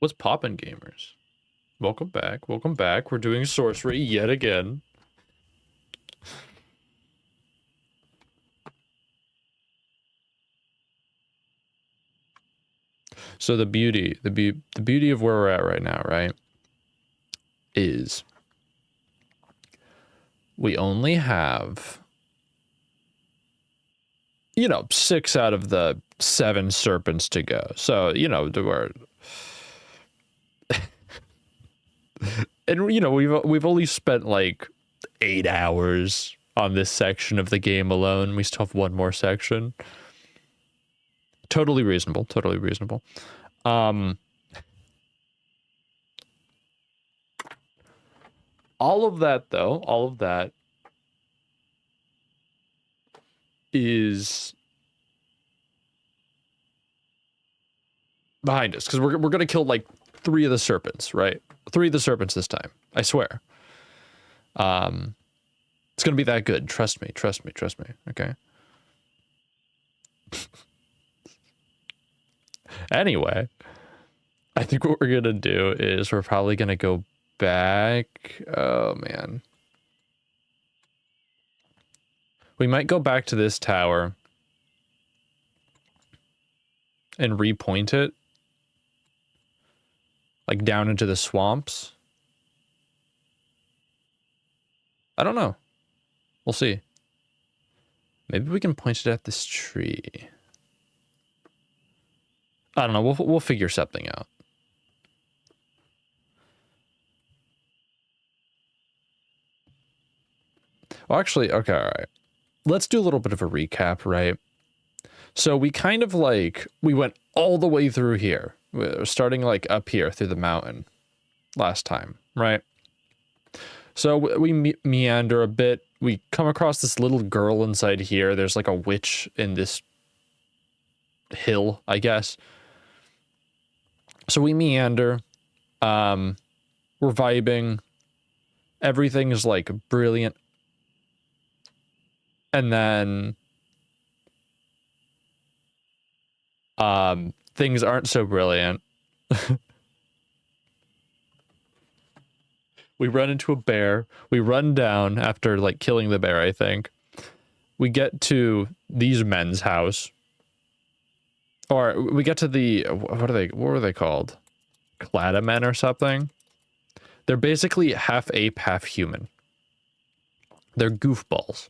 What's poppin', gamers? Welcome back. Welcome back. We're doing sorcery yet again. So the beauty of where we're at right now, right, is we only have, 6 out of the 7 serpents to go. So, we're and we've only spent like 8 hours on this section of the game alone. We still have one more section. Totally reasonable. Totally reasonable. All of that, though, all of that is behind us, because we're gonna kill like 3 of the serpents, right? 3 of the serpents this time, I swear. It's gonna be that good. Trust me, trust me, trust me. Okay. Anyway, I think what we're gonna do is we're probably gonna go back. Oh man, we might go back to this tower and repoint it, like down into the swamps. I don't know. We'll see. Maybe we can point it at this tree. I don't know. We'll figure something out. Well, actually, okay, all right. Let's do a little bit of a recap, right? So we kind of like, we went all the way through here. We're starting like up here through the mountain last time, right? So we meander a bit. We come across this little girl inside here. There's like a witch in this hill, I guess. So we meander. We're vibing. Everything is like brilliant. And then things aren't so brilliant. We run into a bear. We run down after like killing the bear, I think. We get to these men's house. Or we get to the, what were they called? Cladamen or something? They're basically half ape, half human. They're goofballs.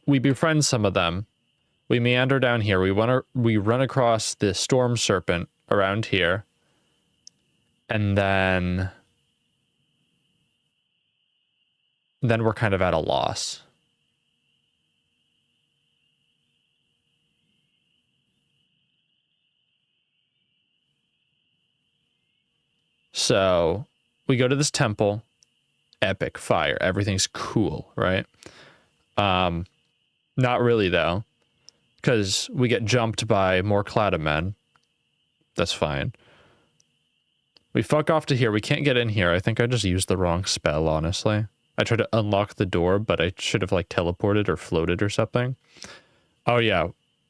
We befriend some of them. We meander down here. We run across the storm serpent around here. And then we're kind of at a loss. So we go to this temple. Epic fire. Everything's cool, right? Not really though, because we get jumped by more Cladamen. That's fine. We fuck off to here. We can't get in here. I think I just used the wrong spell, honestly. I tried to unlock the door, but I should have like teleported or floated or something. Oh yeah,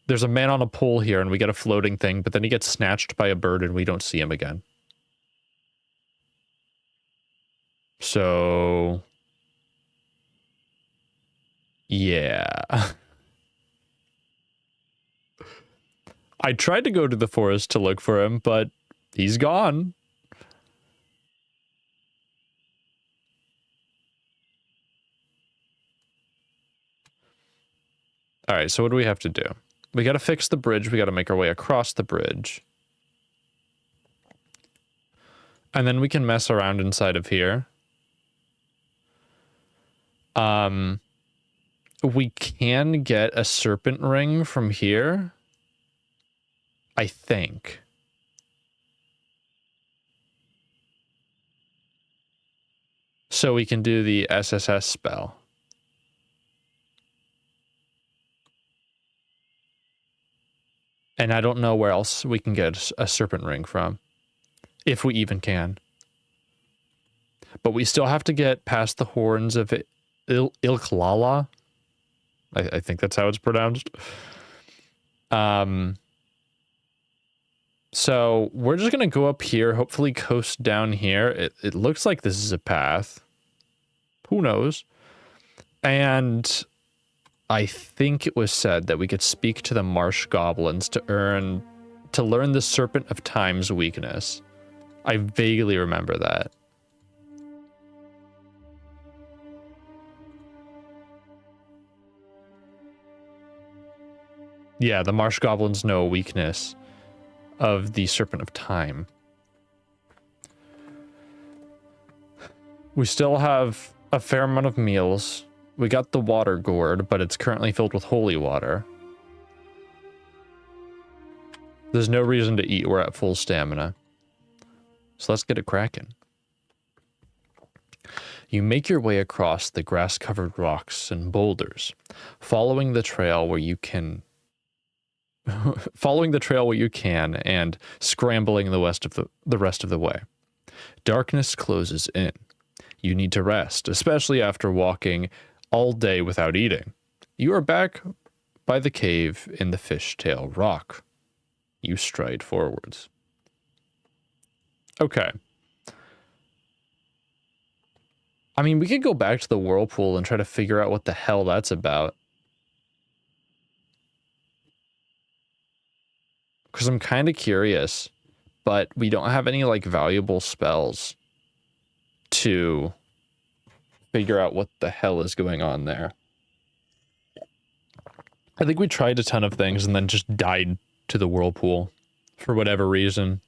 there's a man on a pole here and we get a floating thing, but then he gets snatched by a bird and we don't see him again. So yeah. I tried to go to the forest to look for him, but he's gone. All right, so what do we have to do? We got to fix the bridge. We got to make our way across the bridge. And then we can mess around inside of here. We can get a serpent ring from here. I think. So we can do the SSS spell. And I don't know where else we can get a serpent ring from. If we even can. But we still have to get past the horns of Ilklala. I think that's how it's pronounced. So we're just going to go up here, hopefully coast down here. It looks like this is a path. Who knows? And I think it was said that we could speak to the marsh goblins to learn the Serpent of Time's weakness. I vaguely remember that. Yeah, the marsh goblins know a weakness of the Serpent of Time. We still have a fair amount of meals. We got the water gourd, but it's currently filled with holy water. There's no reason to eat. We're at full stamina. So let's get it cracking. You make your way across the grass-covered rocks and boulders, following the trail where you can and scrambling the rest of the way. Darkness closes in. You need to rest, especially after walking all day without eating. You are back by the cave in the Fishtail Rock. You stride forwards. Okay. I mean, we could go back to the whirlpool and try to figure out what the hell that's about. Because I'm kind of curious, but we don't have any, like, valuable spells to figure out what the hell is going on there. I think we tried a ton of things and then just died to the whirlpool for whatever reason.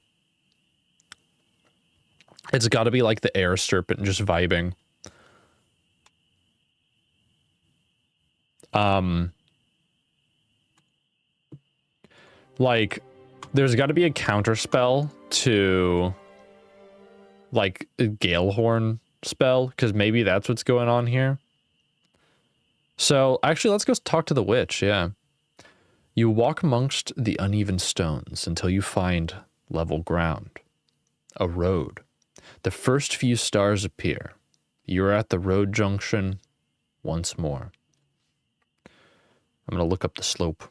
It's got to be like the air serpent just vibing. Like, there's got to be a counter spell to, like, a Galehorn spell, because maybe that's what's going on here. So, actually, let's go talk to the witch, yeah. You walk amongst the uneven stones until you find level ground. A road. The first few stars appear. You're at the road junction once more. I'm going to look up the slope.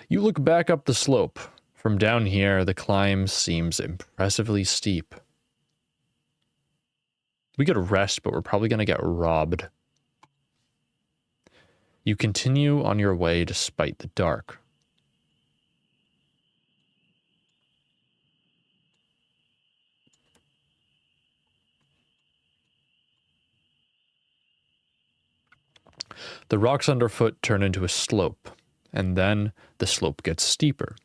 You look back up the slope. From down here, the climb seems impressively steep. We could rest, but we're probably going to get robbed. You continue on your way despite the dark. The rocks underfoot turn into a slope, and then the slope gets steeper,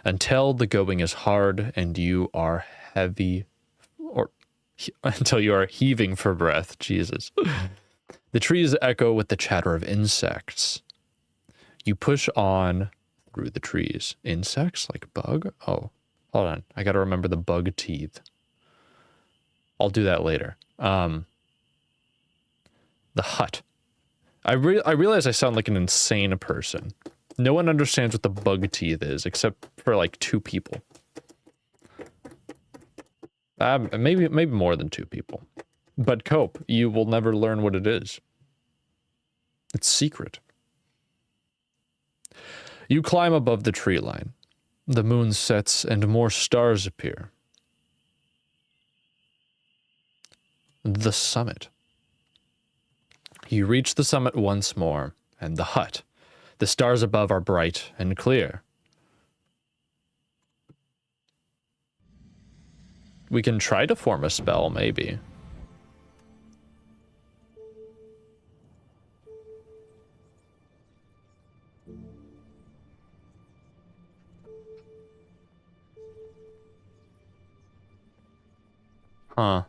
until the going is hard and you are until you are heaving for breath. Jesus. The trees echo with the chatter of insects. You push on through the trees. Insects? Like bug? Oh, hold on. I gotta remember the bug teeth. I'll do that later. The hut. I realize I sound like an insane person. No one understands what the bug teeth is, except for like 2 people. Maybe more than 2 people. But cope, you will never learn what it is. It's secret. You climb above the tree line. The moon sets and more stars appear. The summit. You reach the summit once more, and the hut. The stars above are bright and clear. We can try to form a spell, maybe. Huh.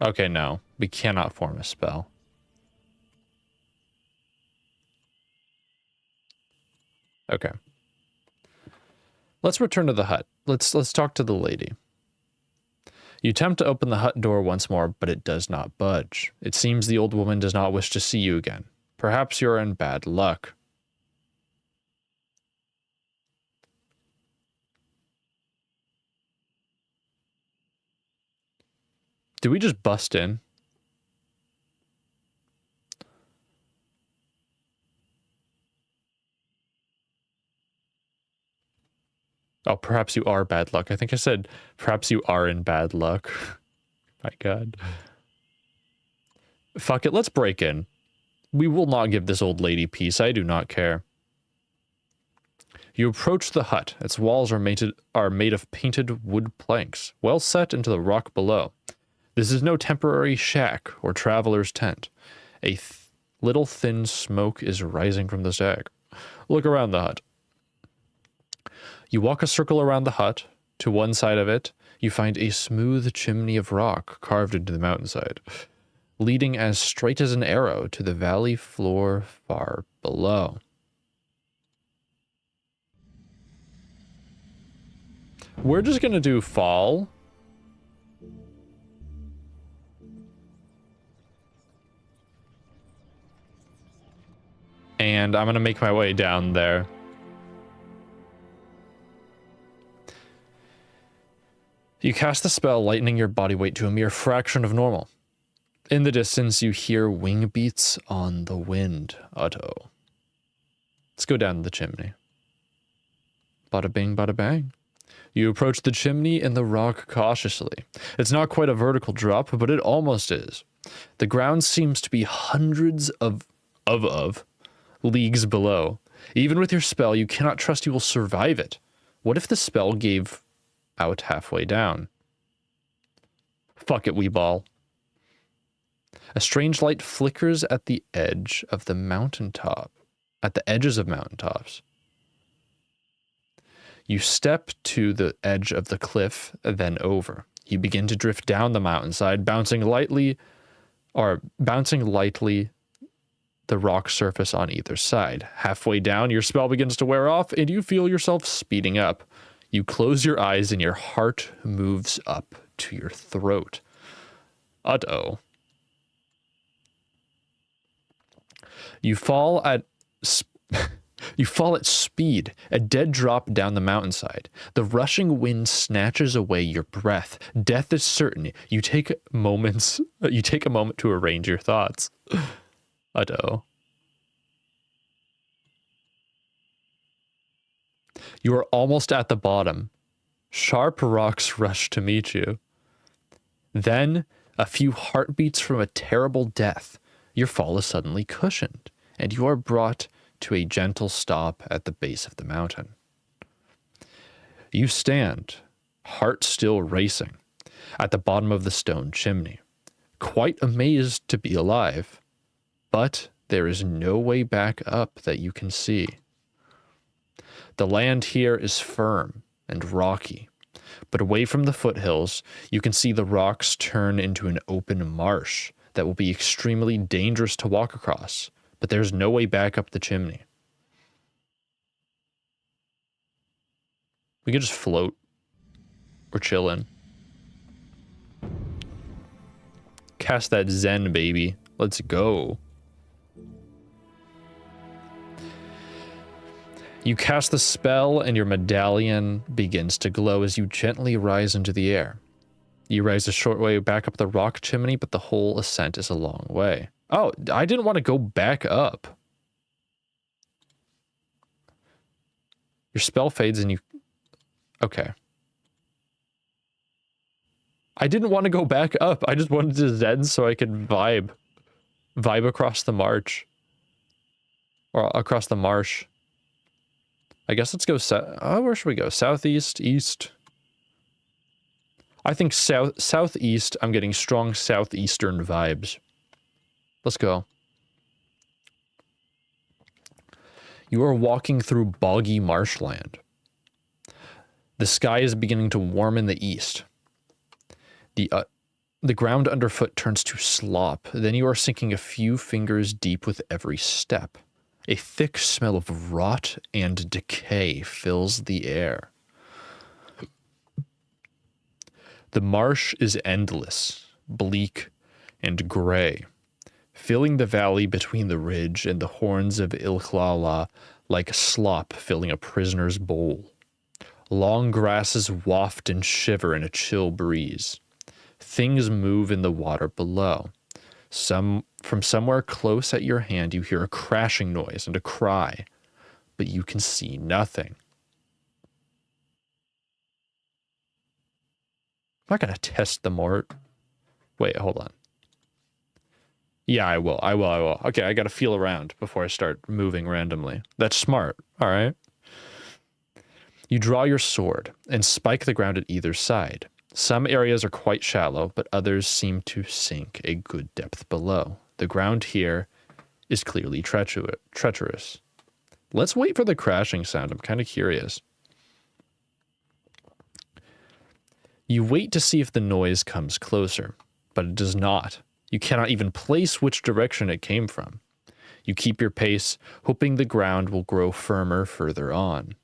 Okay, no. We cannot form a spell. Okay. Let's return to the hut. Let's talk to the lady. You attempt to open the hut door once more, but it does not budge. It seems the old woman does not wish to see you again. Perhaps you're in bad luck. Did we just bust in? Oh, perhaps you are bad luck. I think I said perhaps you are in bad luck. My God. Fuck it, let's break in. We will not give this old lady peace. I do not care. You approach the hut. Its walls are made of painted wood planks, well set into the rock below. This is no temporary shack or traveler's tent. A little thin smoke is rising from the stag. Look around the hut. You walk a circle around the hut. To one side of it, you find a smooth chimney of rock carved into the mountainside, leading as straight as an arrow to the valley floor far below. We're just gonna do fall. And I'm gonna make my way down there. You cast the spell, lightening your body weight to a mere fraction of normal. In the distance, you hear wing beats on the wind. Otto. Let's go down the chimney. Bada bing, bada bang. You approach the chimney in the rock cautiously. It's not quite a vertical drop, but it almost is. The ground seems to be hundreds of leagues below. Even with your spell, you cannot trust you will survive it. What if the spell gave out halfway down? Fuck it, wee ball. A strange light flickers at the edge of the mountaintop, at the edges of mountaintops. You step to the edge of the cliff, then over. You begin to drift down the mountainside, bouncing lightly the rock surface on either side. Halfway down, your spell begins to wear off, and you feel yourself speeding up. You close your eyes, and your heart moves up to your throat. Uh-oh. You fall at speed, a dead drop down the mountainside. The rushing wind snatches away your breath. Death is certain. You take a moment to arrange your thoughts. Uh-oh. You are almost at the bottom. Sharp rocks rush to meet you. Then, a few heartbeats from a terrible death. Your fall is suddenly cushioned, and you are brought to a gentle stop at the base of the mountain. You stand, heart still racing, at the bottom of the stone chimney, quite amazed to be alive. But there is no way back up that you can see. The land here is firm and rocky, but away from the foothills, you can see the rocks turn into an open marsh that will be extremely dangerous to walk across, but there's no way back up the chimney. We could just float. We're chilling. Cast that Zen, baby. Let's go. You cast the spell, and your medallion begins to glow as you gently rise into the air. You rise a short way back up the rock chimney, but the whole ascent is a long way. Oh, I didn't want to go back up. Your spell fades and you... Okay. I didn't want to go back up. I just wanted to Zen so I could vibe. Vibe across the march. Or across the marsh. I guess let's go where should we go? Southeast, east. I think southeast, I'm getting strong southeastern vibes. Let's go. You are walking through boggy marshland. The sky is beginning to warm in the east. The ground underfoot turns to slop. Then you are sinking a few fingers deep with every step. A thick smell of rot and decay fills the air. The marsh is endless, bleak, and gray, filling the valley between the ridge and the horns of Ilklala like slop filling a prisoner's bowl. Long grasses waft and shiver in a chill breeze. Things move in the water below. From somewhere close at your hand, you hear a crashing noise and a cry, but you can see nothing. not gonna test the mort. Wait, hold on. Yeah, I will. Okay, I gotta feel around before I start moving randomly. That's smart. All right. You draw your sword and spike the ground at either side. Some areas are quite shallow, but others seem to sink a good depth below. The ground here is clearly treacherous. Let's wait for the crashing sound. I'm kind of curious. You wait to see if the noise comes closer, but it does not. You cannot even place which direction it came from. You keep your pace, hoping the ground will grow firmer further on.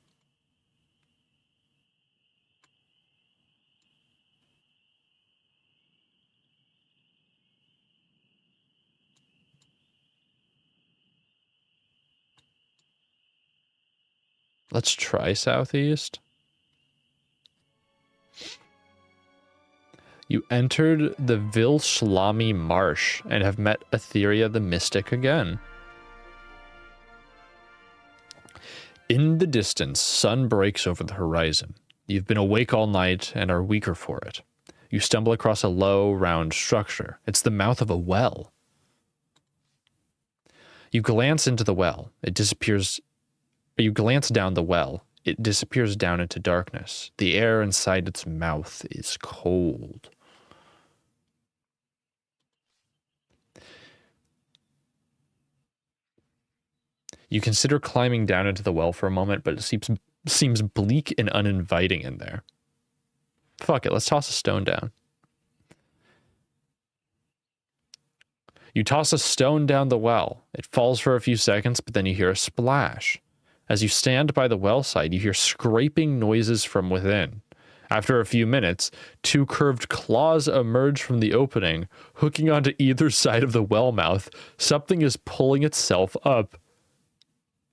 Let's try southeast. You entered the Vilslami Marsh and have met Etheria the Mystic again. In the distance, sun breaks over the horizon. You've been awake all night and are weaker for it. You stumble across a low, round structure. It's the mouth of a well. You glance into the well. It disappears. You glance down the well. It disappears down into darkness. The air inside its mouth is cold. You consider climbing down into the well for a moment, but it seems bleak and uninviting in there. Fuck it, let's toss a stone down. You toss a stone down the well. It falls for a few seconds, but then you hear a splash. As you stand by the well side, you hear scraping noises from within. After a few minutes, two curved claws emerge from the opening, hooking onto either side of the well mouth. Something is pulling itself up.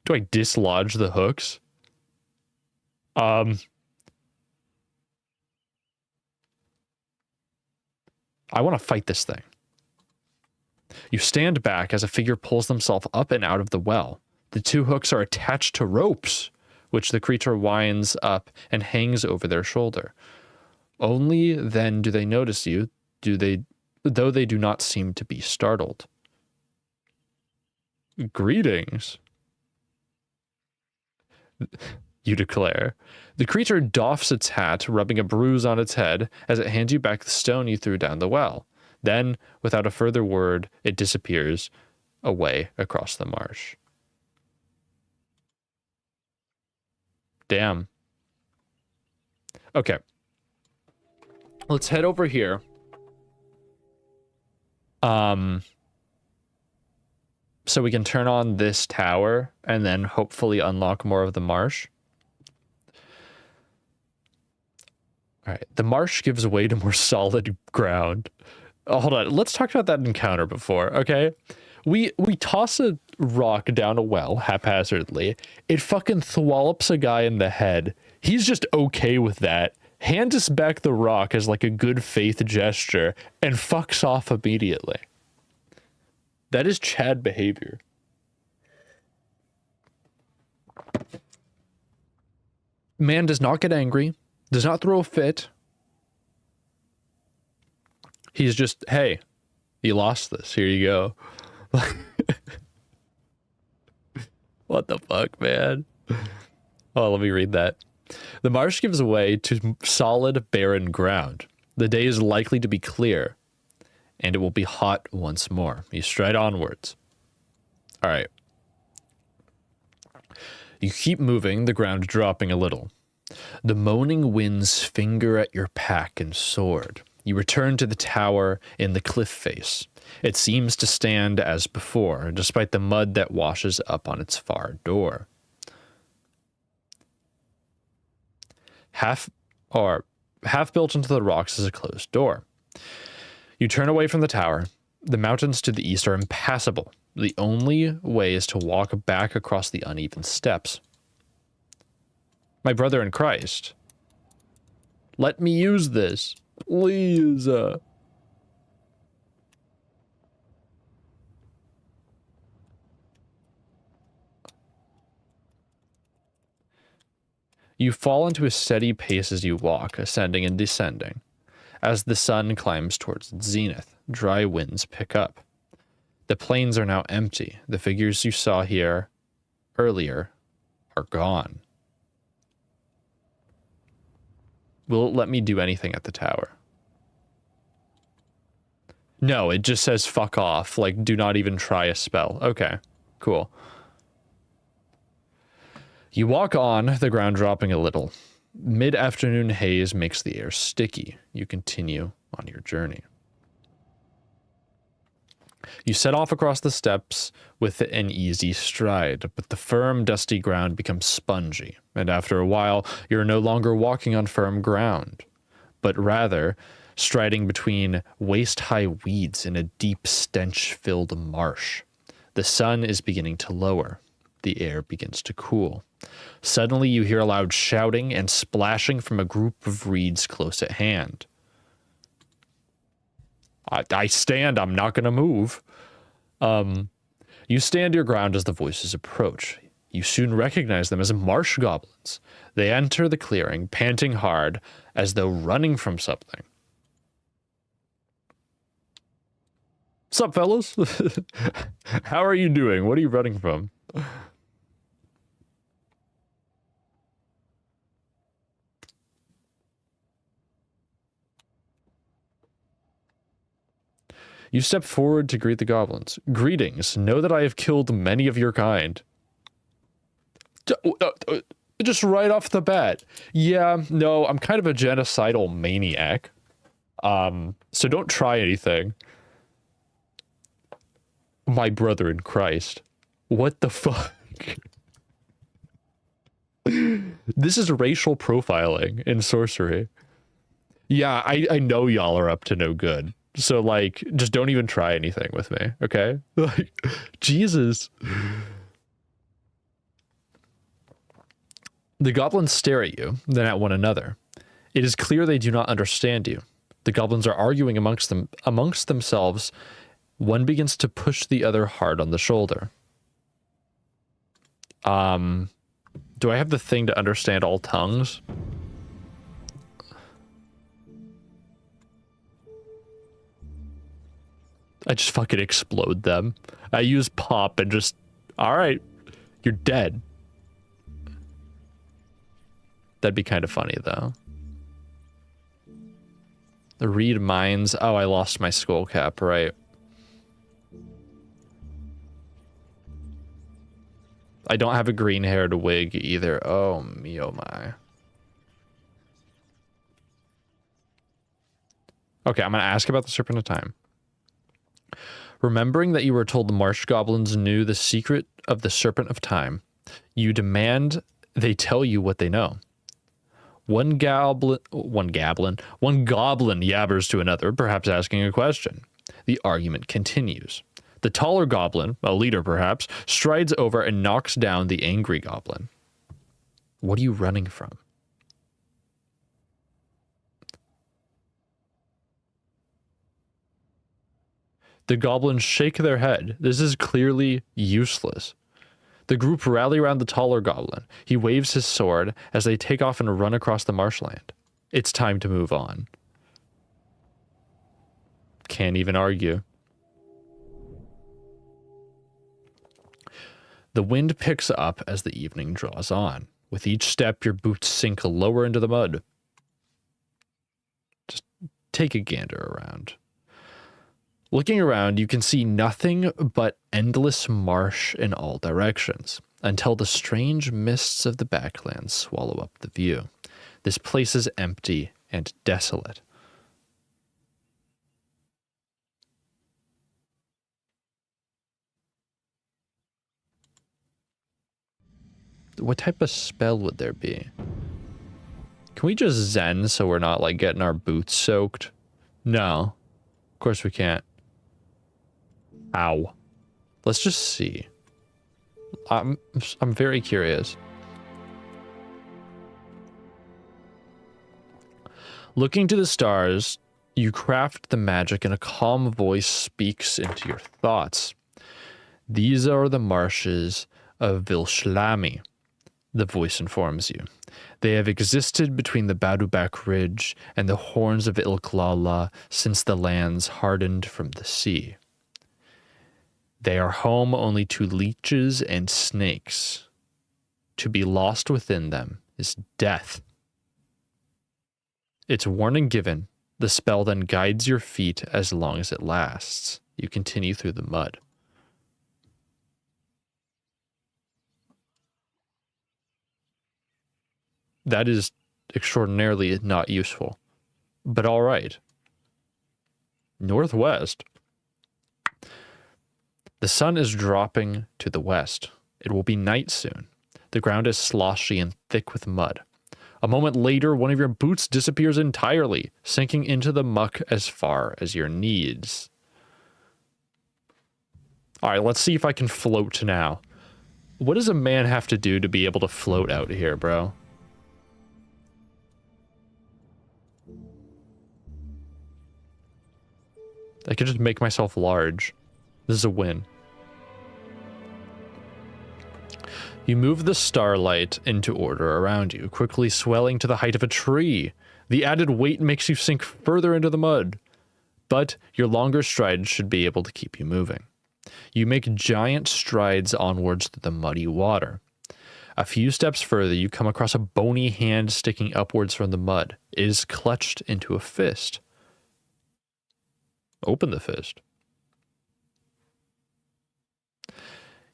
Do I dislodge the hooks? I want to fight this thing. You stand back as a figure pulls themselves up and out of the well. The two hooks are attached to ropes, which the creature winds up and hangs over their shoulder. Only then do they notice you, though they do not seem to be startled. Greetings, you declare. The creature doffs its hat, rubbing a bruise on its head, as it hands you back the stone you threw down the well. Then, without a further word, it disappears away across the marsh. Damn. Okay. Let's head over here. So we can turn on this tower and then hopefully unlock more of the marsh. All right. The marsh gives way to more solid ground. Oh, hold on. Let's talk about that encounter before, okay? We toss a rock down a well haphazardly. It fucking thwallops a guy in the head. He's just okay with that. Hands us back the rock as like a good faith gesture and fucks off immediately. That is Chad behavior. Man does not get angry, does not throw a fit. He's just, hey, you lost this. Here you go. What the fuck, man? Oh, let me read that. The marsh gives way to solid, barren ground. The day is likely to be clear, and it will be hot once more. You stride onwards. All right. You keep moving, the ground dropping a little. The moaning winds finger at your pack and sword. You return to the tower in the cliff face. It seems to stand as before, despite the mud that washes up on its far door. Half built into the rocks is a closed door. You turn away from the tower. The mountains to the east are impassable. The only way is to walk back across the uneven steps. My brother in Christ, let me use this, please. You fall into a steady pace as you walk, ascending and descending. As the sun climbs towards its zenith, dry winds pick up. The plains are now empty. The figures you saw here earlier are gone. Will it let me do anything at the tower? No, it just says fuck off. Like, do not even try a spell. Okay, cool. You walk on, the ground dropping a little. Mid-afternoon haze makes the air sticky. You continue on your journey. You set off across the steppes with an easy stride, but the firm, dusty ground becomes spongy, and after a while, you're no longer walking on firm ground, but rather striding between waist-high weeds in a deep, stench-filled marsh. The sun is beginning to lower. The air begins to cool. Suddenly, you hear a loud shouting and splashing from a group of reeds close at hand. I stand, I'm not going to move. You stand your ground as the voices approach. You soon recognize them as marsh goblins. They enter the clearing, panting hard, as though running from something. Sup, fellas? How are you doing? What are you running from? You step forward to greet the goblins. Greetings. Know that I have killed many of your kind. Just right off the bat. Yeah, no, I'm kind of a genocidal maniac. So don't try anything. My brother in Christ. What the fuck? This is racial profiling in sorcery. Yeah, I know y'all are up to no good. So, like, just don't even try anything with me, okay? Like, Jesus. The goblins stare at you, then at one another. It is clear they do not understand you. The goblins are arguing amongst themselves. One begins to push the other hard on the shoulder. Do I have the thing to understand all tongues? I just fucking explode them. I use pop and just, all right, you're dead. That'd be kind of funny though. The read minds. Oh, I lost my skull cap, right? I don't have a green-haired wig either. Oh, me, oh my. Okay, I'm gonna ask about the Serpent of Time. Remembering that you were told the marsh goblins knew the secret of the Serpent of Time, you demand they tell you what they know. One goblin yabbers to another, perhaps asking a question. The argument continues. The taller goblin, a leader perhaps, strides over and knocks down the angry goblin. What are you running from? The goblins shake their head. This is clearly useless. The group rally around the taller goblin. He waves his sword as they take off and run across the marshland. It's time to move on. Can't even argue. The wind picks up as the evening draws on. With each step, your boots sink lower into the mud. Just take a gander around. Looking around, you can see nothing but endless marsh in all directions, until the strange mists of the backlands swallow up the view. This place is empty and desolate. What type of spell would there be? Can we just zen so we're not, like, getting our boots soaked? No. Of course we can't. Ow. Let's just see. I'm very curious. Looking to the stars, you craft the magic and a calm voice speaks into your thoughts. These are the marshes of Vilshlami. The voice informs you. They have existed between the Badubak Ridge and the horns of Ilklala since the lands hardened from the sea. They are home only to leeches and snakes. To be lost within them is death. It's warning given. The spell then guides your feet as long as it lasts. You continue through the mud. That is extraordinarily not useful. But all right. Northwest. The sun is dropping to the west. It will be night soon. The ground is sloshy and thick with mud. A moment later, one of your boots disappears entirely, sinking into the muck as far as your knees. All right, let's see if I can float now. What does a man have to do to be able to float out here, bro? I could just make myself large. This is a win. You move the starlight into order around you, quickly swelling to the height of a tree. The added weight makes you sink further into the mud, but your longer strides should be able to keep you moving. You make giant strides onwards through the muddy water. A few steps further, you come across a bony hand sticking upwards from the mud. It is clutched into a fist. Open the fist.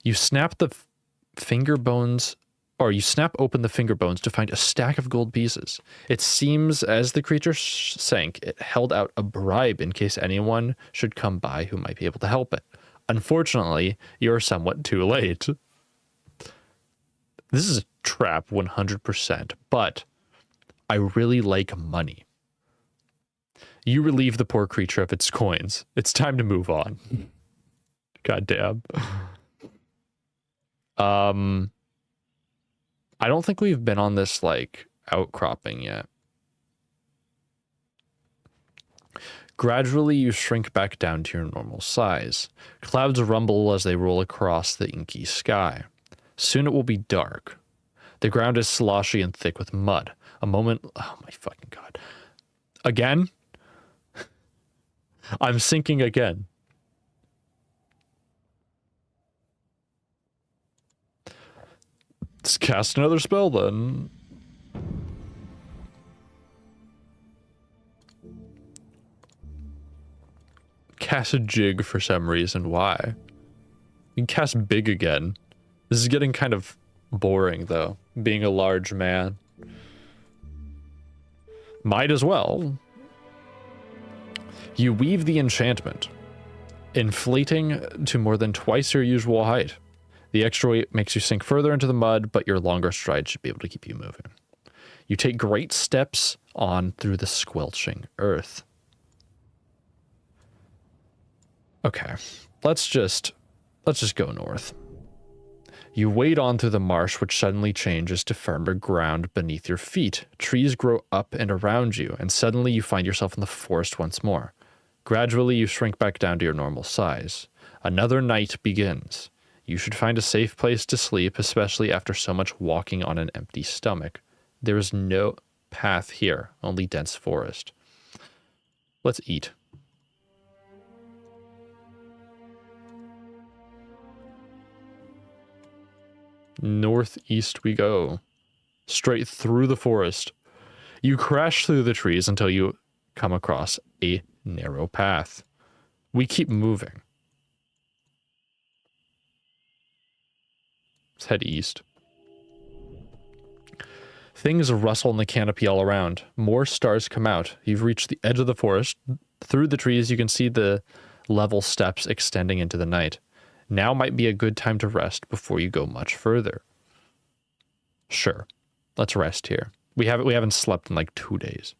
You snap the finger bones, or you snap open the finger bones to find a stack of gold pieces. It seems as the creature sank, it held out a bribe in case anyone should come by who might be able to help it. Unfortunately, you're somewhat too late. This is a trap 100%, but I really like money. You relieve the poor creature of its coins. It's time to move on. God damn. I don't think we've been on this, like, outcropping yet. Gradually, you shrink back down to your normal size. Clouds rumble as they roll across the inky sky. Soon it will be dark. The ground is sloshy and thick with mud. A moment... Oh my fucking god. Again? I'm sinking again. Let's cast another spell then. Cast a jig for some reason. Why? You can cast big again. This is getting kind of boring though, being a large man. Might as well. You weave the enchantment, inflating to more than twice your usual height. The extra weight makes you sink further into the mud, but your longer stride should be able to keep you moving. You take great steps on through the squelching earth. Okay, let's just go north. You wade on through the marsh, which suddenly changes to firmer ground beneath your feet. Trees grow up and around you, and suddenly you find yourself in the forest once more. Gradually, you shrink back down to your normal size. Another night begins. You should find a safe place to sleep, especially after so much walking on an empty stomach. There is no path here, only dense forest. Let's eat. Northeast we go. Straight through the forest. You crash through the trees until you come across a narrow path. We keep moving. Let's head east. Things rustle in the canopy all around. More stars come out. You've reached the edge of the forest. Through the trees, you can see the level steps extending into the night. Now might be a good time to rest before you go much further. Sure. Let's rest here. We haven't slept in like 2 days.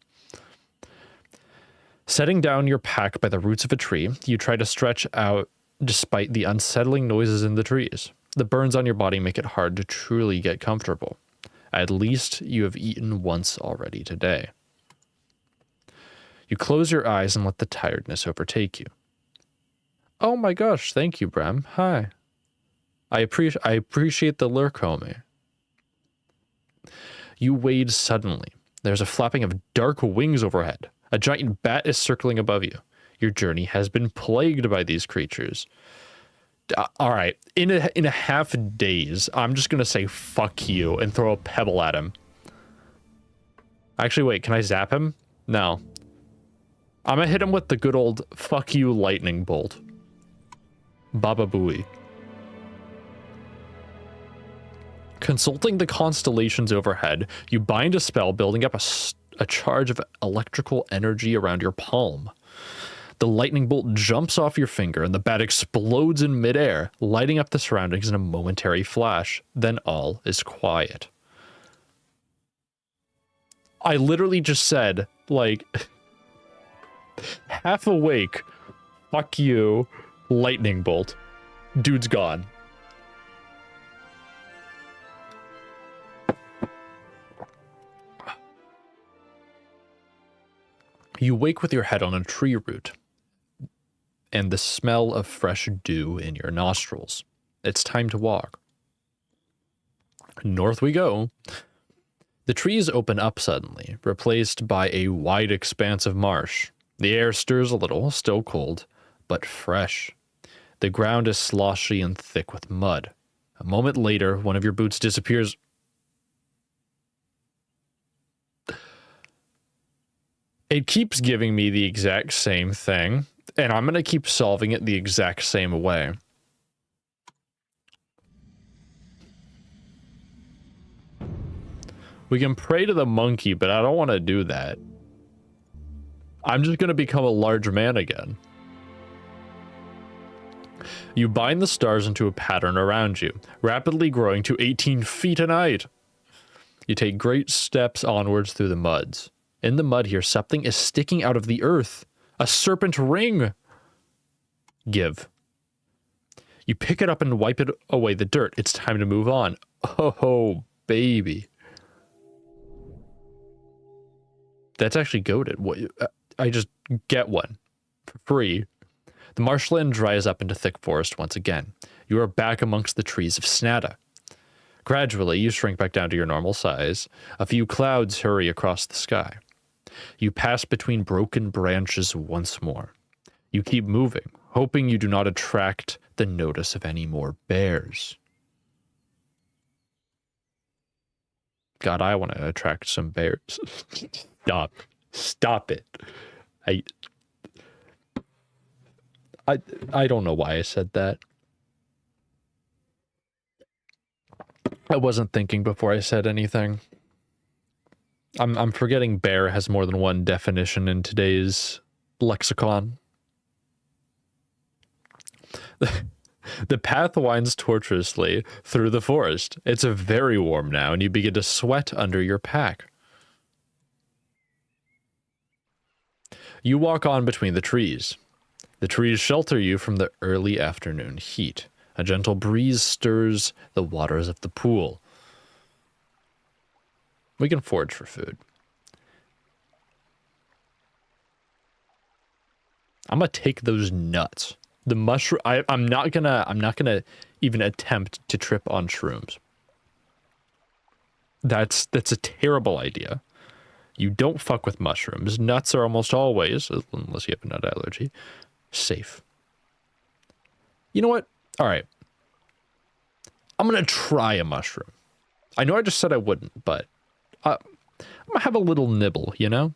Setting down your pack by the roots of a tree, you try to stretch out despite the unsettling noises in the trees. The burns on your body make it hard to truly get comfortable. At least you have eaten once already today. You close your eyes and let the tiredness overtake you. Oh my gosh, thank you, Brem. Hi. I appreciate the lurk, homie. You wade suddenly. There's a flapping of dark wings overhead. A giant bat is circling above you. Your journey has been plagued by these creatures. All right, in a half days, I'm just gonna say fuck you and throw a pebble at him. Actually, wait, can I zap him? No. I'm gonna hit him with the good old fuck you lightning bolt. Baba Booey. Consulting the constellations overhead, you bind a spell, building up a charge of electrical energy around your palm. The lightning bolt jumps off your finger and the bat explodes in midair, lighting up the surroundings in a momentary flash. Then all is quiet. I literally just said, like, half awake, fuck you, lightning bolt. Dude's gone. You wake with your head on a tree root and the smell of fresh dew in your nostrils. It's time to walk. North we go. The trees open up suddenly, replaced by a wide expanse of marsh. The air stirs a little, still cold, but fresh. The ground is sloshy and thick with mud. A moment later, one of your boots disappears. It keeps giving me the exact same thing, and I'm going to keep solving it the exact same way. We can pray to the monkey, but I don't want to do that. I'm just going to become a large man again. You bind the stars into a pattern around you, rapidly growing to 18 feet a night. You take great steps onwards through the muds. In the mud here, something is sticking out of the earth. A serpent ring. Give. You pick it up and wipe it away the dirt. It's time to move on. Oh, baby. That's actually goated. What? I just get one for free. The marshland dries up into thick forest once again. You are back amongst the trees of Snada. Gradually, you shrink back down to your normal size. A few clouds hurry across the sky. You pass between broken branches once more. You keep moving, hoping you do not attract the notice of any more bears. God, I want to attract some bears. Stop it. I don't know why I said that. I wasn't thinking before I said anything. I'm forgetting bear has more than one definition in today's lexicon. The path winds tortuously through the forest. It's very warm now, and you begin to sweat under your pack. You walk on between the trees. The trees shelter you from the early afternoon heat. A gentle breeze stirs the waters of the pool. We can forage for food. I'm gonna take those nuts. The mushroom. I'm not gonna even attempt to trip on shrooms. That's a terrible idea. You don't fuck with mushrooms. Nuts are almost always, unless you have a nut allergy, safe. You know what? All right. I'm gonna try a mushroom. I know I just said I wouldn't, but I'm gonna have a little nibble, you know?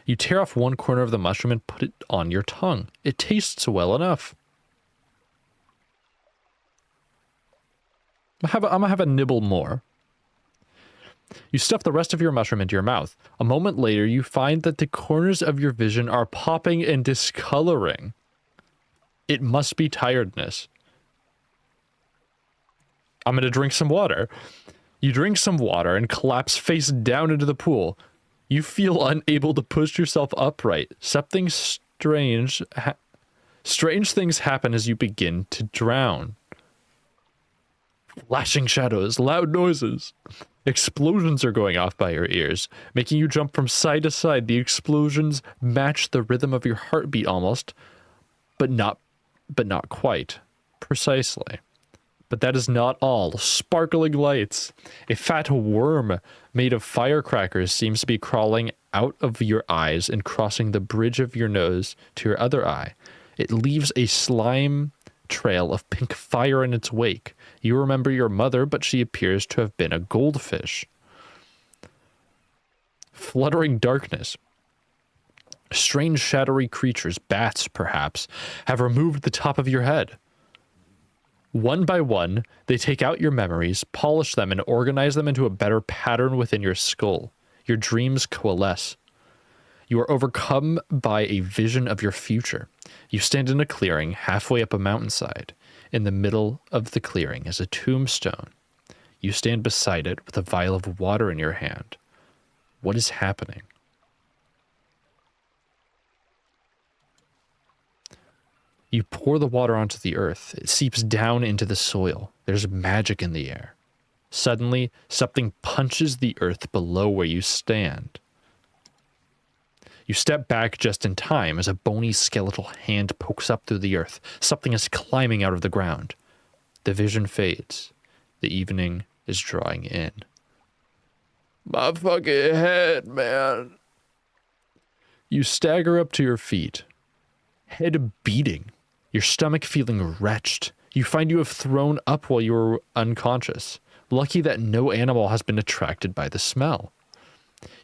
You tear off one corner of the mushroom and put it on your tongue. It tastes well enough. I'm gonna have a nibble more. You stuff the rest of your mushroom into your mouth. A moment later, you find that the corners of your vision are popping and discoloring. It must be tiredness. I'm gonna drink some water. You drink some water and collapse face down into the pool. You feel unable to push yourself upright. Something strange things happen as you begin to drown. Flashing shadows, loud noises. Explosions are going off by your ears, making you jump from side to side. The explosions match the rhythm of your heartbeat almost, but not quite. Precisely. But that is not all. Sparkling lights. A fat worm made of firecrackers seems to be crawling out of your eyes and crossing the bridge of your nose to your other eye. It leaves a slime trail of pink fire in its wake. You remember your mother, but she appears to have been a goldfish. Fluttering darkness. Strange shadowy creatures, bats perhaps, have removed the top of your head. One by one, they take out your memories, polish them, and organize them into a better pattern within your skull. Your dreams coalesce. You are overcome by a vision of your future. You stand in a clearing halfway up a mountainside. In the middle of the clearing is a tombstone. You stand beside it with a vial of water in your hand. What is happening? You pour the water onto the earth. It seeps down into the soil. There's magic in the air. Suddenly, something punches the earth below where you stand. You step back just in time as a bony skeletal hand pokes up through the earth. Something is climbing out of the ground. The vision fades. The evening is drawing in. My fucking head, man. You stagger up to your feet, head beating, your stomach feeling wretched. You find you have thrown up while you were unconscious. Lucky that no animal has been attracted by the smell.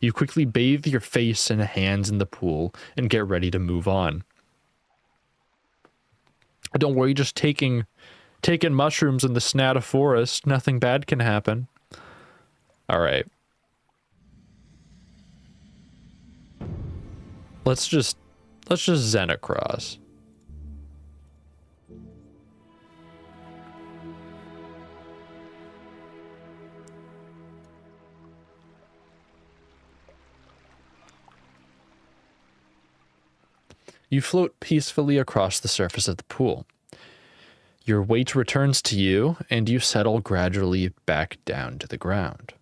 You quickly bathe your face and hands in the pool and get ready to move on. Don't worry, just taking mushrooms in the Snata forest. Nothing bad can happen. All right. Let's just zen across. You float peacefully across the surface of the pool. Your weight returns to you, and you settle gradually back down to the ground.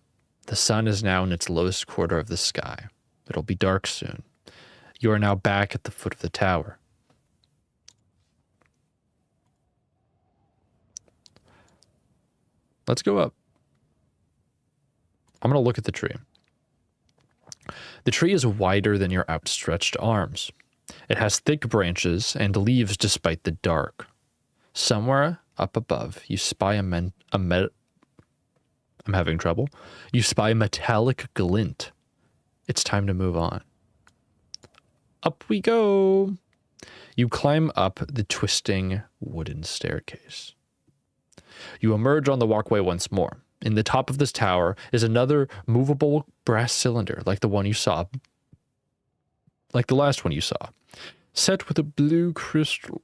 The sun is now in its lowest quarter of the sky. It'll be dark soon. You are now back at the foot of the tower. Let's go up. I'm going to look at the tree. The tree is wider than your outstretched arms. It has thick branches and leaves despite the dark. Somewhere up above, you spy I'm having trouble. You spy a metallic glint. It's time to move on. Up we go. You climb up the twisting wooden staircase. You emerge on the walkway once more. In the top of this tower is another movable brass cylinder like the last one you saw, set with a blue crystal.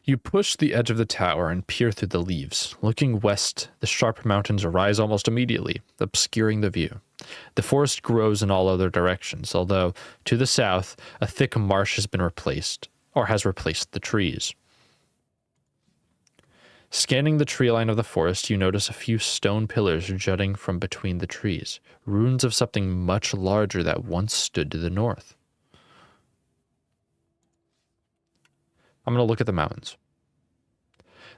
You push the edge of the tower and peer through the leaves. Looking west, the sharp mountains arise almost immediately, obscuring the view. The forest grows in all other directions, although to the south, a thick marsh has replaced the trees. Scanning the tree line of the forest, you notice a few stone pillars jutting from between the trees, ruins of something much larger that once stood to the north. I'm going to look at the mountains.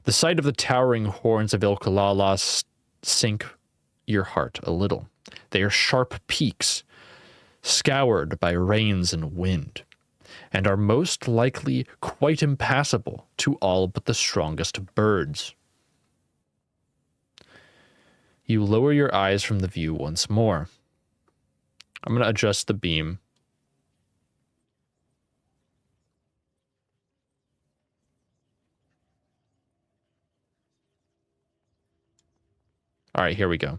The sight of the towering horns of Ilkalala sink your heart a little. They are sharp peaks, scoured by rains and wind, and are most likely quite impassable to all but the strongest birds. You lower your eyes from the view once more. I'm going to adjust the beam. All right, here we go.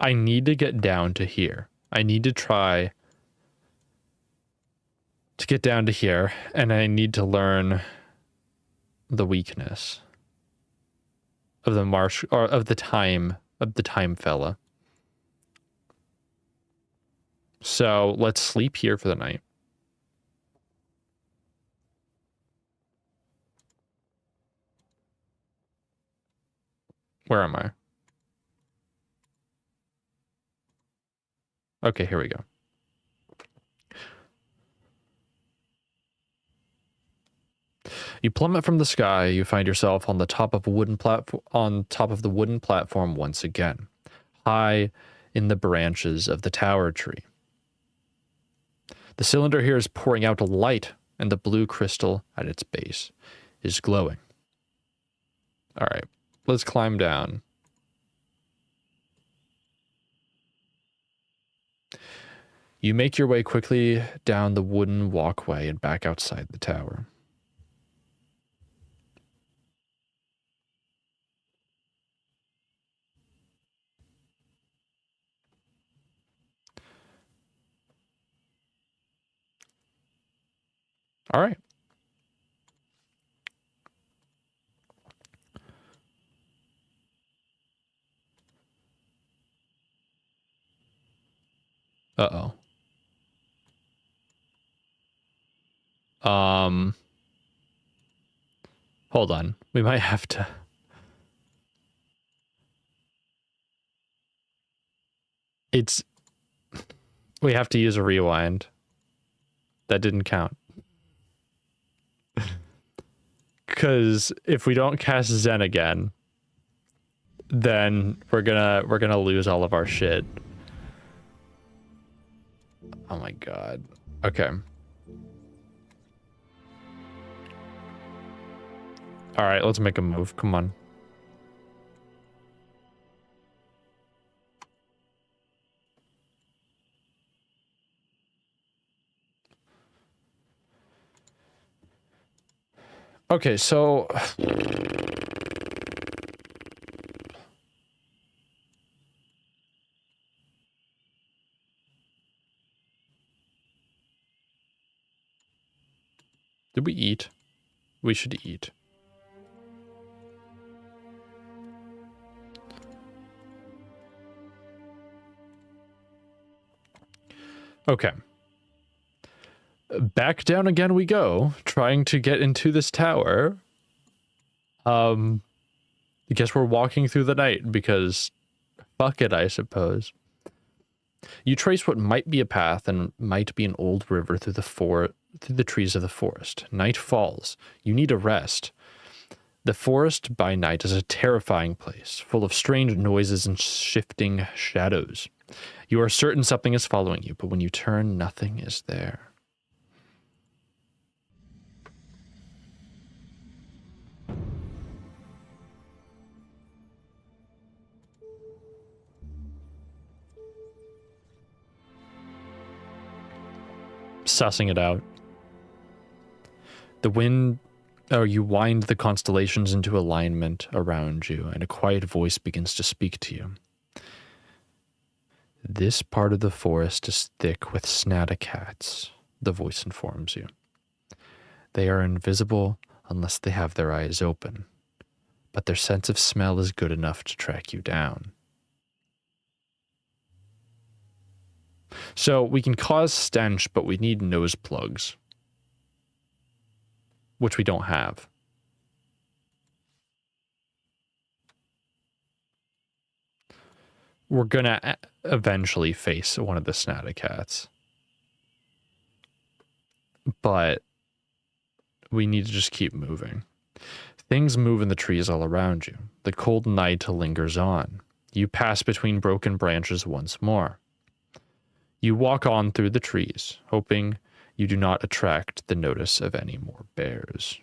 I need to get down to here. I need to try to get down to here, and I need to learn the weakness of the marsh, or of the time fella. So let's sleep here for the night. Where am I? Okay, here we go. You plummet from the sky. You find yourself on the top of a wooden platform. On top of the wooden platform once again, high in the branches of the tower tree. The cylinder here is pouring out a light, and the blue crystal at its base is glowing. All right, let's climb down. You make your way quickly down the wooden walkway and back outside the tower. All right. Uh-oh. Hold on. We might have to... We have to use a rewind. That didn't count. Because if we don't cast Zen again, then we're gonna lose all of our shit. Oh my god. Okay. All right, let's make a move. Come on. Okay, so did we eat? We should eat. Okay. Back down again we go, trying to get into this tower. I guess we're walking through the night because fuck it, I suppose. You trace what might be a path and might be an old river through the trees of the forest. Night falls. You need a rest. The forest by night is a terrifying place, full of strange noises and shifting shadows. You are certain something is following you, but when you turn, nothing is there. Sussing it out. You wind the constellations into alignment around you, and a quiet voice begins to speak to you. This part of the forest is thick with snaticats, the voice informs you. They are invisible unless they have their eyes open, but their sense of smell is good enough to track you down. So we can cause stench, but we need nose plugs, which we don't have. We're gonna eventually face one of the snaticats, but we need to just keep moving. Things move in the trees all around you. The cold night lingers on. You pass between broken branches once more. You walk on through the trees, hoping you do not attract the notice of any more bears.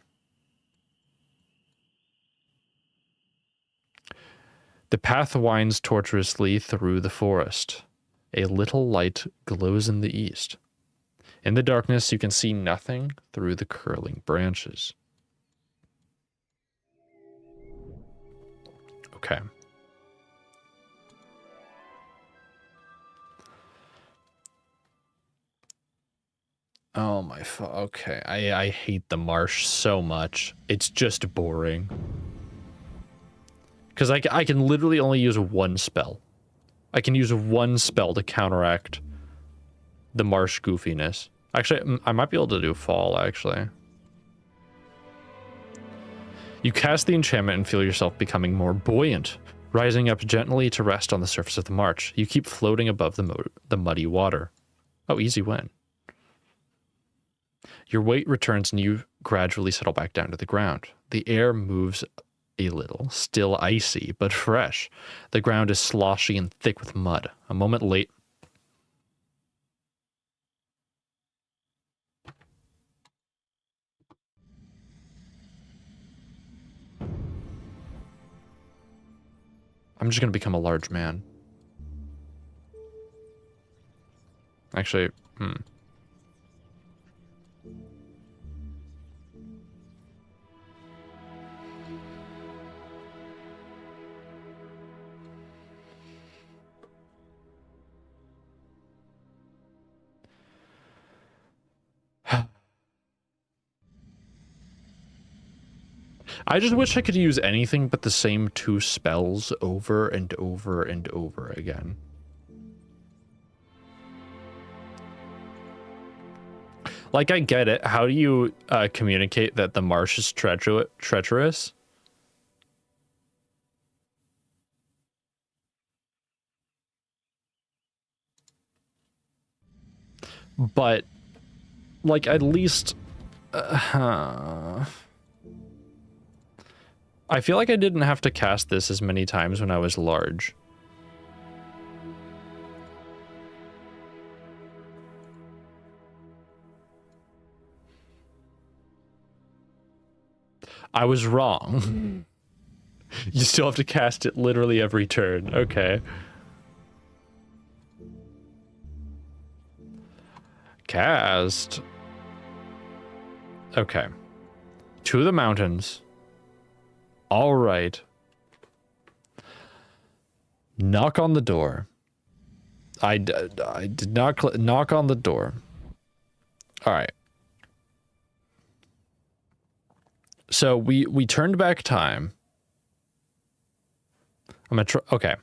The path winds tortuously through the forest. A little light glows in the east. In the darkness, you can see nothing through the curling branches. Okay. Oh my okay. I hate the marsh so much. It's just boring. Because I can literally only use one spell. I can use one spell to counteract the marsh goofiness. Actually, I might be able to do fall, actually. You cast the enchantment and feel yourself becoming more buoyant. Rising up gently to rest on the surface of the marsh, you keep floating above the muddy water. Oh, easy win. Your weight returns and you gradually settle back down to the ground. The air moves a little, still icy, but fresh. The ground is sloshy and thick with mud. A moment late, I'm just going to become a large man. Actually, I just wish I could use anything but the same 2 spells over and over and over again. Like, I get it. How do you communicate that the marsh is treacherous? But, like, at least... I feel like I didn't have to cast this as many times when I was large. I was wrong. You still have to cast it literally every turn. Okay. Cast. Okay. To the mountains. All right. Knock on the door. I did not knock on the door. All right. So we turned back time. I'm gonna try. Okay.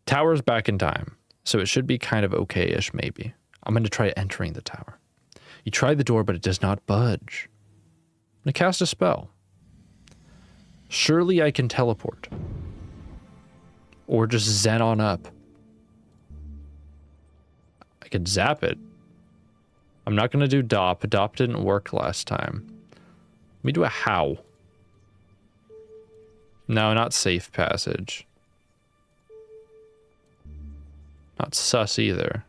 Tower's back in time, so it should be kind of okay-ish, maybe. I'm gonna try entering the tower. You try the door, but it does not budge. I'm gonna cast a spell. Surely I can teleport. Or just zen on up. I could zap it. I'm not gonna do Dop. Dop didn't work last time. Let me do a How. No, not Safe Passage. Not Sus either.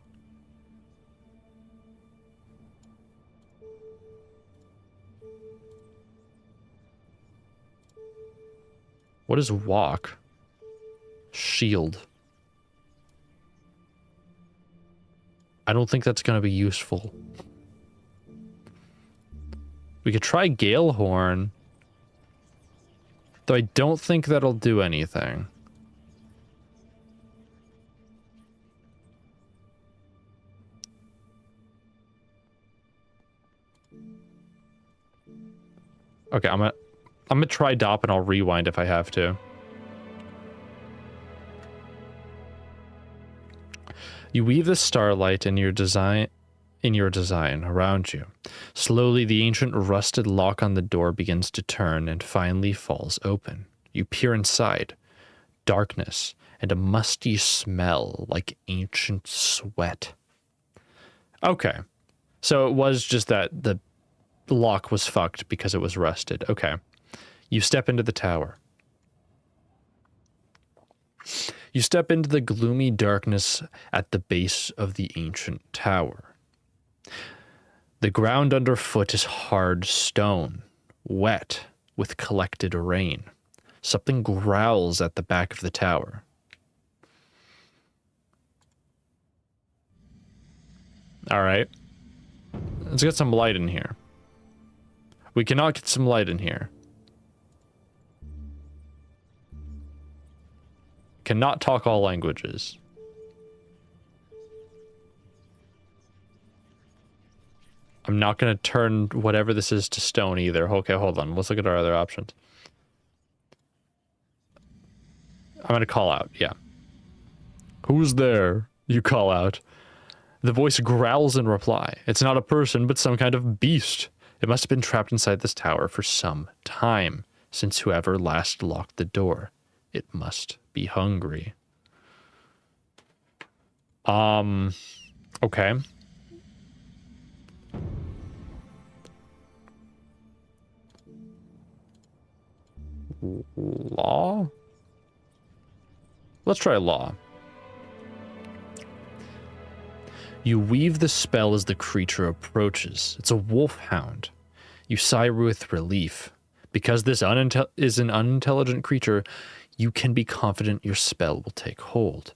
What is Walk? Shield. I don't think that's going to be useful. We could try Galehorn. Though I don't think that'll do anything. Okay, I'm gonna try Dop and I'll rewind if I have to. You weave the starlight in your design around you. Slowly, the ancient rusted lock on the door begins to turn and finally falls open. You peer inside. Darkness and a musty smell like ancient sweat. Okay. So it was just that the lock was fucked because it was rusted. Okay. You step into the tower. You step into the gloomy darkness at the base of the ancient tower. The ground underfoot is hard stone, wet with collected rain. Something growls at the back of the tower. All right. Let's get some light in here. We cannot get some light in here. Cannot talk all languages. I'm not going to turn whatever this is to stone either. Okay, hold on. Let's look at our other options. I'm going to call out, yeah. Who's there? You call out. The voice growls in reply. It's not a person, but some kind of beast. It must have been trapped inside this tower for some time, since whoever last locked the door It must be hungry. Okay. Law? Let's try law. You weave the spell as the creature approaches. It's a wolfhound. You sigh with relief. Because this is an unintelligent creature, you can be confident your spell will take hold.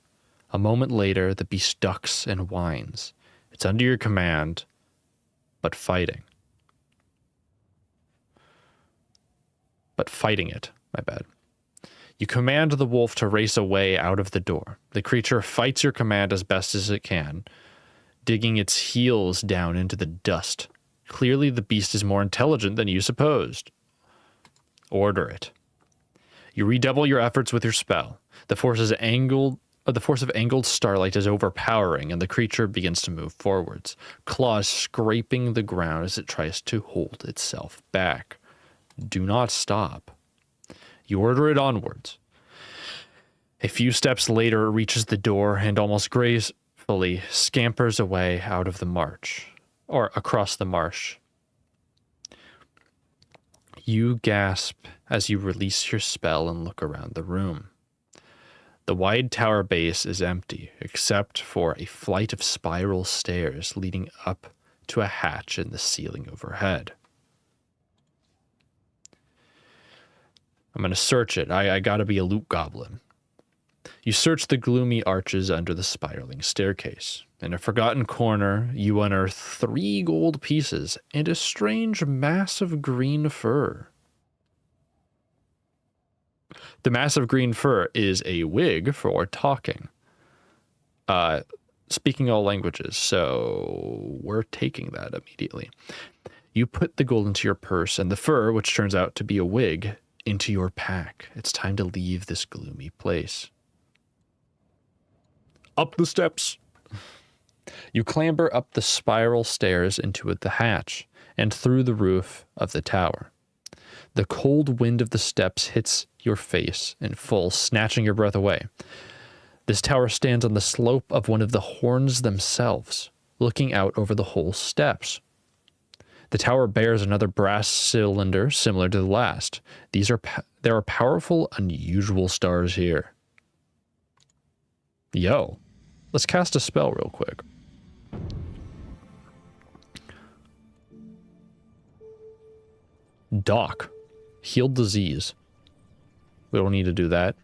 A moment later, the beast ducks and whines. It's under your command, but fighting. But fighting it, my bad. You command the wolf to race away out of the door. The creature fights your command as best as it can, digging its heels down into the dust. Clearly, the beast is more intelligent than you supposed. Order it. You redouble your efforts with your spell. The force of angled starlight is overpowering, and the creature begins to move forwards, claws scraping the ground as it tries to hold itself back. Do not stop. You order it onwards. A few steps later, it reaches the door and almost gracefully scampers away out of the marsh, or across the marsh. You gasp as you release your spell and look around the room. The wide tower base is empty, except for a flight of spiral stairs leading up to a hatch in the ceiling overhead. I'm going to search it. I gotta be a loot goblin. You search the gloomy arches under the spiraling staircase. In a forgotten corner, you unearth 3 gold pieces and a strange mass of green fur. The mass of green fur is a wig for talking. Speaking all languages, so we're taking that immediately. You put the gold into your purse and the fur, which turns out to be a wig, into your pack. It's time to leave this gloomy place. Up the steps. You clamber up the spiral stairs into the hatch and through the roof of the tower. The cold wind of the steps hits your face in full, snatching your breath away. This tower stands on the slope of one of the horns themselves, looking out over the whole steps. The tower bears another brass cylinder similar to the last. There are powerful, unusual stars here. Yo, let's cast a spell real quick. Doc, heal disease. We don't need to do that.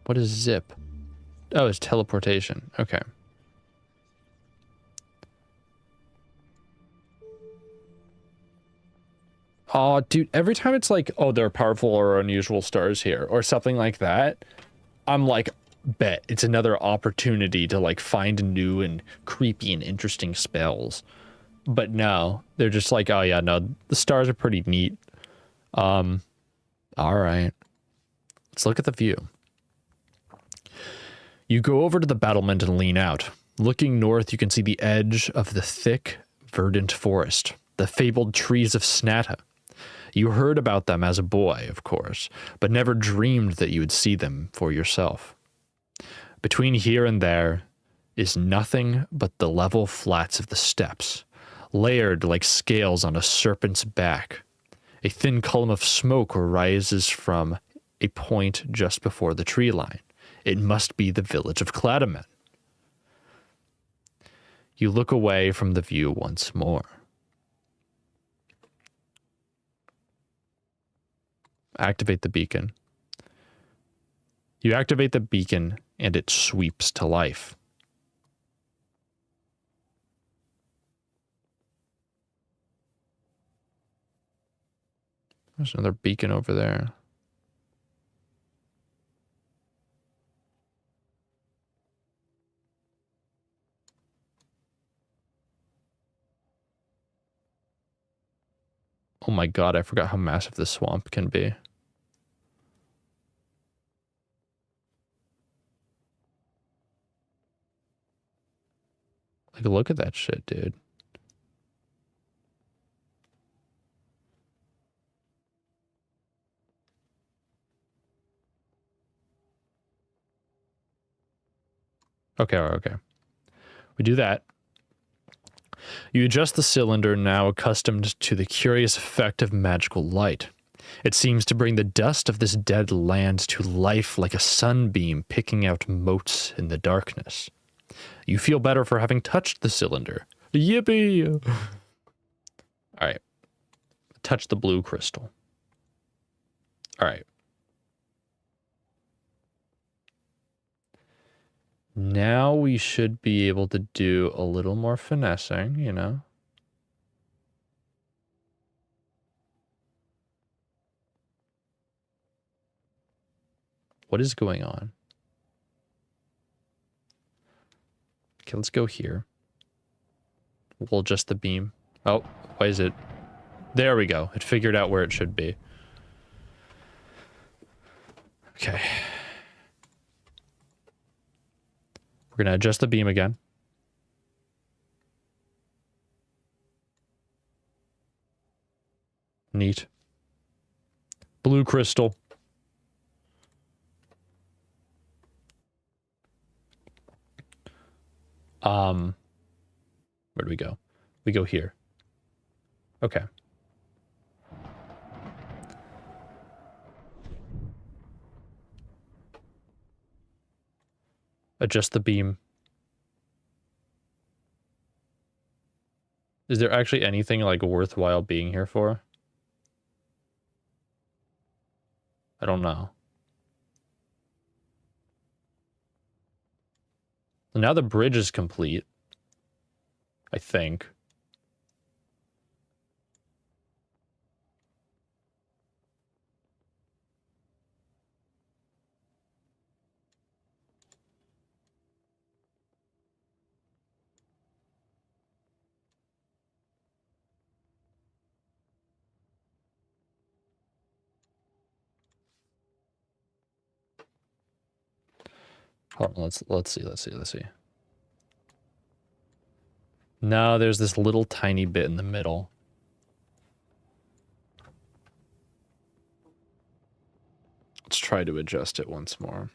What is zip? Oh, it's teleportation. Okay. Oh, dude, every time it's like, oh, there are powerful or unusual stars here, or something like that, I'm like, bet it's another opportunity to like find new and creepy and interesting spells. But no, they're just like, oh yeah, no, the stars are pretty neat. All right. Let's look at the view. You go over to the battlement and lean out. Looking north, you can see the edge of the thick, verdant forest, the fabled trees of Snatta. You heard about them as a boy, of course, but never dreamed that you would see them for yourself. Between here and there is nothing but the level flats of the steppes, layered like scales on a serpent's back. A thin column of smoke rises from a point just before the tree line. It must be the village of Cladamen. You look away from the view once more. Activate the beacon. You activate the beacon and it sweeps to life. There's another beacon over there. Oh my god, I forgot how massive this swamp can be. Like, look at that shit, dude. Okay, okay. We do that. You adjust the cylinder, now accustomed to the curious effect of magical light. It seems to bring the dust of this dead land to life like a sunbeam picking out motes in the darkness. You feel better for having touched the cylinder. Yippee! Alright. Touch the blue crystal. Alright. Now we should be able to do a little more finessing, you know? What is going on? Okay, let's go here. We'll adjust the beam. Oh, why is it? There we go. It figured out where it should be. Okay. We're going to adjust the beam again. Neat. Blue crystal. Where do we go? We go here. Okay. Adjust the beam. Is there actually anything like worthwhile being here for? I don't know. Now the bridge is complete. I think. Hold on, let's see. No, there's this little tiny bit in the middle. Let's try to adjust it once more.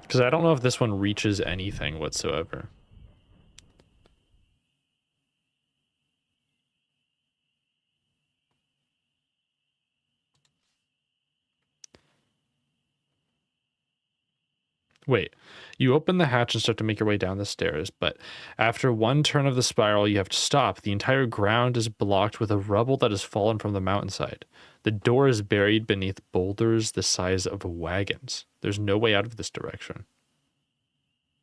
Because I don't know if this one reaches anything whatsoever. Wait, you open the hatch and start to make your way down the stairs, but after one turn of the spiral, you have to stop. The entire ground is blocked with a rubble that has fallen from the mountainside. The door is buried beneath boulders the size of wagons. There's no way out of this direction.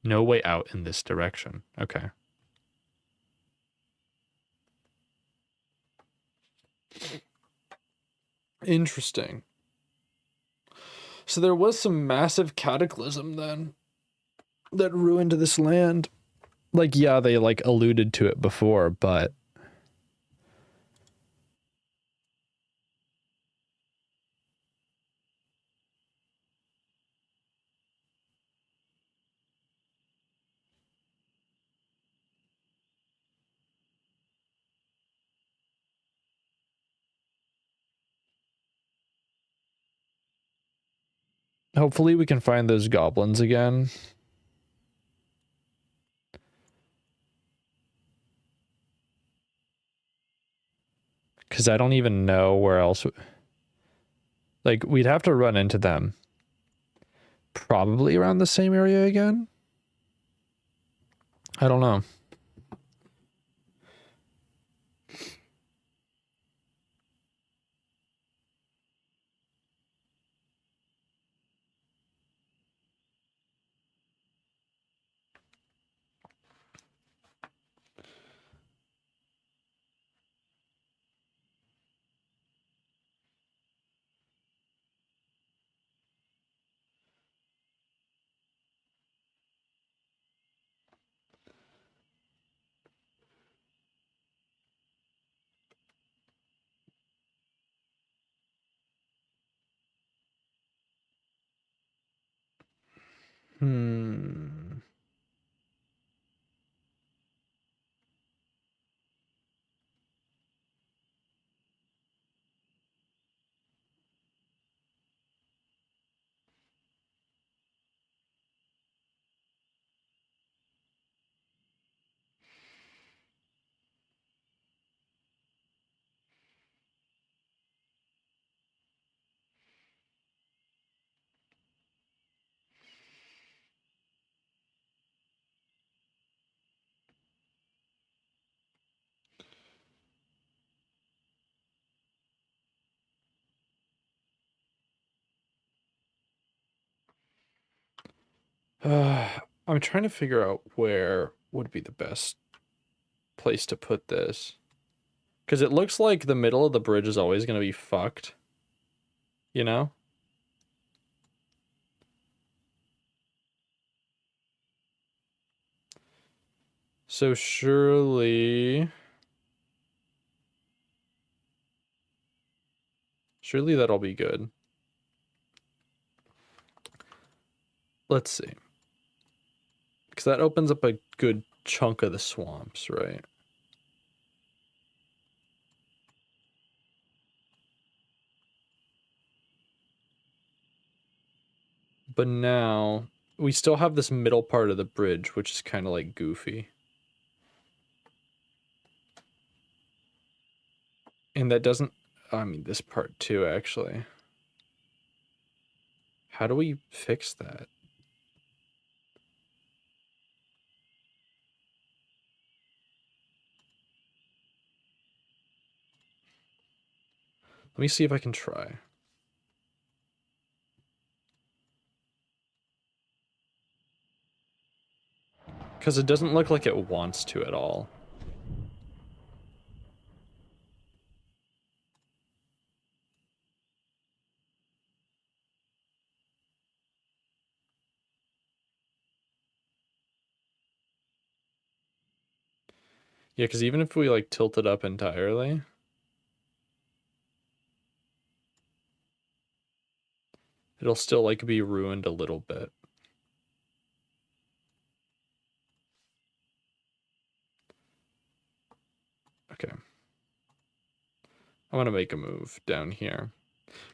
No way out in this direction. Okay. Interesting. So there was some massive cataclysm then that ruined this land. Like, yeah, they like alluded to it before, but hopefully we can find those goblins again. Because I don't even know where else. Like, we'd have to run into them. Probably around the same area again? I don't know. Hmm. I'm trying to figure out where would be the best place to put this. Because it looks like the middle of the bridge is always going to be fucked. You know? So surely... Surely that'll be good. Let's see. Because that opens up a good chunk of the swamps, right? But now, we still have this middle part of the bridge, which is kind of like goofy. And that doesn't... I mean, this part too, actually. How do we fix that? Let me see if I can try. Because it doesn't look like it wants to at all. Yeah, because even if we like tilt it up entirely, it'll still like be ruined a little bit. Okay. I want to make a move down here.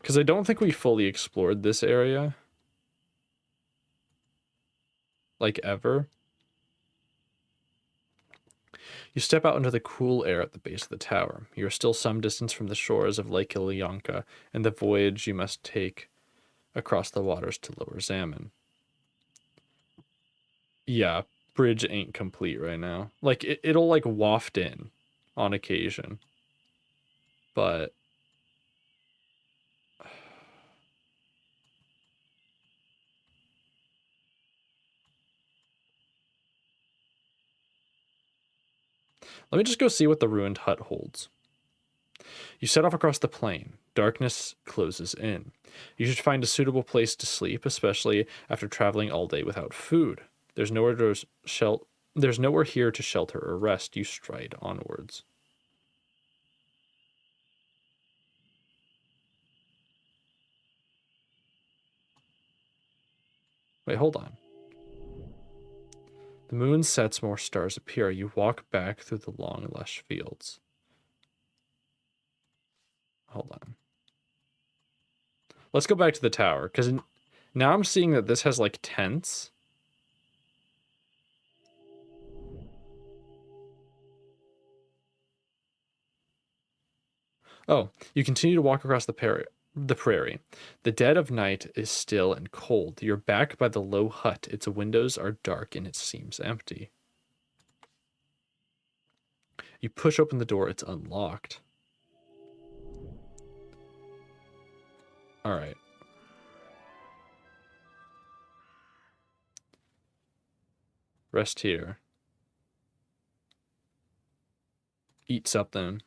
Because I don't think we fully explored this area. Like ever. You step out into the cool air at the base of the tower. You are still some distance from the shores of Lake Ilyanka and the voyage you must take across the waters to Lower Zaman. Yeah, bridge ain't complete right now. Like, it'll, like, waft in on occasion. But... Let me just go see what the ruined hut holds. You set off across the plain. Darkness closes in. You should find a suitable place to sleep, especially after traveling all day without food. There's nowhere there's nowhere here to shelter or rest. You stride onwards. Wait, hold on. The moon sets, more stars appear. You walk back through the long, lush fields. Hold on. Let's go back to the tower, because now I'm seeing that this has, like, tents. Oh, you continue to walk across the prairie. The dead of night is still and cold. You're back by the low hut. Its windows are dark and it seems empty. You push open the door. It's unlocked. All right. Rest here. Eat something.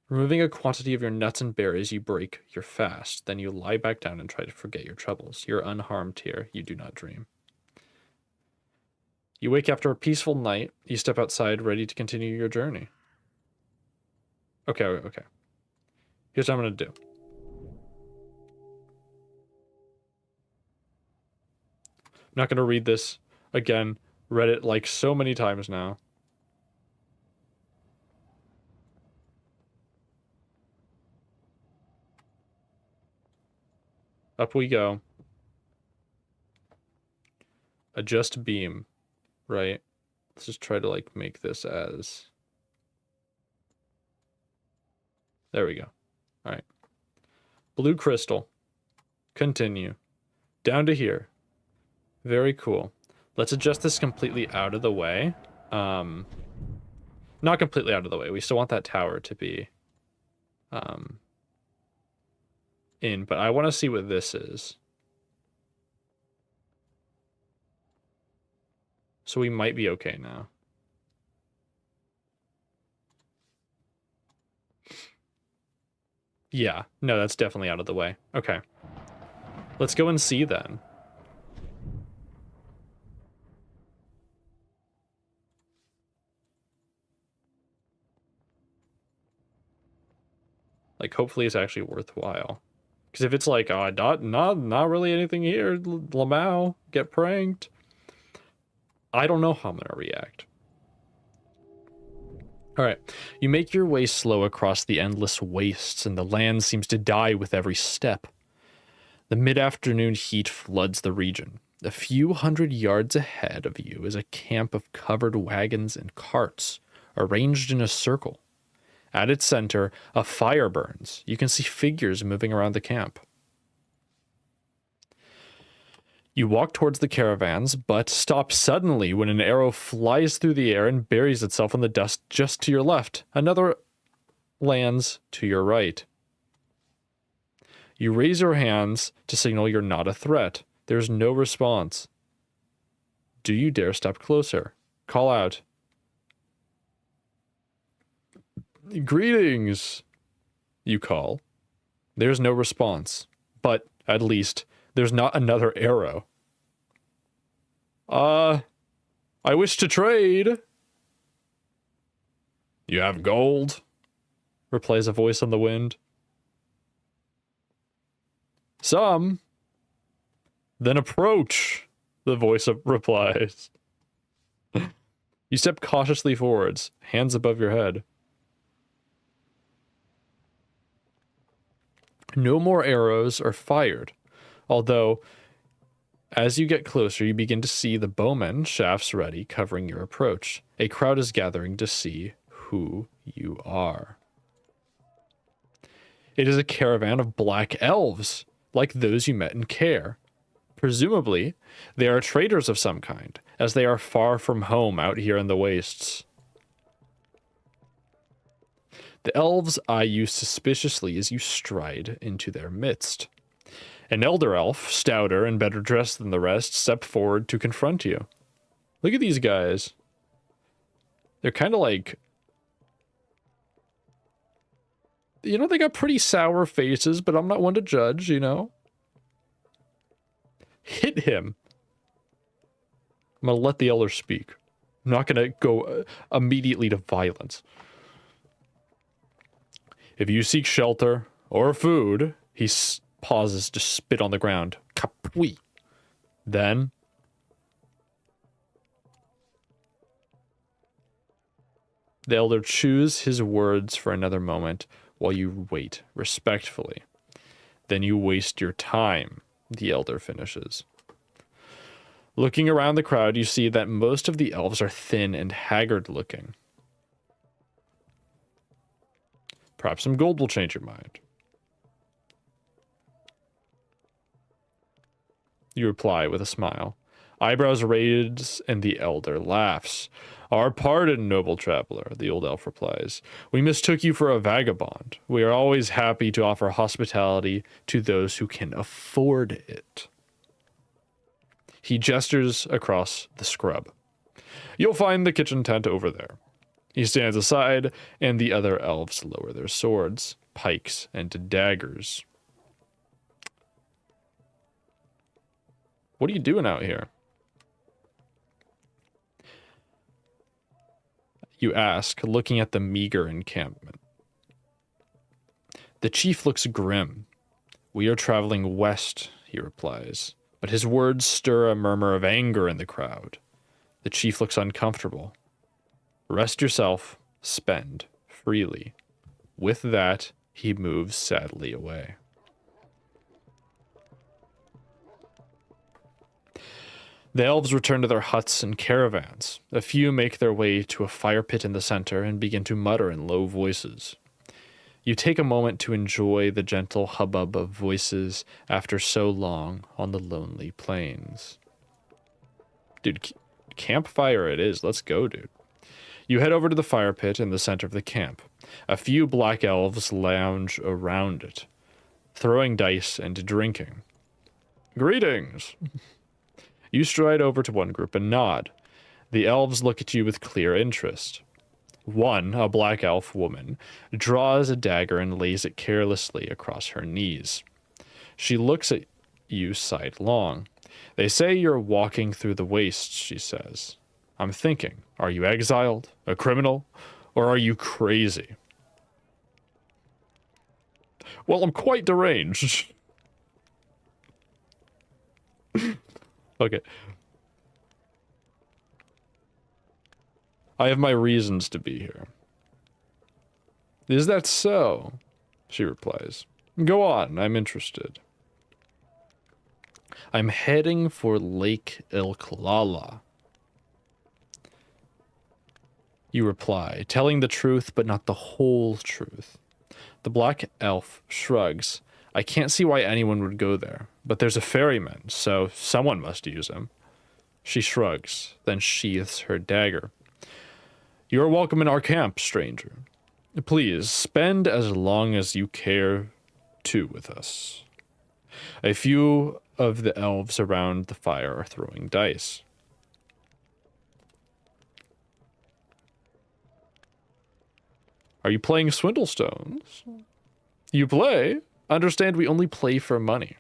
Removing a quantity of your nuts and berries, you break your fast. Then you lie back down and try to forget your troubles. You're unharmed here. You do not dream. You wake after a peaceful night. You step outside, ready to continue your journey. Okay. Here's what I'm going to do. not going to read this again. Read it like so many times now. Up we go. Adjust beam, right? Let's just try to like make this as... There we go. All right. Blue crystal. Continue. Down to here. Very cool. Let's adjust this completely out of the way. Not completely out of the way. We still want that tower to be in, but I want to see what this is. So we might be okay now. Yeah, no, that's definitely out of the way. Okay. Let's go and see then. Like, hopefully it's actually worthwhile. Because if it's like, oh, not really anything here, Lamau, get pranked. I don't know how I'm going to react. All right, you make your way slow across the endless wastes, and the land seems to die with every step. The mid-afternoon heat floods the region. A few hundred yards ahead of you is a camp of covered wagons and carts, arranged in a circle. At its center, a fire burns. You can see figures moving around the camp. You walk towards the caravans, but stop suddenly when an arrow flies through the air and buries itself in the dust just to your left. Another lands to your right. You raise your hands to signal you're not a threat. There's no response. Do you dare step closer? Call out. Greetings, you call. There's no response, but at least there's not another arrow. I wish to trade. You have gold, replies a voice on the wind. Some. Then approach, the voice replies. You step cautiously forwards, hands above your head. No more arrows are fired, although as you get closer, you begin to see the bowmen, shafts ready, covering your approach. A crowd is gathering to see who you are. It is a caravan of black elves, like those you met in Care. Presumably, they are traders of some kind, as they are far from home out here in the wastes. The elves eye you suspiciously as you stride into their midst. An elder elf, stouter and better dressed than the rest, steps forward to confront you. Look at these guys. They're kind of like... You know, they got pretty sour faces, but I'm not one to judge, you know? Hit him. I'm going to let the elder speak. I'm not going to go immediately to violence. If you seek shelter or food, he pauses to spit on the ground. Kapui. Then, the elder chews his words for another moment while you wait respectfully. Then you waste your time, the elder finishes. Looking around the crowd, you see that most of the elves are thin and haggard looking. Perhaps some gold will change your mind. You reply with a smile. Eyebrows raised, and the elder laughs. Our pardon, noble traveler, the old elf replies. We mistook you for a vagabond. We are always happy to offer hospitality to those who can afford it. He gestures across the scrub. You'll find the kitchen tent over there. He stands aside, and the other elves lower their swords, pikes, and daggers. What are you doing out here? You ask, looking at the meager encampment. The chief looks grim. We are traveling west, he replies, but his words stir a murmur of anger in the crowd. The chief looks uncomfortable. Rest yourself, spend freely. With that, he moves sadly away. The elves return to their huts and caravans. A few make their way to a fire pit in the center and begin to mutter in low voices. You take a moment to enjoy the gentle hubbub of voices after so long on the lonely plains. Dude, campfire it is. Let's go, dude. You head over to the fire pit in the center of the camp. A few black elves lounge around it, throwing dice and drinking. Greetings! You stride over to one group and nod. The elves look at you with clear interest. One, a black elf woman, draws a dagger and lays it carelessly across her knees. She looks at you sidelong. They say you're walking through the wastes, she says. I'm thinking, are you exiled, a criminal, or are you crazy? Well, I'm quite deranged. Okay. I have my reasons to be here. Is that so? She replies. Go on, I'm interested. I'm heading for Lake Ilklala. You reply, telling the truth but not the whole truth. The black elf shrugs. I can't see why anyone would go there, but there's a ferryman, so someone must use him. She shrugs, then sheaths her dagger. You are welcome in our camp, stranger. Please, spend as long as you care to with us. A few of the elves around the fire are throwing dice. Are you playing Swindlestones? You play? Understand we only play for money.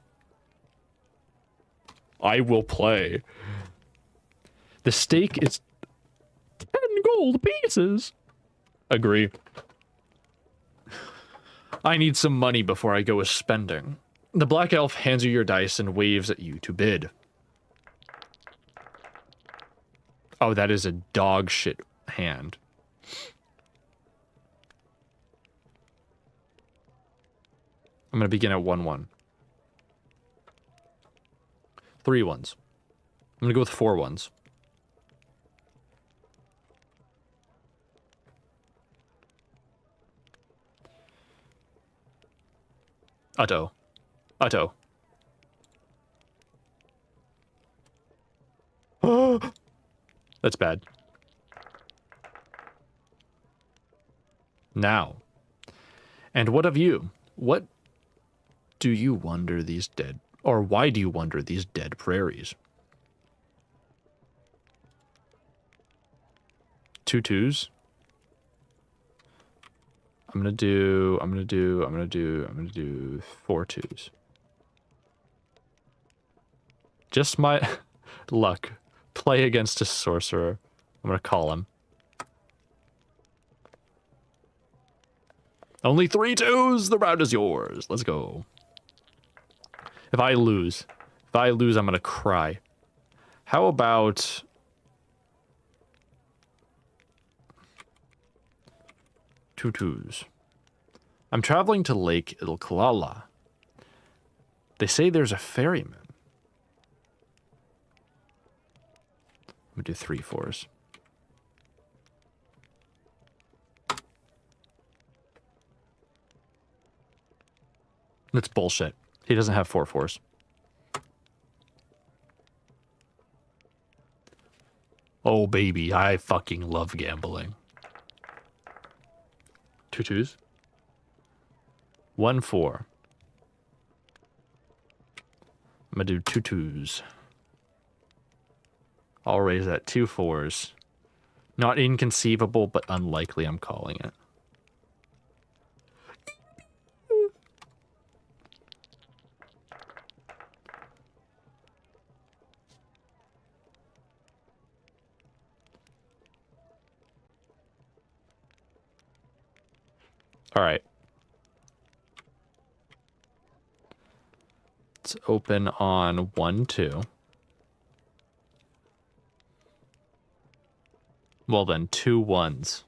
I will play. The stake is 10 gold pieces. Agree. I need some money before I go with spending. The black elf hands you your dice and waves at you to bid. Oh, that is a dog shit hand. I'm going to begin at 1-1. 3 ones. I'm going to go with 4 ones. Utto. Utto. That's bad. Now. And what of you? What do you wonder these dead, or why do you wonder these dead prairies? 2 twos. I'm gonna do 4 twos. Just my luck. Play against a sorcerer. I'm gonna call him. Only 3 twos. The round is yours. Let's go. If I lose, I'm gonna cry. How about 2 twos? I'm traveling to Lake Ilklala. They say there's a ferryman. I'm gonna do 3 fours. That's bullshit. He doesn't have 4 fours. Oh, baby, I fucking love gambling. 2 twos. 1 4. I'm gonna do 2 twos. I'll raise that 2 fours. Not inconceivable, but unlikely, I'm calling it. All right. Let's open on 1, 2. Well then, 2 1s.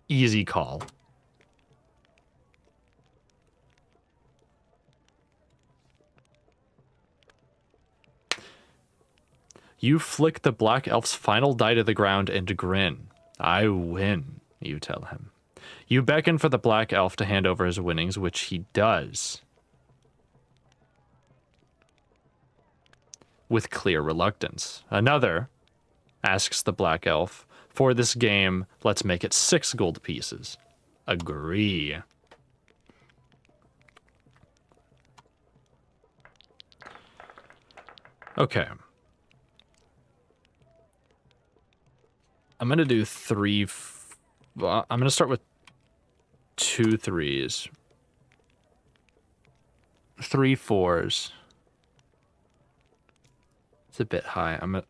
Easy call. You flick the black elf's final die to the ground and grin. I win, you tell him. You beckon for the black elf to hand over his winnings, which he does. With clear reluctance. Another, asks the black elf, for this game, let's make it 6 gold pieces. Agree. Okay. I'm going to do 3... I'm going to start with 2 3s. 3 4s. It's a bit high. I'm going to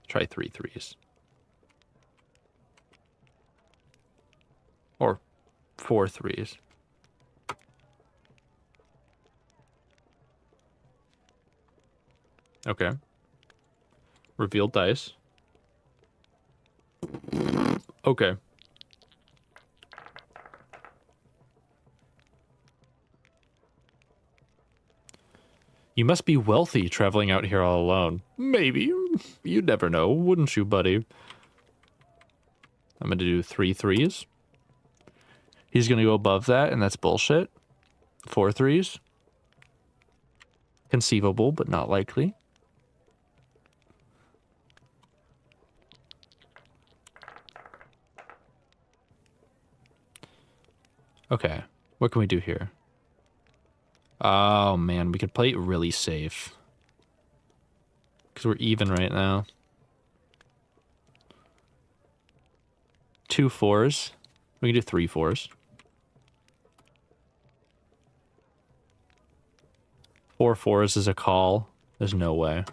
try 3 3s. Or 4 3s. Okay. Reveal dice. Okay. You must be wealthy traveling out here all alone. Maybe. You'd never know, wouldn't you, buddy? I'm going to do 3 3s. He's going to go above that, and that's bullshit. 4 3s. Conceivable, but not likely. Okay. What can we do here? Oh, man. We could play it really safe. Because we're even right now. 2 4s. We can do 3 4s. 4 4s is a call. There's no way.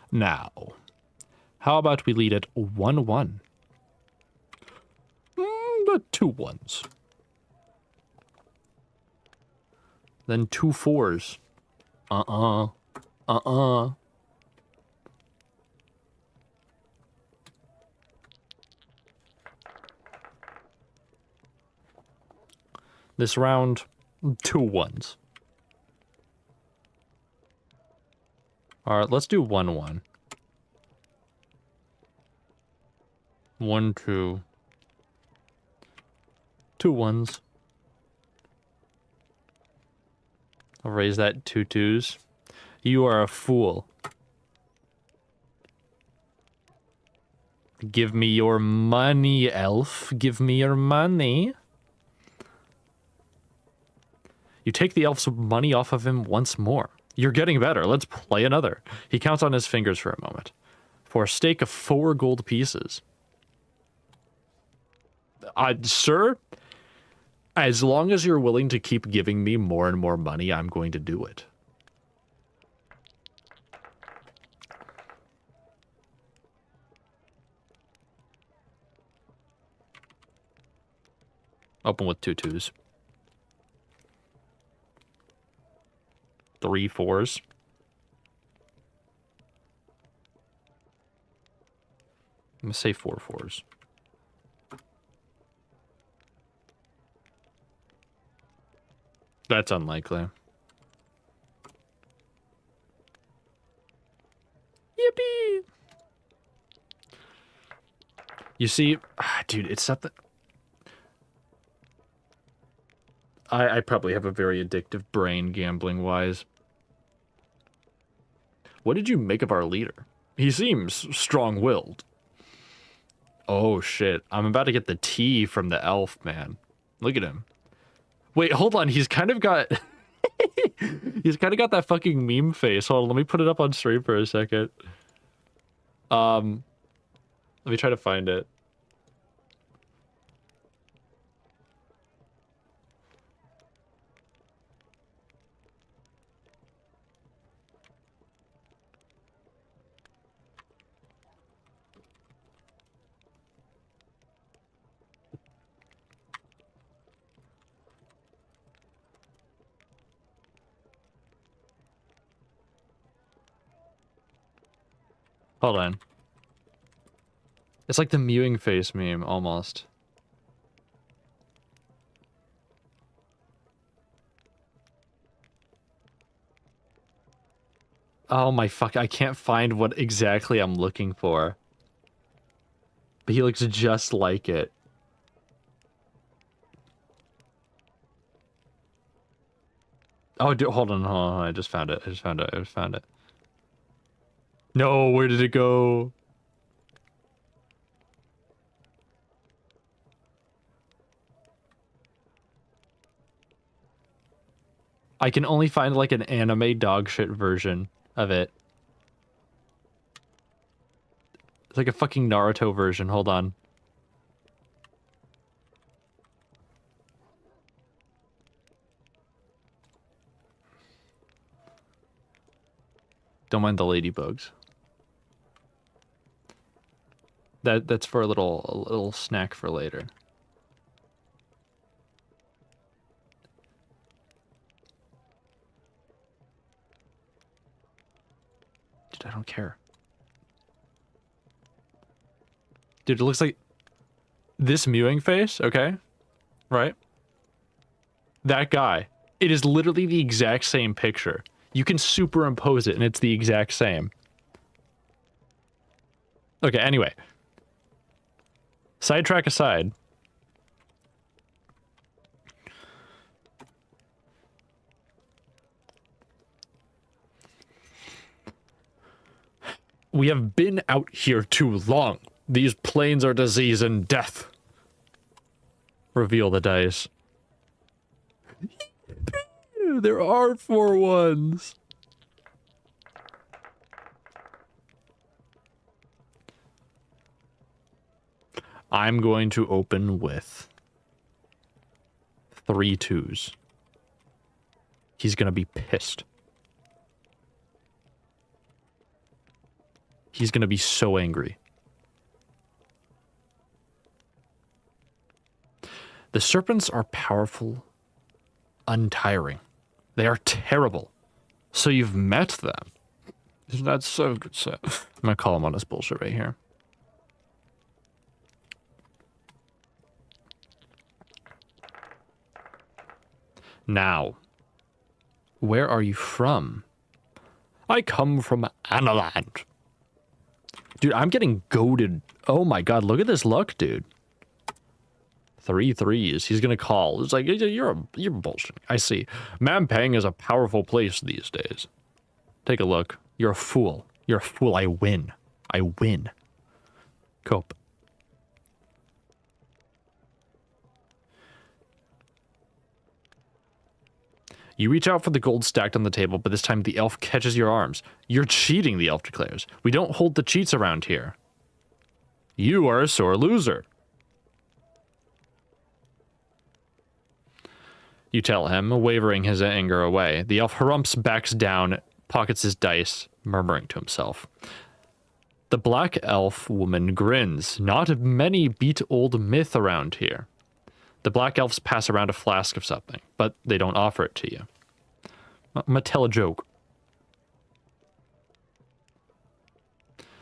Now, how about we lead it 1 1? The 2 1s. Then 2 4s. This round, 2 1s. Alright, let's do 1 1. 1 2. 2 1s. I'll raise that 2 2s. You are a fool. Give me your money, elf. Give me your money. You take the elf's money off of him once more. You're getting better. Let's play another. He counts on his fingers for a moment. For a stake of 4 gold pieces. Sir, as long as you're willing to keep giving me more and more money, I'm going to do it. Open with 2 2s. 3 4s. I'm going to say 4 4s. That's unlikely. Yippee! You see, dude, it's something... I probably have a very addictive brain, gambling-wise. What did you make of our leader? He seems strong-willed. Oh, shit. I'm about to get the tea from the elf, man. Look at him. Wait, hold on. He's kind of got... he's kind of got that fucking meme face. Hold on, let me put it up on stream for a second. Let me try to find it. Hold on. It's like the mewing face meme, almost. Oh my fuck, I can't find what exactly I'm looking for. But he looks just like it. Oh, dude, hold on, hold on, I just found it, I just found it. No, where did it go? I can only find like an anime dog shit version of it. It's like a fucking Naruto version, hold on. Don't mind the ladybugs. That's for a little snack for later. Dude, I don't care. Dude, it looks like this mewing face, okay? Right? That guy. It is literally the exact same picture. You can superimpose it and it's the exact same. Okay, anyway. Sidetrack aside. We have been out here too long. These plains are disease and death. Reveal the dice. There are 4 ones. I'm going to open with 3 2s. He's gonna be pissed. He's gonna be so angry. The serpents are powerful, untiring. They are terrible. So you've met them. Isn't that so good? So I'm gonna call him on this bullshit right here. Now, where are you from? I come from Analand. Dude, I'm getting goaded. Oh my god, look at this luck, dude. 3 3s. He's gonna call. It's like, you're bullshit. I see. Mampang is a powerful place these days. Take a look. You're a fool. You're a fool. I win. I win. Cope. You reach out for the gold stacked on the table, but this time the elf catches your arms. You're cheating, the elf declares. We don't hold the cheats around here. You are a sore loser. You tell him, wavering his anger away. The elf harumps, backs down, pockets his dice, murmuring to himself. The black elf woman grins. Not many beat old myth around here. The black elves pass around a flask of something, but they don't offer it to you. I'm gonna tell a joke.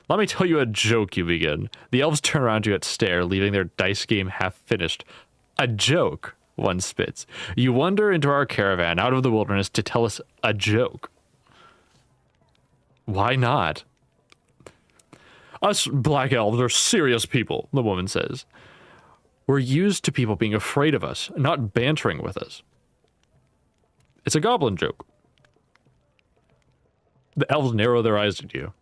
Let me tell you a joke, you begin. The elves turn around you at stare, leaving their dice game half finished. A joke, one spits. You wander into our caravan out of the wilderness to tell us a joke. Why not? Us black elves are serious people, the woman says. We're used to people being afraid of us, not bantering with us. It's a goblin joke. The elves narrow their eyes at you.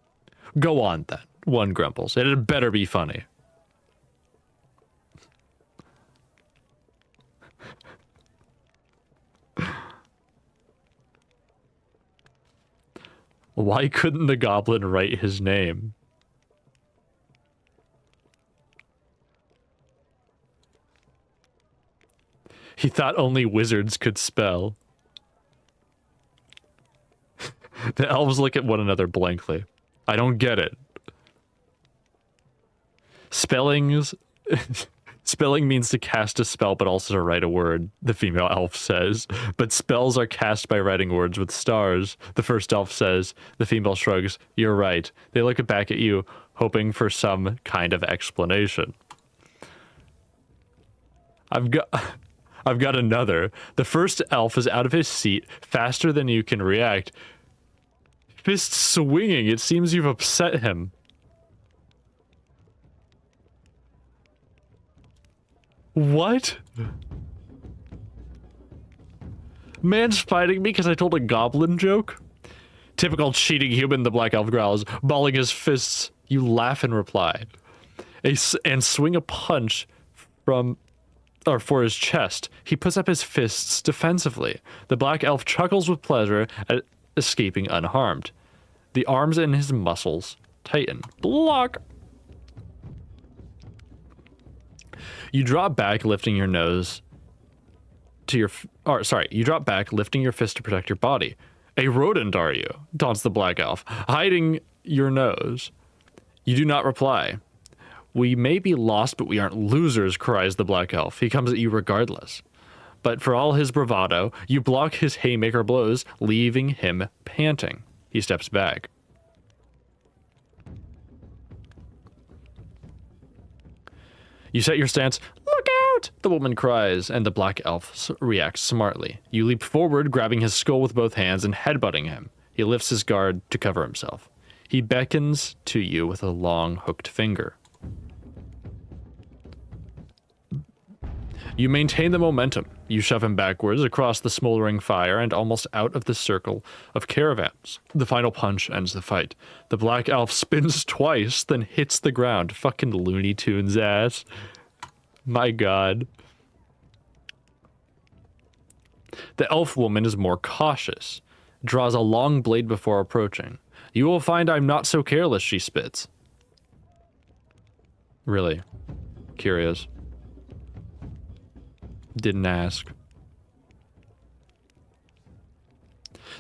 Go on, then, one grumples. It had better be funny. Why couldn't the goblin write his name? He thought only wizards could spell. The elves look at one another blankly. I don't get it. Spellings... Spelling means to cast a spell, but also to write a word, the female elf says. But spells are cast by writing words with stars, the first elf says. The female shrugs. You're right. They look back at you, hoping for some kind of explanation. I've got another. The first elf is out of his seat, faster than you can react. Fist swinging. It seems you've upset him. What? Man's fighting me because I told a goblin joke? Typical cheating human, the black elf growls, balling his fists. You laugh in reply. And swing a punch for his chest. He puts up his fists defensively. The black elf chuckles with pleasure at escaping unharmed. The arms in his muscles tighten. Block! You drop back, lifting your nose to your... you drop back, lifting your fist to protect your body. A rodent, are you? Taunts the black elf, hiding your nose. You do not reply. We may be lost, but we aren't losers, cries the black elf. He comes at you regardless. But for all his bravado, you block his haymaker blows, leaving him panting. He steps back. You set your stance. Look out! The woman cries, and the black elf reacts smartly. You leap forward, grabbing his skull with both hands and headbutting him. He lifts his guard to cover himself. He beckons to you with a long, hooked finger. You maintain the momentum. You shove him backwards across the smoldering fire and almost out of the circle of caravans. The final punch ends the fight. The black elf spins twice, then hits the ground. Fucking Looney Tunes ass. My god. The elf woman is more cautious. Draws a long blade before approaching. You will find I'm not so careless, she spits. Really? Curious. Didn't ask.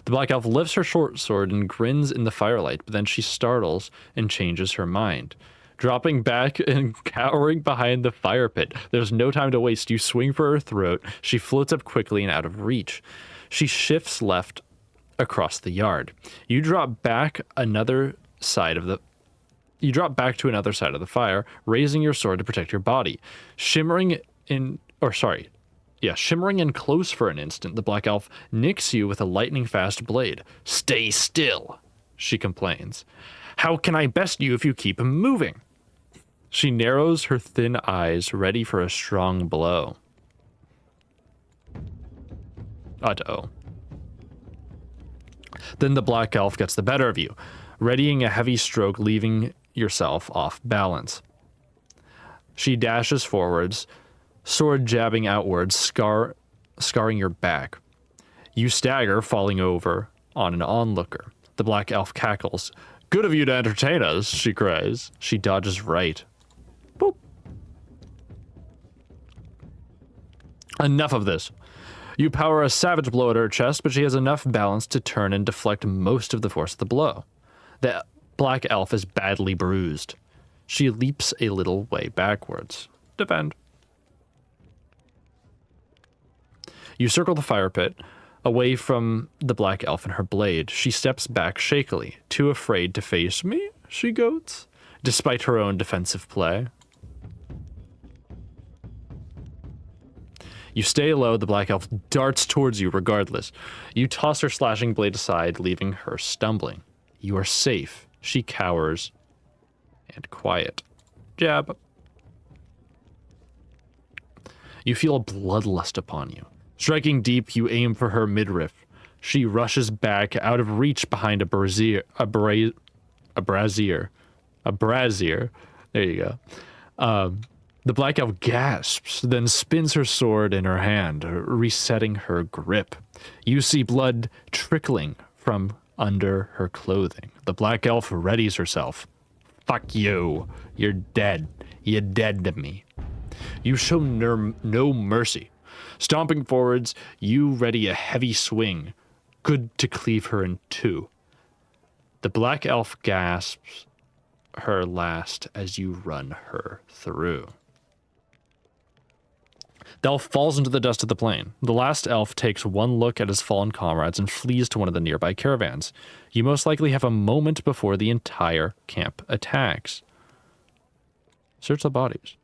The black elf lifts her short sword and grins in the firelight, but then she startles and changes her mind. Dropping back and cowering behind the fire pit. There's no time to waste. You swing for her throat. She floats up quickly and out of reach. She shifts left across the yard. You drop back to another side of the fire, raising your sword to protect your body. Shimmering in close for an instant, the black elf nicks you with a lightning-fast blade. Stay still, she complains. How can I best you if you keep moving? She narrows her thin eyes, ready for a strong blow. Uh-oh. Then the black elf gets the better of you, readying a heavy stroke, leaving yourself off balance. She dashes forwards, sword jabbing outwards, scarring your back. You stagger, falling over on an onlooker. The black elf cackles. Good of you to entertain us, she cries. She dodges right. Boop. Enough of this. You power a savage blow at her chest, but she has enough balance to turn and deflect most of the force of the blow. The black elf is badly bruised. She leaps a little way backwards. Defend. You circle the fire pit, away from the black elf and her blade. She steps back shakily, too afraid to face me, she goats, despite her own defensive play. You stay low, the black elf darts towards you regardless. You toss her slashing blade aside, leaving her stumbling. You are safe. She cowers. And quiet. Jab. You feel a bloodlust upon you. Striking deep, you aim for her midriff. She rushes back, out of reach behind a brazier. There you go. The black elf gasps, then spins her sword in her hand, resetting her grip. You see blood trickling from under her clothing. The black elf readies herself. Fuck you. You're dead. You're dead to me. You show no mercy. Stomping forwards, you ready a heavy swing, good to cleave her in two. The black elf gasps her last as you run her through. The elf falls into the dust of the plain. The last elf takes one look at his fallen comrades and flees to one of the nearby caravans. You most likely have a moment before the entire camp attacks. Search the bodies.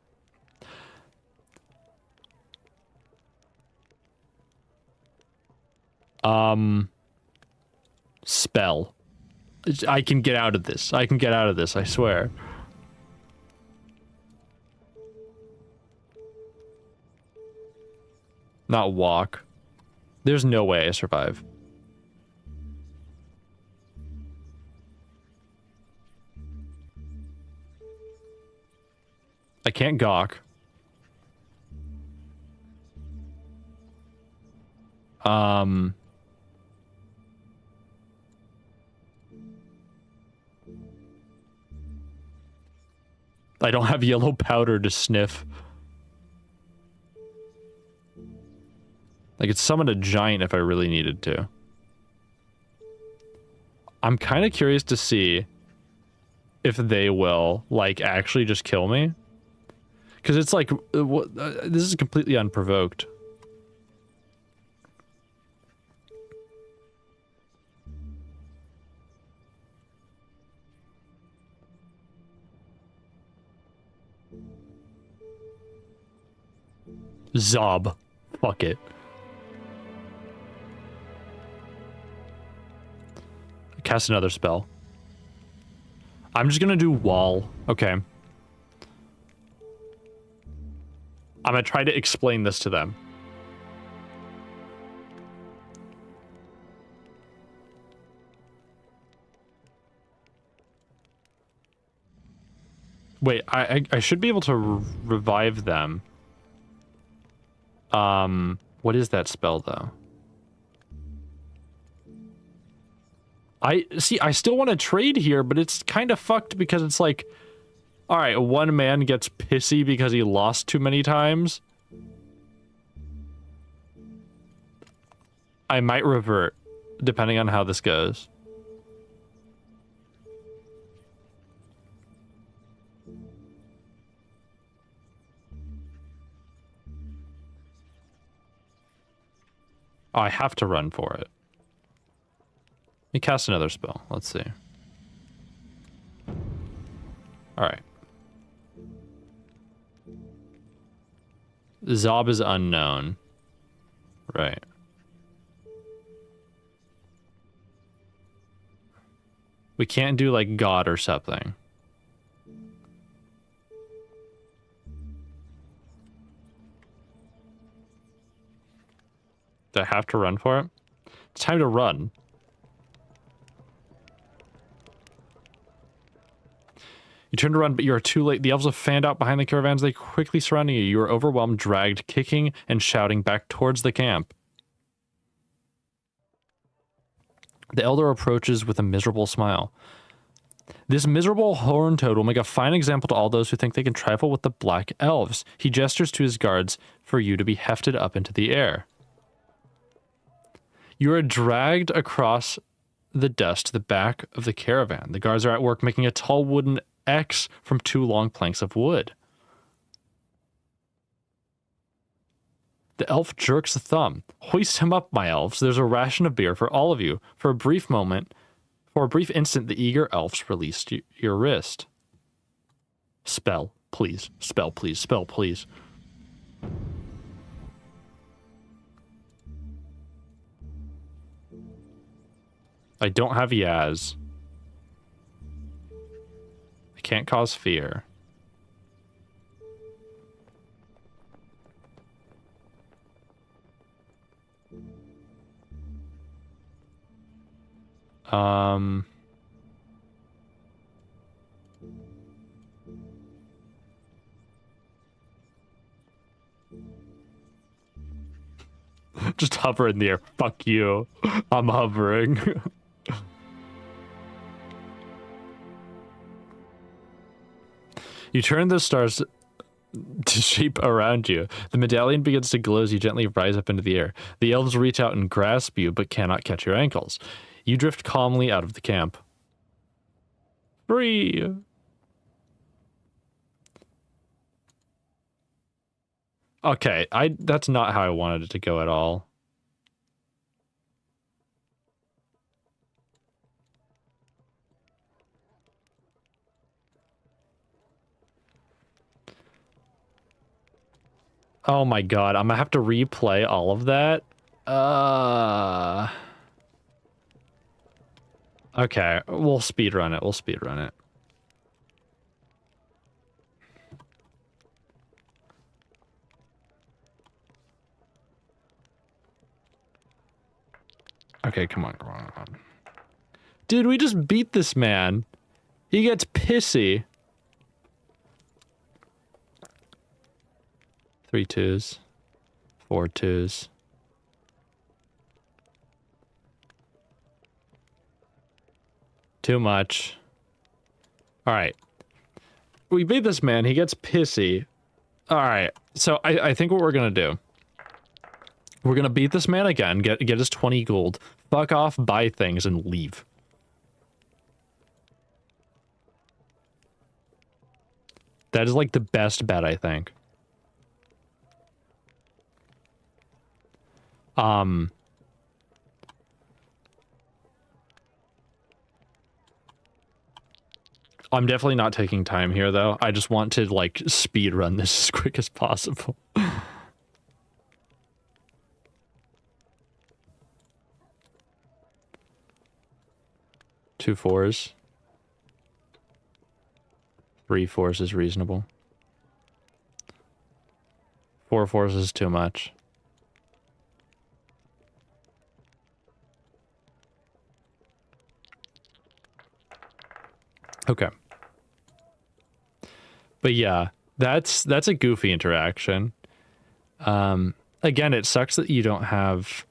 Spell. I can get out of this. I can get out of this, I swear. Not walk. There's no way I survive. I can't gawk. I don't have yellow powder to sniff. I could summon a giant if I really needed to. I'm kind of curious to see if they will, like, actually just kill me. Because it's like, this is completely unprovoked. Zob. Fuck it. Cast another spell. I'm just gonna do wall. Okay. I'm gonna try to explain this to them. Wait, I should be able to revive them. What is that spell though? I still want to trade here, but it's kind of fucked because it's like, all right, one man gets pissy because he lost too many times. I might revert, depending on how this goes. Oh, I have to run for it. Let me cast another spell. Let's see. Alright. Zob is unknown. Right. We can't do like God or something. Do I have to run for it? It's time to run. You turn to run, but you are too late. The elves have fanned out behind the caravans. They quickly surrounding you. You are overwhelmed, dragged, kicking and shouting back towards the camp. The elder approaches with a miserable smile. This miserable horn toad will make a fine example to all those who think they can trifle with the black elves. He gestures to his guards for you to be hefted up into the air. You are dragged across the dust to the back of the caravan. The guards are at work making a tall wooden X from 2 long planks of wood. The elf jerks a thumb. Hoist him up, my elves. There's a ration of beer for all of you. For a brief instant, the eager elves released your wrist. Spell, please. Spell, please. Spell, please. I don't have Yaz. I can't cause fear. Just hover in the air. Fuck you. I'm hovering. You turn the stars to shape around you. The medallion begins to glow as you gently rise up into the air. The elves reach out and grasp you, but cannot catch your ankles. You drift calmly out of the camp. Free! Okay, that's not how I wanted it to go at all. Oh my god, I'm gonna have to replay all of that. Okay, we'll speedrun it. We'll speedrun it. Okay, come on, come on, come on. Dude, we just beat this man. He gets pissy. 3 2s. 4 2s. Too much. Alright. We beat this man. He gets pissy. Alright. So I think what we're gonna do. We're gonna beat this man again. Get his 20 gold. Fuck off, buy things, and leave. That is like the best bet, I think. I'm definitely not taking time here, though. I just want to, like, speed run this as quick as possible. 2 4s. 3 4s is reasonable. 4 4s is too much. Okay. But yeah, that's a goofy interaction. Again, it sucks that you don't have...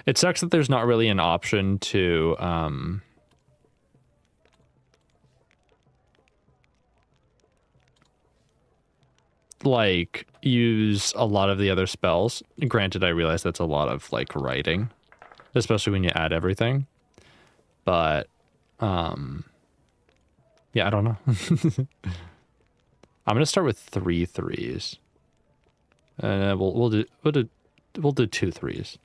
It sucks that there's not really an option to, like, use a lot of the other spells. Granted, I realize that's a lot of, like, writing, especially when you add everything. But, yeah, I don't know. I'm gonna start with 3 3s. We'll do 2 3s.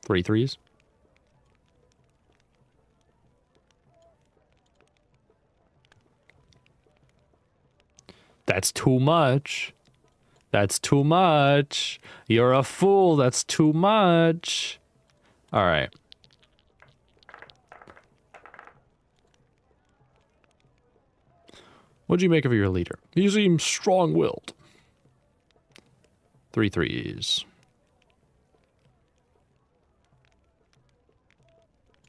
3 3s. That's too much. That's too much. You're a fool. That's too much. All right. What'd you make of your leader? He seems strong-willed. 3 3s.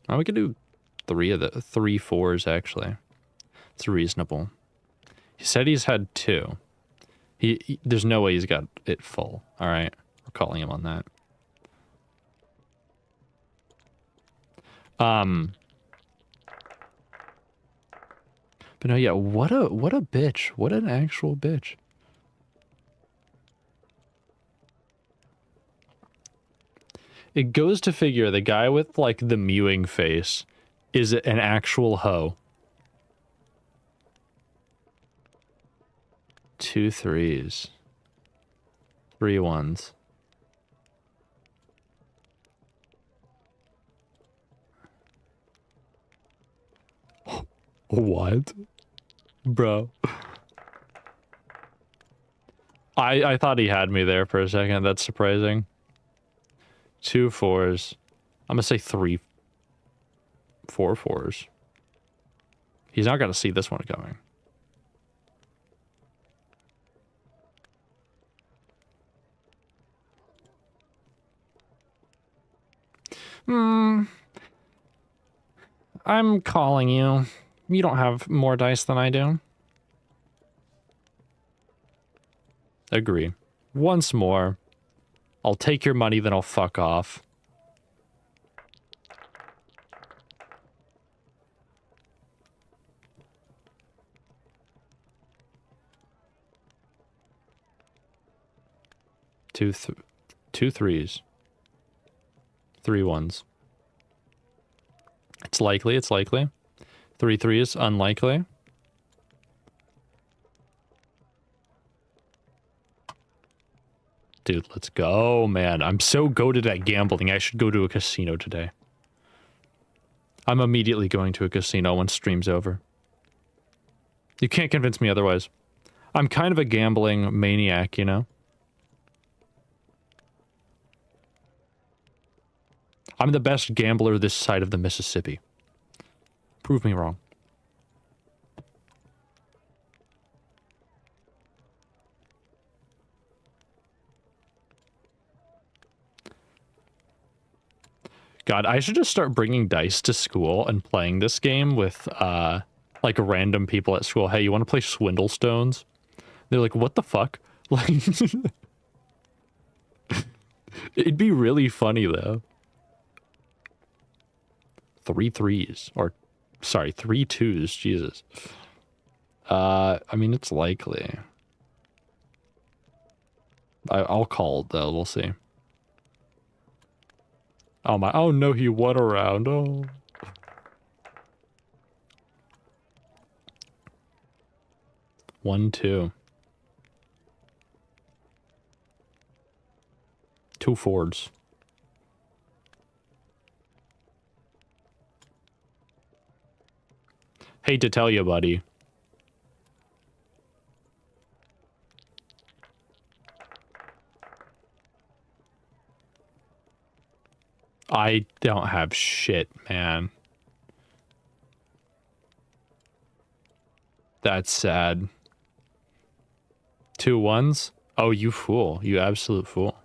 Oh, we could do 3 4s, actually. It's reasonable. He said he's had 2. There's no way he's got it full. All right, we're calling him on that. But no, yeah. What a bitch. What an actual bitch. It goes to figure the guy with like the mewing face is an actual hoe. 2 3s. 3 1s. What? Bro. I thought he had me there for a second. That's surprising. 2 4s. I'm gonna say 3 4 4s. He's not gonna see this one coming. I'm calling you. You don't have more dice than I do. Agree. Once more. I'll take your money, then I'll fuck off. Two threes. 3 ones. It's likely, it's likely. 3 threes, unlikely. Dude, let's go, man. I'm so goated at gambling. I should go to a casino today. I'm immediately going to a casino once stream's over. You can't convince me otherwise. I'm kind of a gambling maniac, you know? I'm the best gambler this side of the Mississippi. Prove me wrong. God, I should just start bringing dice to school and playing this game with, like, random people at school. Hey, you want to play Swindle Stones? They're like, what the fuck? Like, it'd be really funny, though. 3 threes. Or, sorry, 3 twos. Jesus. I mean, it's likely. I'll call it, though. We'll see. Oh my, oh no, he won a round. Oh. One, two. 2 Fords. Hate to tell you, buddy. I don't have shit, man. That's sad. 2 ones? Oh, you fool. You absolute fool.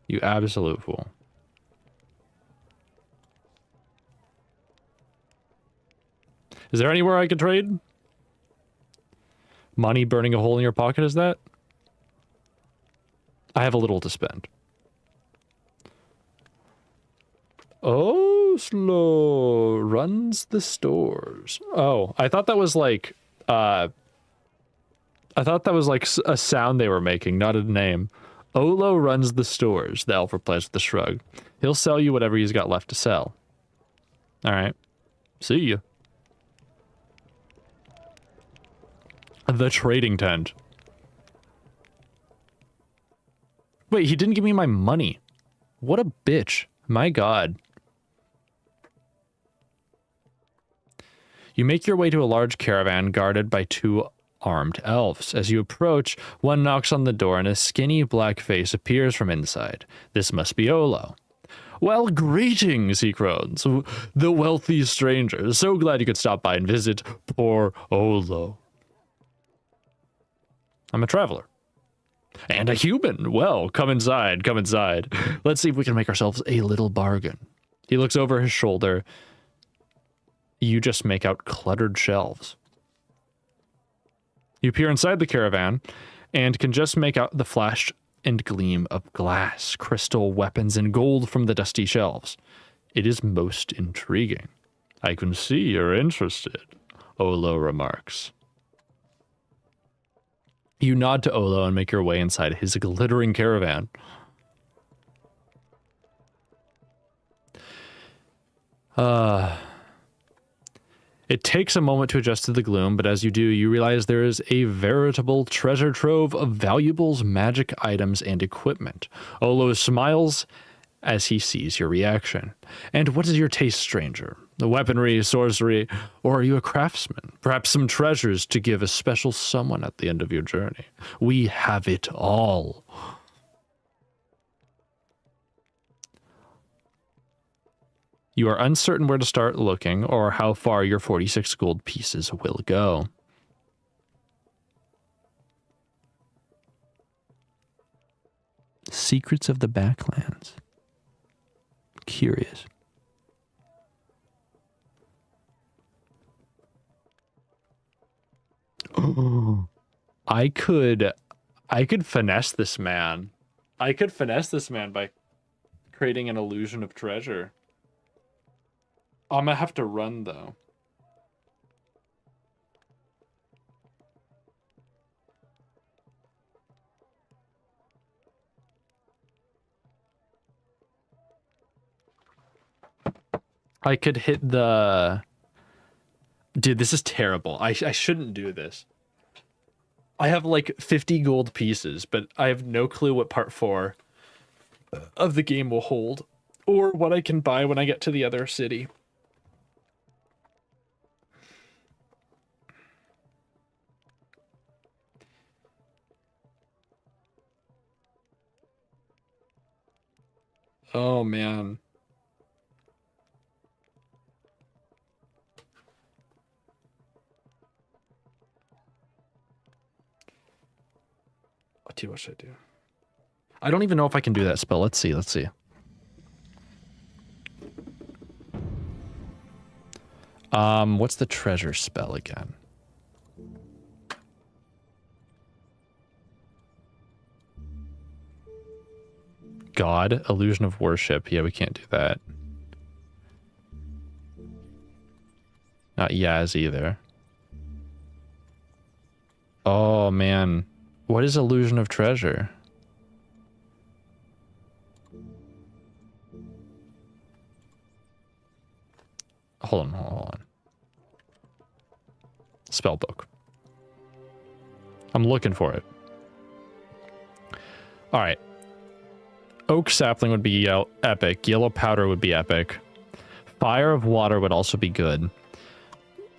You absolute fool. Is there anywhere I could trade? Money burning a hole in your pocket, is that? I have a little to spend. Oslo runs the stores. Oh, I thought that was like, I thought that was like a sound they were making, not a name. Olo runs the stores, the elf replies with a shrug. He'll sell you whatever he's got left to sell. Alright. See you. The trading tent. Wait, he didn't give me my money. What a bitch. My god. You make your way to a large caravan guarded by 2 armed elves. As you approach, one knocks on the door and a skinny black face appears from inside. This must be Olo. Well, greetings, he croons. The wealthy stranger. So glad you could stop by and visit poor Olo. I'm a traveler. And a human. Well, come inside, come inside. Let's see if we can make ourselves a little bargain. He looks over his shoulder. You just make out cluttered shelves. You peer inside the caravan and can just make out the flash and gleam of glass, crystal, weapons, and gold from the dusty shelves. It is most intriguing. I can see you're interested, Olo remarks. You nod to Olo and make your way inside his glittering caravan. It takes a moment to adjust to the gloom, but as you do, you realize there is a veritable treasure trove of valuables, magic items, and equipment. Olo smiles as he sees your reaction. And what is your taste, stranger? The weaponry, sorcery, or are you a craftsman? Perhaps some treasures to give a special someone at the end of your journey. We have it all. You are uncertain where to start looking or how far your 46 gold pieces will go. Secrets of the Backlands. Curious. Oh, I could finesse this man. I could finesse this man by creating an illusion of treasure. I'm gonna have to run, though. I could hit the... Dude, this is terrible. I shouldn't do this. I have like 50 gold pieces, but I have no clue what part 4 of the game will hold, or what I can buy when I get to the other city. Oh, man. What should I do? I don't even know if I can do that spell. Let's see. What's the treasure spell again? God, illusion of worship. Yeah, we can't do that. Not Yaz either. Oh, man. What is illusion of treasure? Hold on. Spellbook. I'm looking for it. All right. Oak sapling would be epic. Yellow powder would be epic. Fire of water would also be good.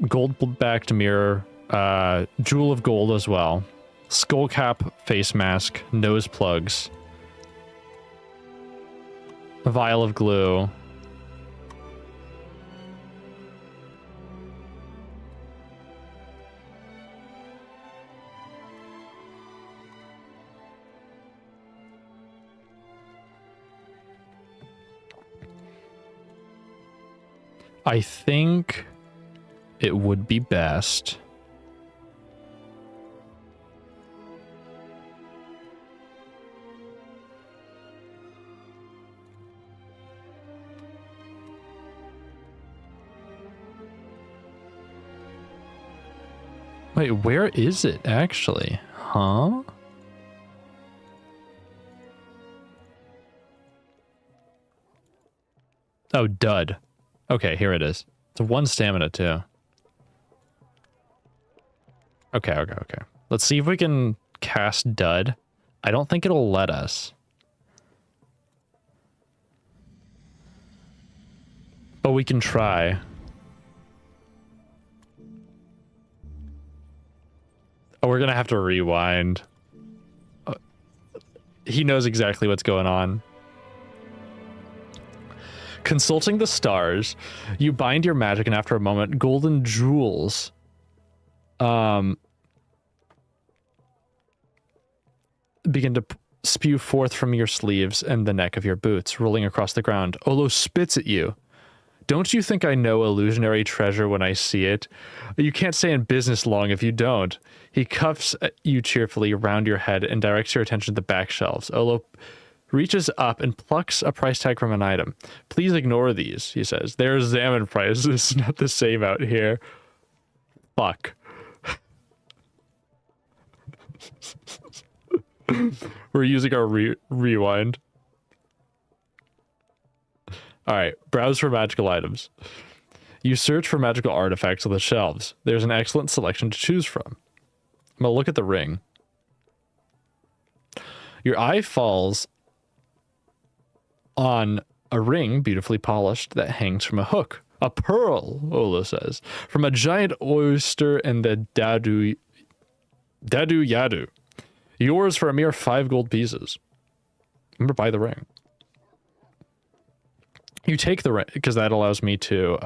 Gold-backed mirror. Jewel of gold as well. Skullcap, face mask, nose plugs. A vial of glue. I think it would be best. Wait, where is it actually? Huh? Oh, dud. Okay, here it is. It's 1 stamina too. Okay. Let's see if we can cast dud. I don't think it'll let us. But we can try. Oh, we're gonna have to rewind. He knows exactly what's going on. Consulting the stars, you bind your magic, and after a moment, golden jewels begin to spew forth from your sleeves and the neck of your boots, rolling across the ground. Olo spits at you. Don't you think I know illusionary treasure when I see it? You can't stay in business long if you don't. He cuffs you cheerfully around your head and directs your attention to the back shelves. Olo reaches up and plucks a price tag from an item. Please ignore these, he says. They're salmon prices, not the same out here. Fuck. We're using our rewind. Alright, browse for magical items. You search for magical artifacts on the shelves. There's an excellent selection to choose from. I'm gonna look at the ring. Your eye falls on a ring, beautifully polished, that hangs from a hook. A pearl, Olo says, from a giant oyster in the Dadu Yadu. Yours for a mere 5 gold pieces. Remember, buy the ring. You take the ring, because that allows me to,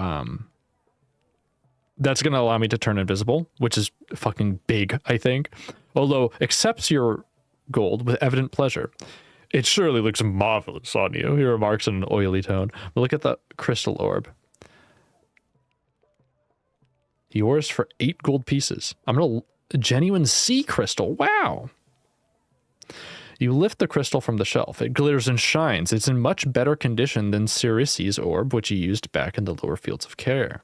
that's going to allow me to turn invisible, which is fucking big, I think. Olo accepts your gold with evident pleasure. It surely looks marvelous on you, he remarks in an oily tone. But look at the crystal orb. Yours for 8 gold pieces. A genuine sea crystal. Wow. You lift the crystal from the shelf. It glitters and shines. It's in much better condition than Cirici's orb, which he used back in the lower fields of Care.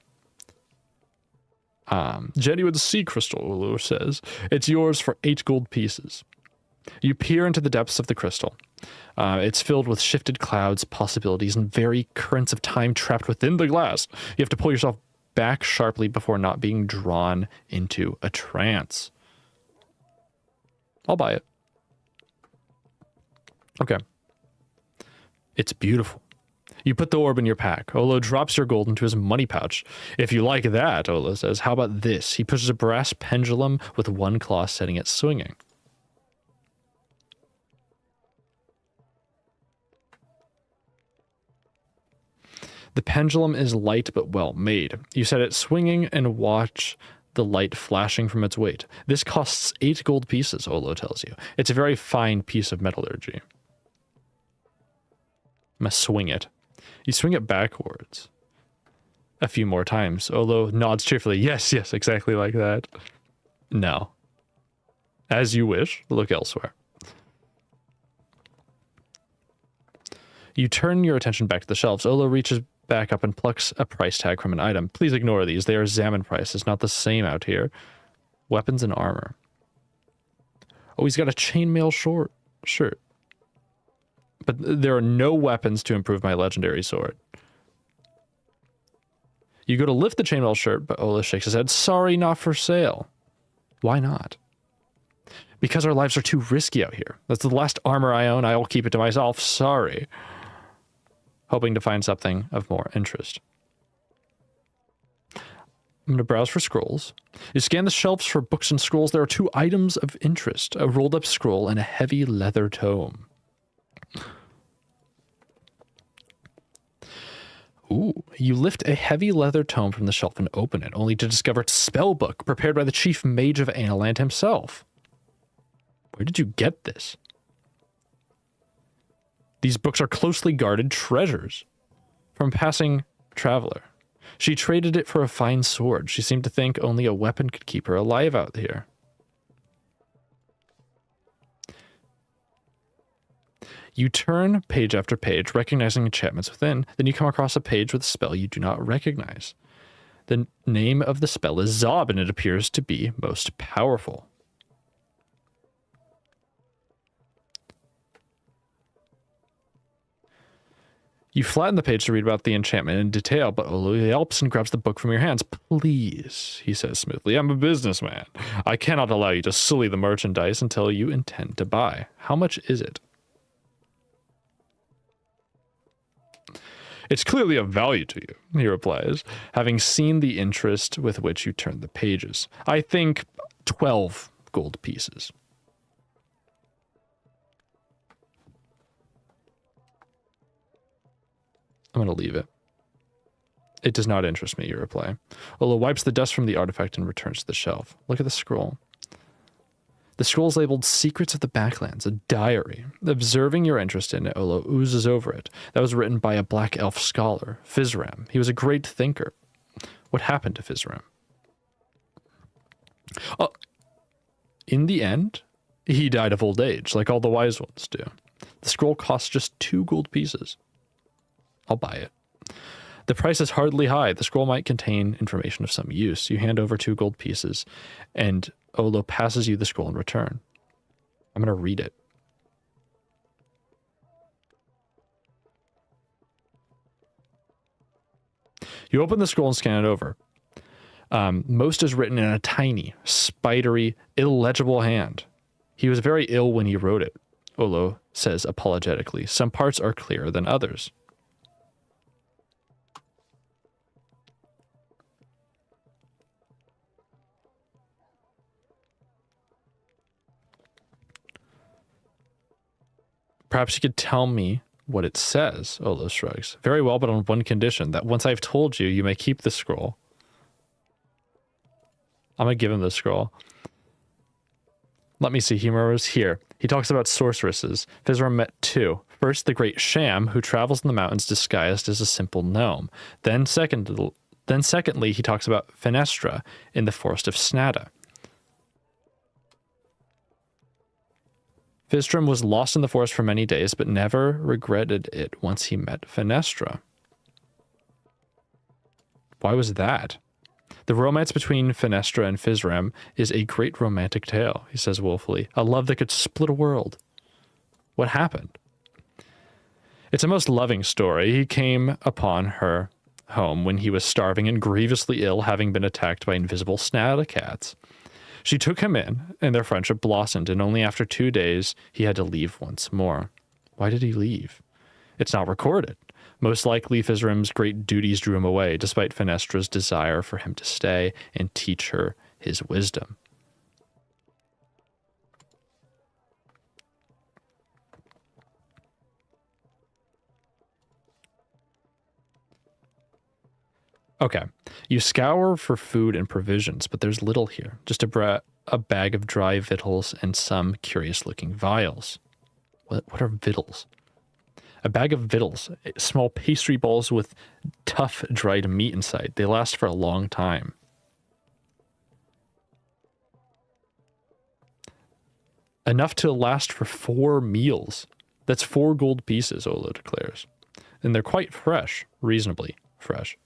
Genuine sea crystal, Ulu says. It's yours for 8 gold pieces. You peer into the depths of the crystal. It's filled with shifted clouds, possibilities, and very currents of time trapped within the glass. You have to pull yourself back sharply before not being drawn into a trance. I'll buy it. Okay. It's beautiful. You put the orb in your pack. Olo drops your gold into his money pouch. If you like that, Olo says, how about this? He pushes a brass pendulum with one claw setting it swinging. The pendulum is light but well made. You set it swinging and watch the light flashing from its weight. This costs 8 gold pieces, Olo tells you. It's a very fine piece of metallurgy. I'm gonna swing it. You swing it backwards. A few more times. Olo nods cheerfully. Yes, yes, exactly like that. No. As you wish. Look elsewhere. You turn your attention back to the shelves. Olo reaches back up and plucks a price tag from an item. Please ignore these. They are Zaman prices, not the same out here. Weapons and armor. Oh, he's got a chainmail shirt. But there are no weapons to improve my legendary sword. You go to lift the chainmail shirt, but Ola shakes his head. Sorry, not for sale. Why not? Because our lives are too risky out here. That's the last armor I own. I'll keep it to myself. Sorry. Hoping to find something of more interest. I'm going to browse for scrolls. You scan the shelves for books and scrolls. There are 2 items of interest, a rolled up scroll and a heavy leather tome. Ooh, you lift a heavy leather tome from the shelf and open it, only to discover it's a spell book prepared by the chief mage of Analand himself. Where did you get this? These books are closely guarded treasures from a passing traveler. She traded it for a fine sword. She seemed to think only a weapon could keep her alive out here. You turn page after page, recognizing enchantments within. Then you come across a page with a spell you do not recognize. The name of the spell is Zob, and it appears to be most powerful. You flatten the page to read about the enchantment in detail, but Olu yelps and grabs the book from your hands. Please, he says smoothly, I'm a businessman. I cannot allow you to sully the merchandise until you intend to buy. How much is it? It's clearly of value to you, he replies, having seen the interest with which you turn the pages. I think 12 gold pieces. I'm going to leave it. It does not interest me, you reply. Ola wipes the dust from the artifact and returns to the shelf. Look at the scroll. The scroll is labeled Secrets of the Backlands, a diary. Observing your interest in it, Ola oozes over it. That was written by a black elf scholar, Fizram. He was a great thinker. What happened to Fizram? In the end, he died of old age, like all the wise ones do. The scroll costs just 2 gold pieces. I'll buy it. The price is hardly high. The scroll might contain information of some use. You hand over 2 gold pieces, and Olo passes you the scroll in return. I'm going to read it. You open the scroll and scan it over. Most is written in a tiny, spidery, illegible hand. He was very ill when he wrote it, Olo says apologetically. Some parts are clearer than others. Perhaps you could tell me what it says, Olo shrugs. Very well, but on one condition, that once I've told you, you may keep the scroll. I'm going to give him the scroll. Let me see, he murmurs here. He talks about sorceresses. Fizram met 2. First, the great Sham, who travels in the mountains disguised as a simple gnome. Then secondly, he talks about Fenestra in the forest of Snada. Fizram was lost in the forest for many days, but never regretted it once he met Fenestra. Why was that? The romance between Fenestra and Fizram is a great romantic tale, he says woefully. A love that could split a world. What happened? It's a most loving story. He came upon her home when he was starving and grievously ill, having been attacked by invisible snattercats. She took him in, and their friendship blossomed, and only after 2 days he had to leave once more. Why did he leave? It's not recorded. Most likely Fizram's great duties drew him away, despite Fenestra's desire for him to stay and teach her his wisdom. Okay, you scour for food and provisions, but there's little here. Just a bag of dry victuals and some curious-looking vials. What are victuals? A bag of victuals, small pastry balls with tough dried meat inside. They last for a long time. Enough to last for 4 meals. That's 4 gold pieces, Olo declares. And they're quite fresh, reasonably fresh.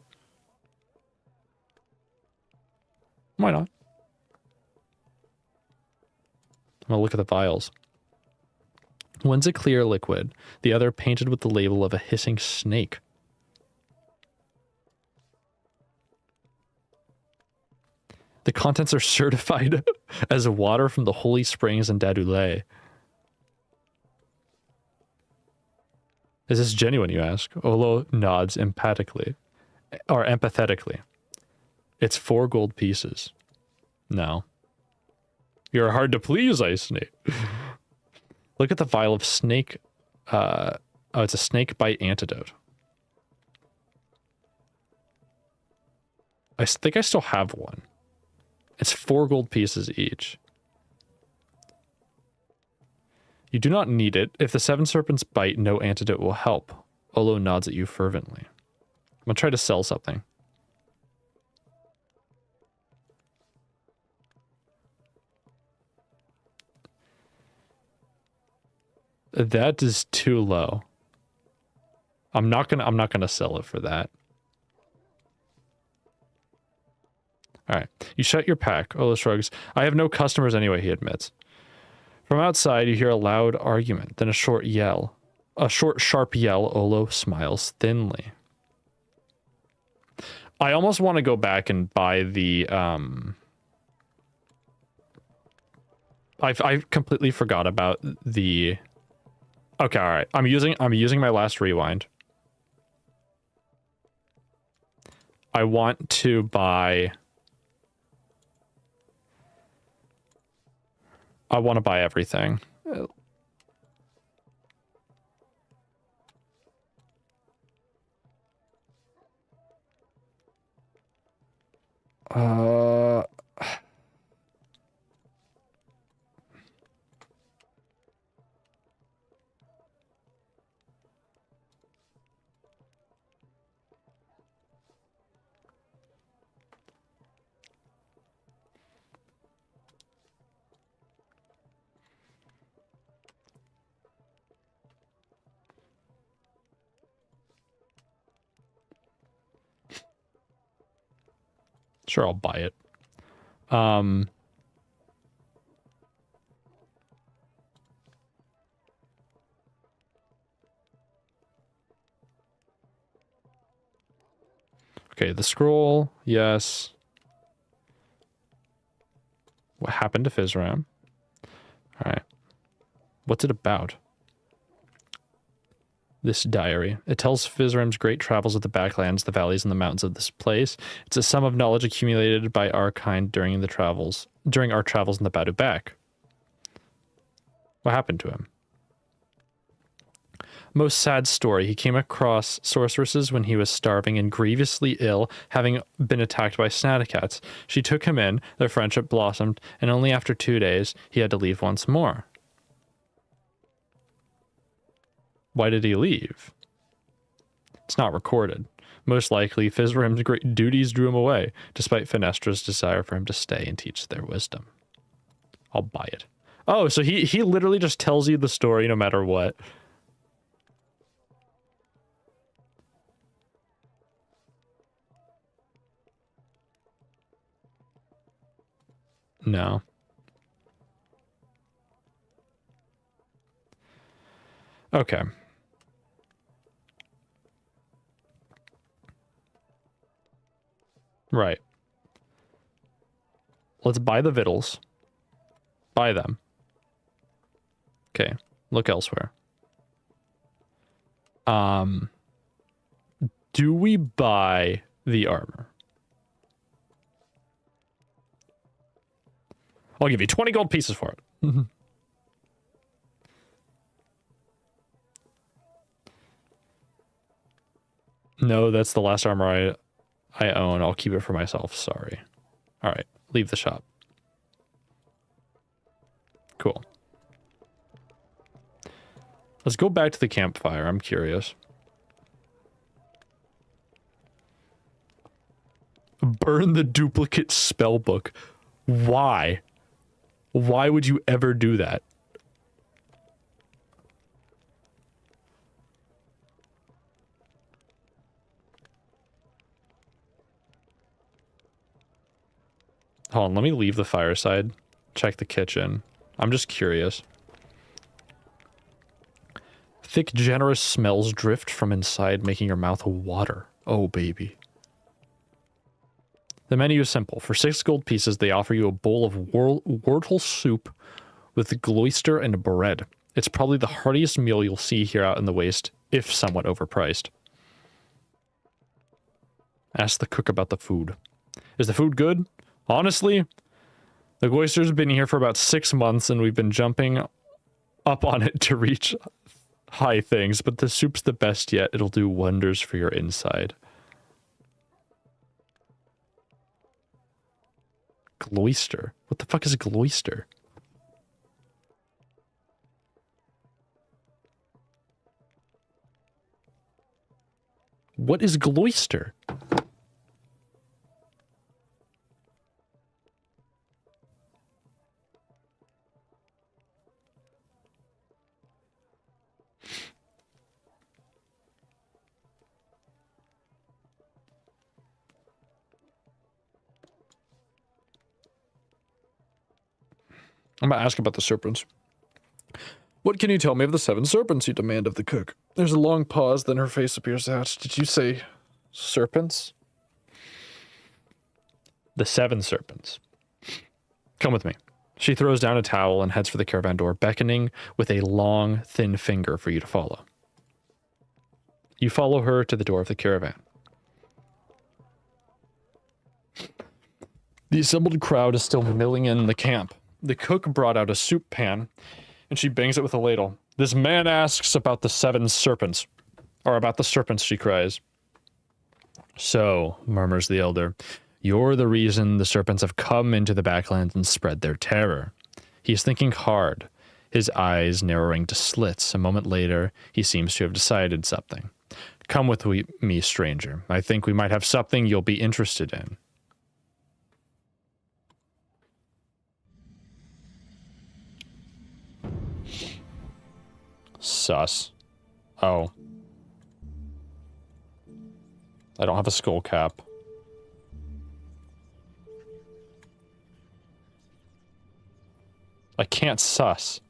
Why not? I'm gonna look at the vials. One's a clear liquid, the other painted with the label of a hissing snake. The contents are certified as water from the holy springs in Dadulay. Is this genuine, you ask? Olo nods empathetically. It's 4 gold pieces. No. You're hard to please, Ice Snake. Look at the vial of snake. Oh, it's a snake bite antidote. I think I still have one. It's 4 gold pieces each. You do not need it. If the 7 serpents bite, no antidote will help. Olo nods at you fervently. I'm gonna try to sell something. That is too low. I'm not gonna sell it for that. Alright. You shut your pack. Olo shrugs. I have no customers anyway, he admits. From outside, you hear a loud argument, then a short yell. A short, sharp yell. Olo smiles thinly. I almost want to go back and buy the, I completely forgot about the... Okay, alright. I'm using my last rewind. I want to buy... I want to buy everything. Sure, I'll buy it. Okay, the scroll, yes. What happened to Fizram? Alright. What's it about? This diary. It tells Fizram's great travels of the backlands, the valleys, and the mountains of this place. It's a sum of knowledge accumulated by our kind during our travels in the Badu Back. What happened to him? Most sad story. He came across sorceresses when he was starving and grievously ill, having been attacked by snattercats. She took him in, their friendship blossomed, and only after 2 days, he had to leave once more. Why did he leave? It's not recorded. Most likely, Fizram's great duties drew him away, despite Fenestra's desire for him to stay and teach their wisdom. I'll buy it. Oh, so he literally just tells you the story no matter what. No. Okay. Right. Let's buy the victuals. Buy them. Okay. Look elsewhere. Do we buy the armor? I'll give you 20 gold pieces for it. No, that's the last armor I own. I'll keep it for myself. Sorry. All right. Leave the shop. Cool. Let's go back to the campfire. I'm curious. Burn the duplicate spell book. Why? Why would you ever do that? Hold on, let me leave the fireside. Check the kitchen. I'm just curious. Thick, generous smells drift from inside, making your mouth water. Oh, baby. The menu is simple. For 6 gold pieces, they offer you a bowl of whortle soup with gloucester and bread. It's probably the heartiest meal you'll see here out in the waste, if somewhat overpriced. Ask the cook about the food. Is the food good? Honestly, the gloucester's been here for about 6 months and we've been jumping up on it to reach high things, but the soup's the best yet. It'll do wonders for your inside. Gloucester? What the fuck is gloucester? What is gloucester? I'm gonna ask about the serpents. What can you tell me of the 7 serpents you demand of the cook? There's a long pause, then her face appears out. Did you say serpents? The 7 serpents. Come with me. She throws down a towel and heads for the caravan door, beckoning with a long, thin finger for you to follow. You follow her to the door of the caravan. The assembled crowd is still milling in the camp. The cook brought out a soup pan, and she bangs it with a ladle. This man asks about the 7 serpents. Or about the serpents, she cries. So, murmurs the elder, you're the reason the serpents have come into the backlands and spread their terror. He's thinking hard, his eyes narrowing to slits. A moment later, he seems to have decided something. Come with me, stranger. I think we might have something you'll be interested in. Sus. Oh. I don't have a skull cap. I can't sus.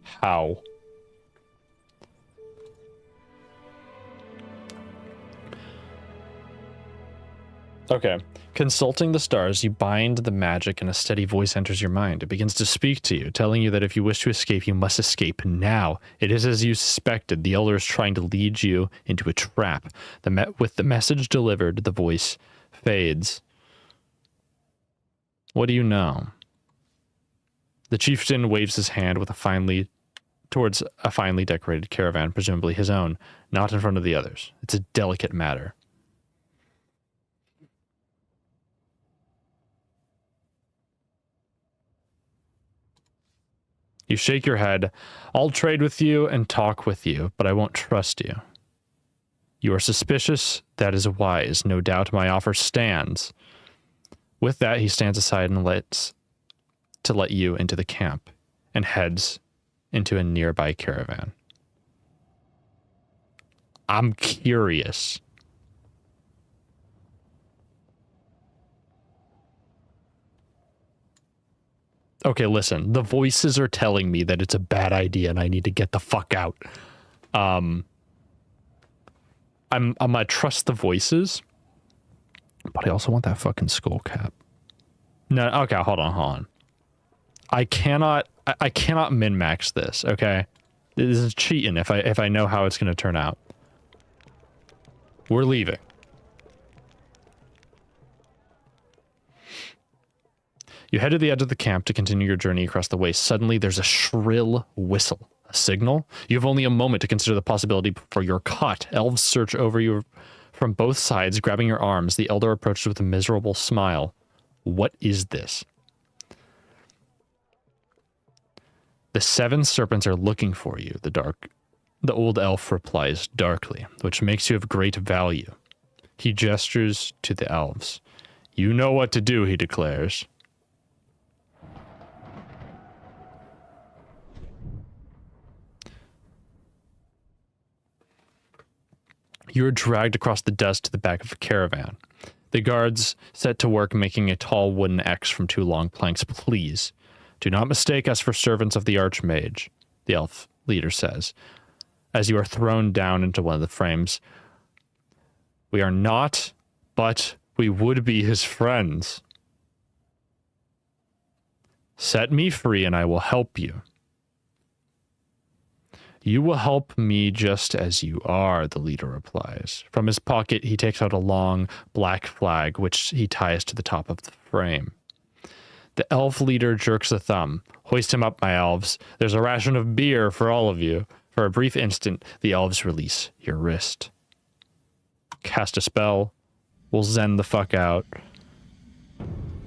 How? Okay. Consulting the stars, you bind the magic and a steady voice enters your mind. It begins to speak to you, telling you that if you wish to escape, you must escape now. It is as you suspected. The elder is trying to lead you into a trap. With the message delivered, the voice fades. What do you know? The chieftain waves his hand with towards a finely decorated caravan, presumably his own, not in front of the others. It's a delicate matter. You shake your head. I'll trade with you and talk with you, but I won't trust you. You are suspicious. That is wise. No doubt my offer stands. With that, he stands aside and let you into the camp and heads into a nearby caravan. I'm curious. Okay, listen. The voices are telling me that it's a bad idea and I need to get the fuck out. I'm gonna trust the voices, but I also want that fucking skull cap. No, okay, hold on. I cannot min-max this, okay? This is cheating if I know how it's gonna turn out. We're leaving. You head to the edge of the camp to continue your journey across the waste. Suddenly, there's a shrill whistle. A signal? You have only a moment to consider the possibility before you're caught. Elves search over you from both sides, grabbing your arms. The elder approaches with a miserable smile. What is this? The 7 serpents are looking for you, the old elf replies darkly, which makes you of great value. He gestures to the elves. You know what to do, he declares. You are dragged across the dust to the back of a caravan. The guards set to work making a tall wooden X from 2 long planks. Please, do not mistake us for servants of the Archmage, the elf leader says, as you are thrown down into one of the frames. We are not, but we would be his friends. Set me free and I will help you. You will help me just as you are, the leader replies. From his pocket, he takes out a long, black flag, which he ties to the top of the frame. The elf leader jerks a thumb. Hoist him up, my elves. There's a ration of beer for all of you. For a brief instant, the elves release your wrist. Cast a spell. We'll zen the fuck out.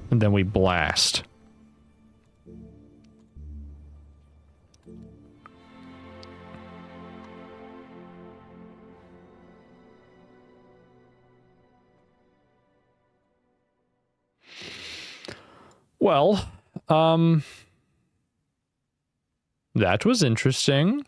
And then we blast. Well, that was interesting.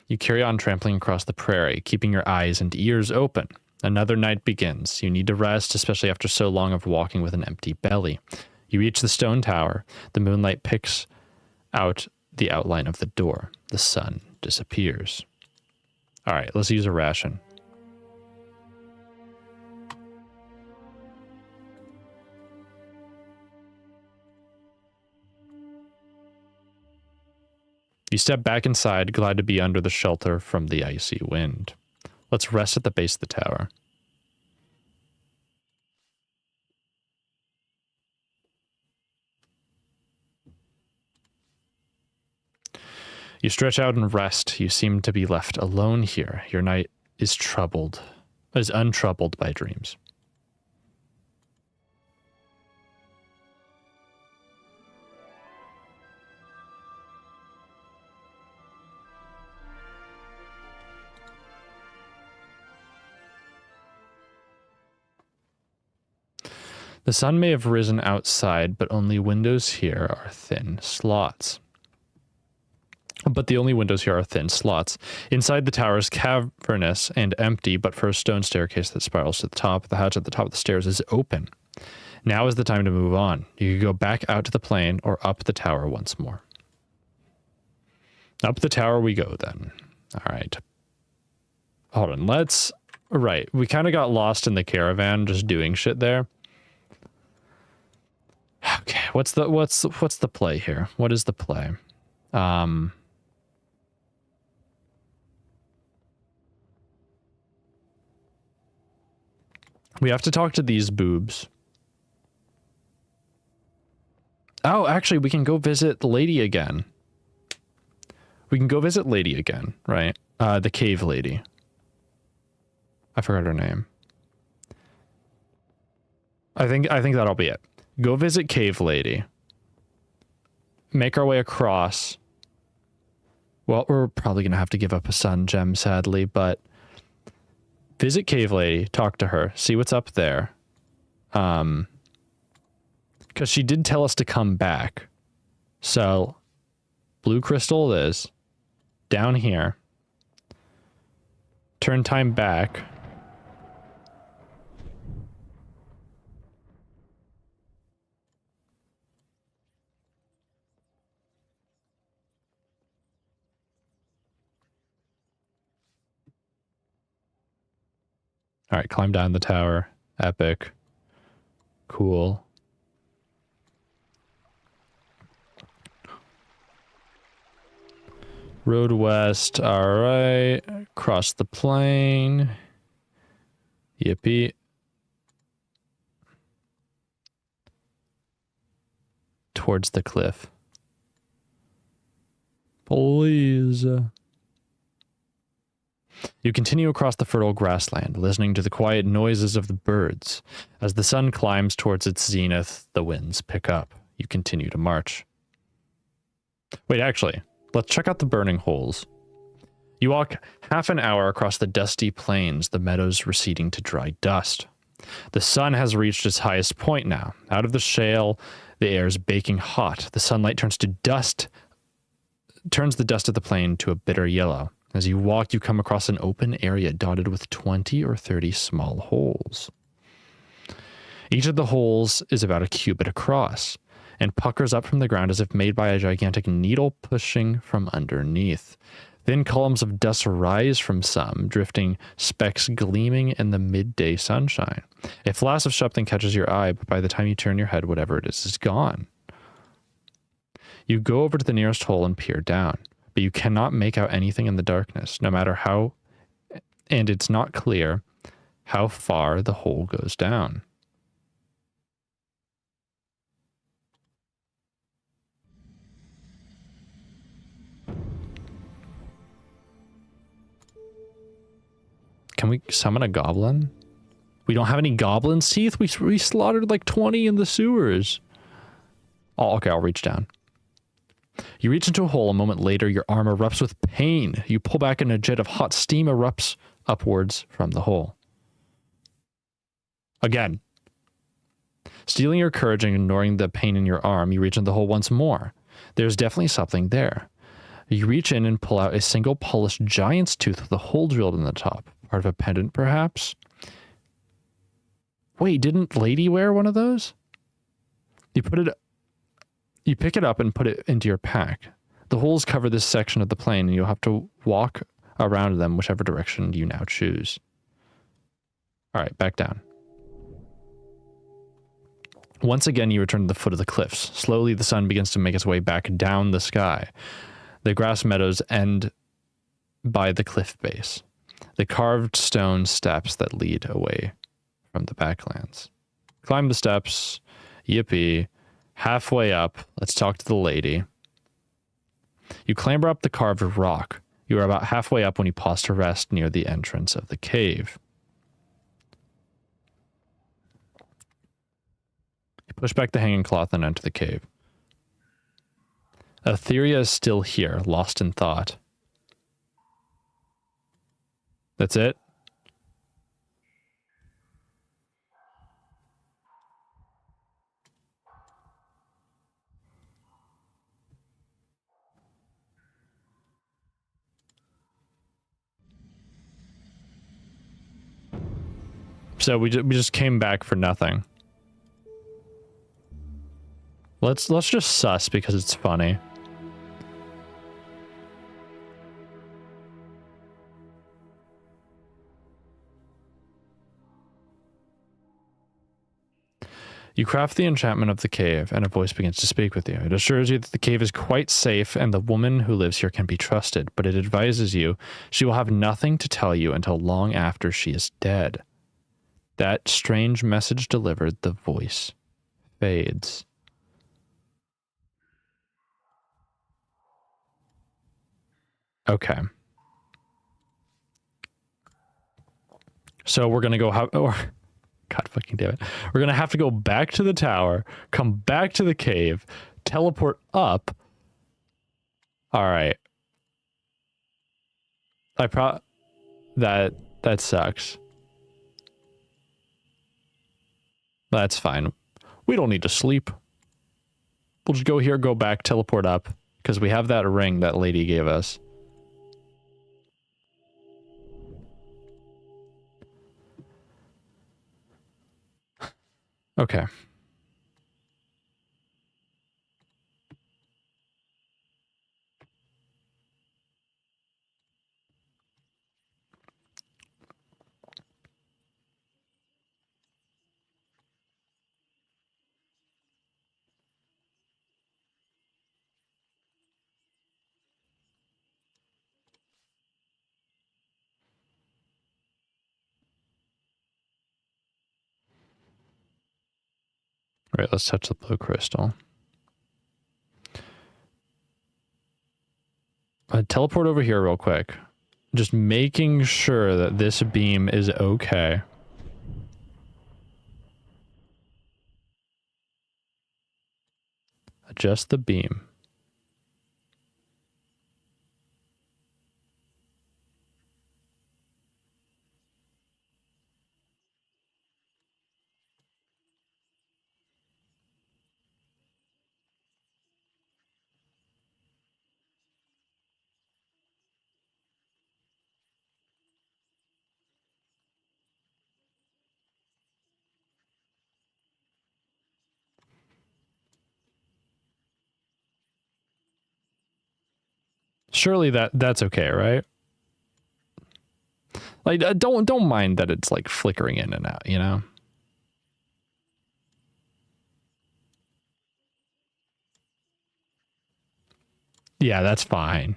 You carry on trampling across the prairie, keeping your eyes and ears open. Another night begins. You need to rest, especially after so long of walking with an empty belly. You reach the stone tower. The moonlight picks out the outline of the door. The sun disappears. All right, let's use a ration. You step back inside, glad to be under the shelter from the icy wind. Let's rest at the base of the tower. You stretch out and rest. You seem to be left alone here. Your night is untroubled by dreams. The sun may have risen outside, but only windows here are thin slots. Inside the tower is cavernous and empty, but for a stone staircase that spirals to the top. The hatch at the top of the stairs is open. Now is the time to move on. You can go back out to the plain or up the tower once more. Up the tower we go then. All right. Hold on. Right. We kind of got lost in the caravan just doing shit there. Okay, what's the play here? What is the play? We have to talk to these boobs. Oh, actually, we can go visit the lady again. Right? The cave lady. I forgot her name. I think that'll be it. Go visit Cave Lady. Make our way across. Well, we're probably going to have to give up a sun gem, sadly, but visit Cave Lady, talk to her, see what's up there. Because she did tell us to come back. So, blue crystal it is. Down here. Turn time back. All right, climb down the tower. Epic. Cool. Road west. All right. Cross the plain. Yippee. Towards the cliff. Please. You continue across the fertile grassland, listening to the quiet noises of the birds. As the sun climbs towards its zenith, the winds pick up. You continue to march. Wait, actually, let's check out the burning holes. You walk half an hour across the dusty plains, the meadows receding to dry dust. The sun has reached its highest point now. Out of the shale, the air is baking hot. The sunlight turns the dust of the plain to a bitter yellow. As you walk, you come across an open area dotted with 20 or 30 small holes. Each of the holes is about a cubit across and puckers up from the ground as if made by a gigantic needle pushing from underneath. Thin columns of dust rise from some, drifting specks gleaming in the midday sunshine. A flash of something catches your eye, but by the time you turn your head, whatever it is gone. You go over to the nearest hole and peer down, but you cannot make out anything in the darkness, no matter how, and it's not clear how far the hole goes down. Can we summon a goblin? We don't have any goblin teeth? We slaughtered like 20 in the sewers. Oh, okay, I'll reach down. You reach into a hole. A moment later, your arm erupts with pain. You pull back and a jet of hot steam erupts upwards from the hole. Again. Stealing your courage and ignoring the pain in your arm, you reach into the hole once more. There's definitely something there. You reach in and pull out a single polished giant's tooth with a hole drilled in the top. Part of a pendant, perhaps? Wait, didn't Lady wear one of those? You pick it up and put it into your pack. The holes cover this section of the plane, and you'll have to walk around them whichever direction you now choose. All right, back down. Once again, you return to the foot of the cliffs. Slowly, the sun begins to make its way back down the sky. The grass meadows end by the cliff base. The carved stone steps that lead away from the backlands. Climb the steps. Yippee. Halfway up, let's talk to the lady. You clamber up the carved rock. You are about halfway up when you pause to rest near the entrance of the cave. You push back the hanging cloth and enter the cave. Etheria is still here, lost in thought. That's it? So we just came back for nothing. Let's just sus because it's funny. You craft the enchantment of the cave, and a voice begins to speak with you. It assures you that the cave is quite safe, and the woman who lives here can be trusted, but it advises you she will have nothing to tell you until long after she is dead. That strange message delivered, the voice fades. Okay. So we're gonna go God fucking damn it. We're gonna have to go back to the tower, come back to the cave, teleport up. Alright. That sucks. That's fine. We don't need to sleep. We'll just go here, go back, teleport up, because we have that ring that lady gave us. Okay. All right, let's touch the blue crystal. Teleport over here real quick. Just making sure that this beam is okay. Adjust the beam. Surely that's okay, right? Like, don't mind that it's like flickering in and out, you know? Yeah, that's fine.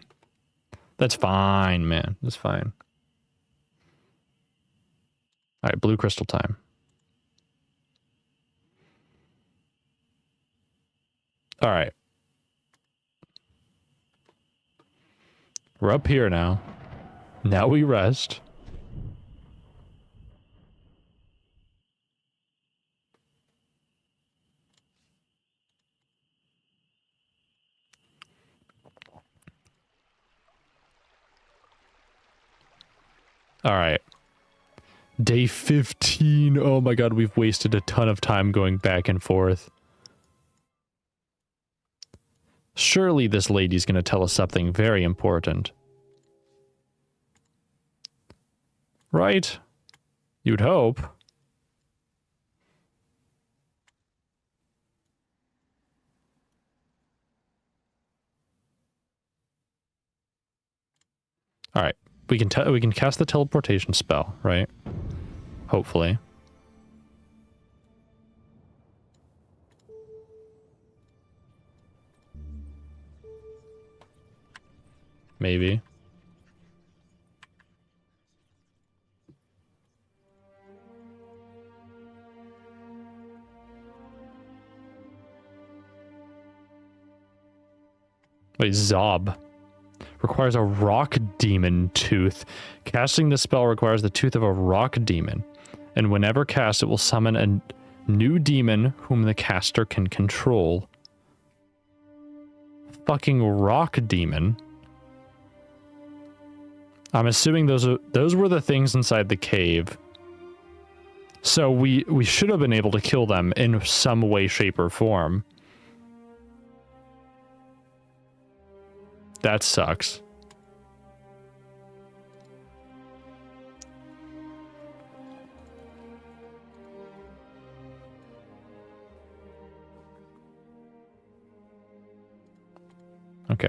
That's fine, man. That's fine. All right, blue crystal time. All right. We're up here now. Now we rest. All right. Day 15. Oh my god, we've wasted a ton of time going back and forth. Surely this lady's going to tell us something very important. Right? You'd hope. All right. We can cast the teleportation spell, right? Hopefully. Maybe. Wait, Zob. Requires a rock demon tooth. Casting the spell requires the tooth of a rock demon. And whenever cast, it will summon a new demon whom the caster can control. Fucking rock demon. I'm assuming those were the things inside the cave. So we should have been able to kill them in some way, shape, or form. That sucks. Okay.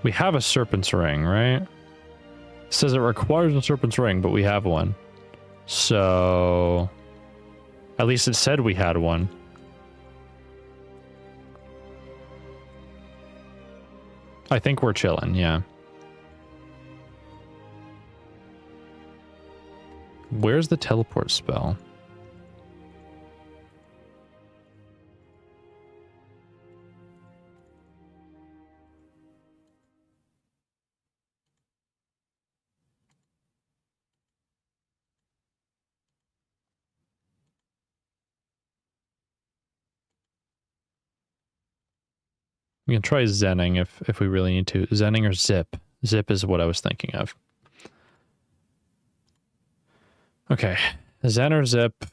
We have a serpent's ring, right? It says it requires a serpent's ring, but we have one. So... at least it said we had one. I think we're chilling, yeah. Where's the teleport spell? We can try Zenning if we really need to. Zenning or Zip. Zip is what I was thinking of. Okay. Zen or Zip.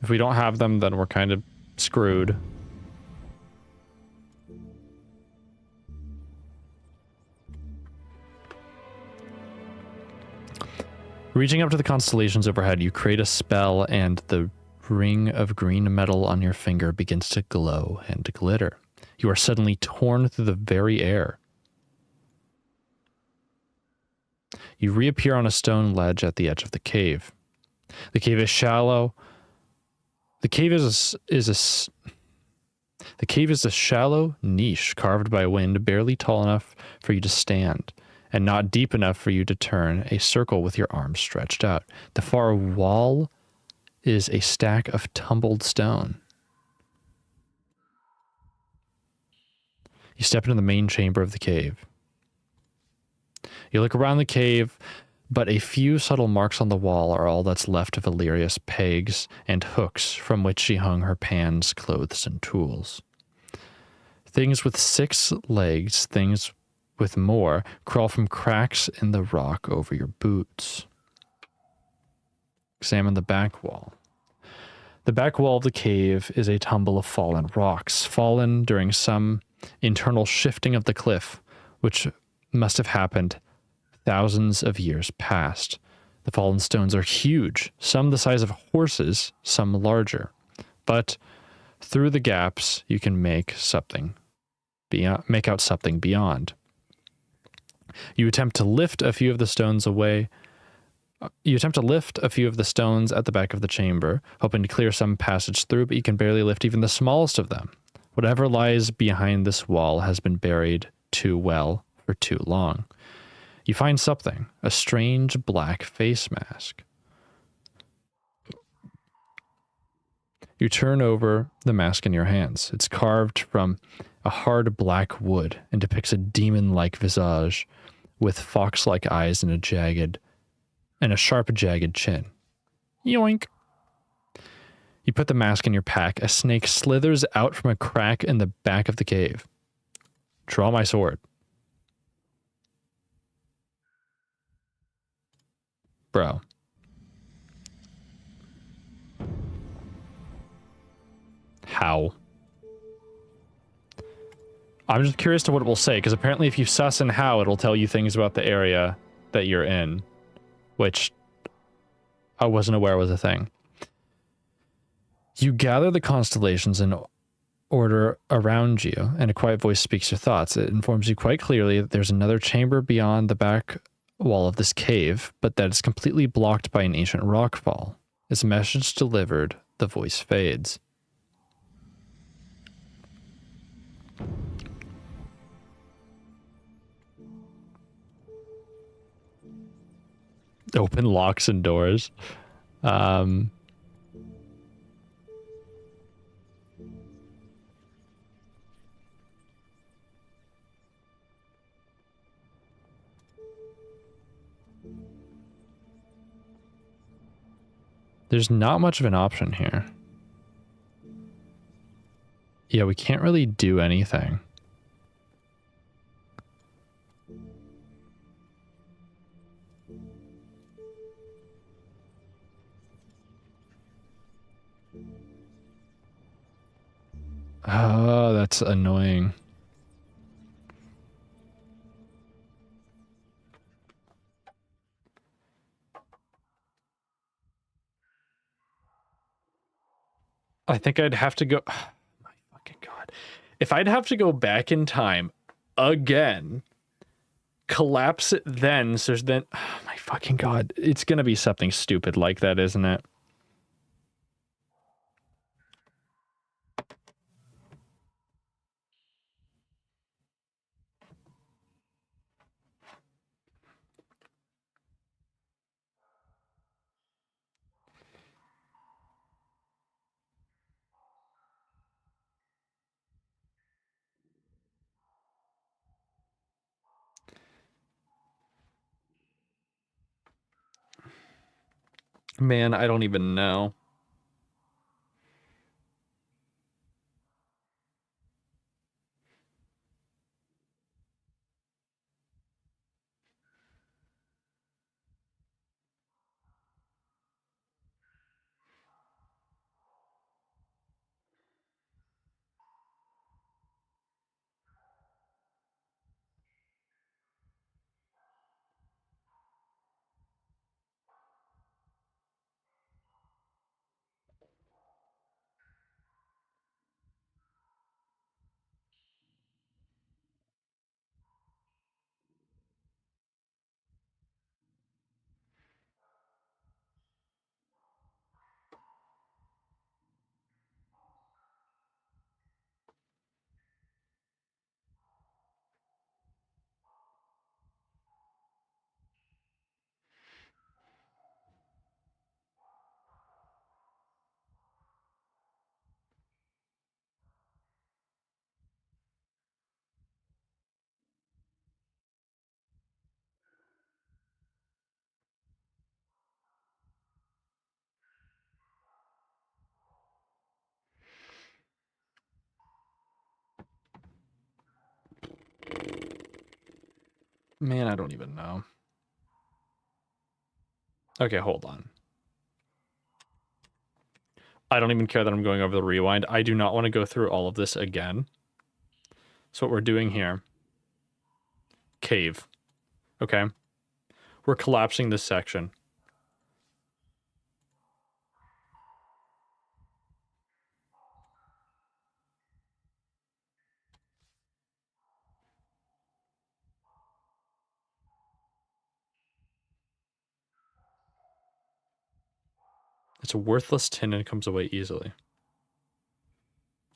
If we don't have them, then we're kind of screwed. Reaching up to the constellations overhead, you create a spell and the ring of green metal on your finger begins to glow and glitter. You are suddenly torn through the very air. You reappear on a stone ledge at the edge of the cave. The cave is shallow. The cave is a shallow niche carved by wind, barely tall enough for you to stand, and not deep enough for you to turn a circle with your arms stretched out. The far wall is a stack of tumbled stone. You step into the main chamber of the cave. You look around the cave, but a few subtle marks on the wall are all that's left of Illyria's pegs and hooks from which she hung her pans, clothes, and tools. Things with 6 legs, things with more, crawl from cracks in the rock over your boots. Examine the back wall. The back wall of the cave is a tumble of fallen rocks, fallen during some internal shifting of the cliff, which must have happened thousands of years past. The fallen stones are huge, some the size of horses, some larger. But through the gaps, you can make out something beyond. You attempt to lift a few of the stones away. You attempt to lift a few of the stones at the back of the chamber, hoping to clear some passage through, but you can barely lift even the smallest of them. Whatever lies behind this wall has been buried too well for too long. You find something, a strange black face mask. You turn over the mask in your hands. It's carved from a hard black wood and depicts a demon-like visage with fox-like eyes and a sharp, jagged chin. Yoink. You put the mask in your pack. A snake slithers out from a crack in the back of the cave. Draw my sword. Bro. How? I'm just curious to what it will say, because apparently if you suss in how, it'll tell you things about the area that you're in, which I wasn't aware was a thing. You gather the constellations in order around you, and a quiet voice speaks your thoughts. It informs you quite clearly that there's another chamber beyond the back wall of this cave, but that is completely blocked by an ancient rockfall. As message delivered, the voice fades. Open locks and doors. There's not much of an option here. Yeah, we can't really do anything. Oh, that's annoying. I think I'd have to go... Oh, my fucking God. If I'd have to go back in time again, collapse it then, so then... Oh, my fucking God. It's gonna be something stupid like that, isn't it? Man, I don't even know. Man, I don't even know. Okay, hold on. I don't even care that I'm going over the rewind. I do not want to go through all of this again. So what we're doing here, cave, okay? We're collapsing this section. It's a worthless tin and comes away easily.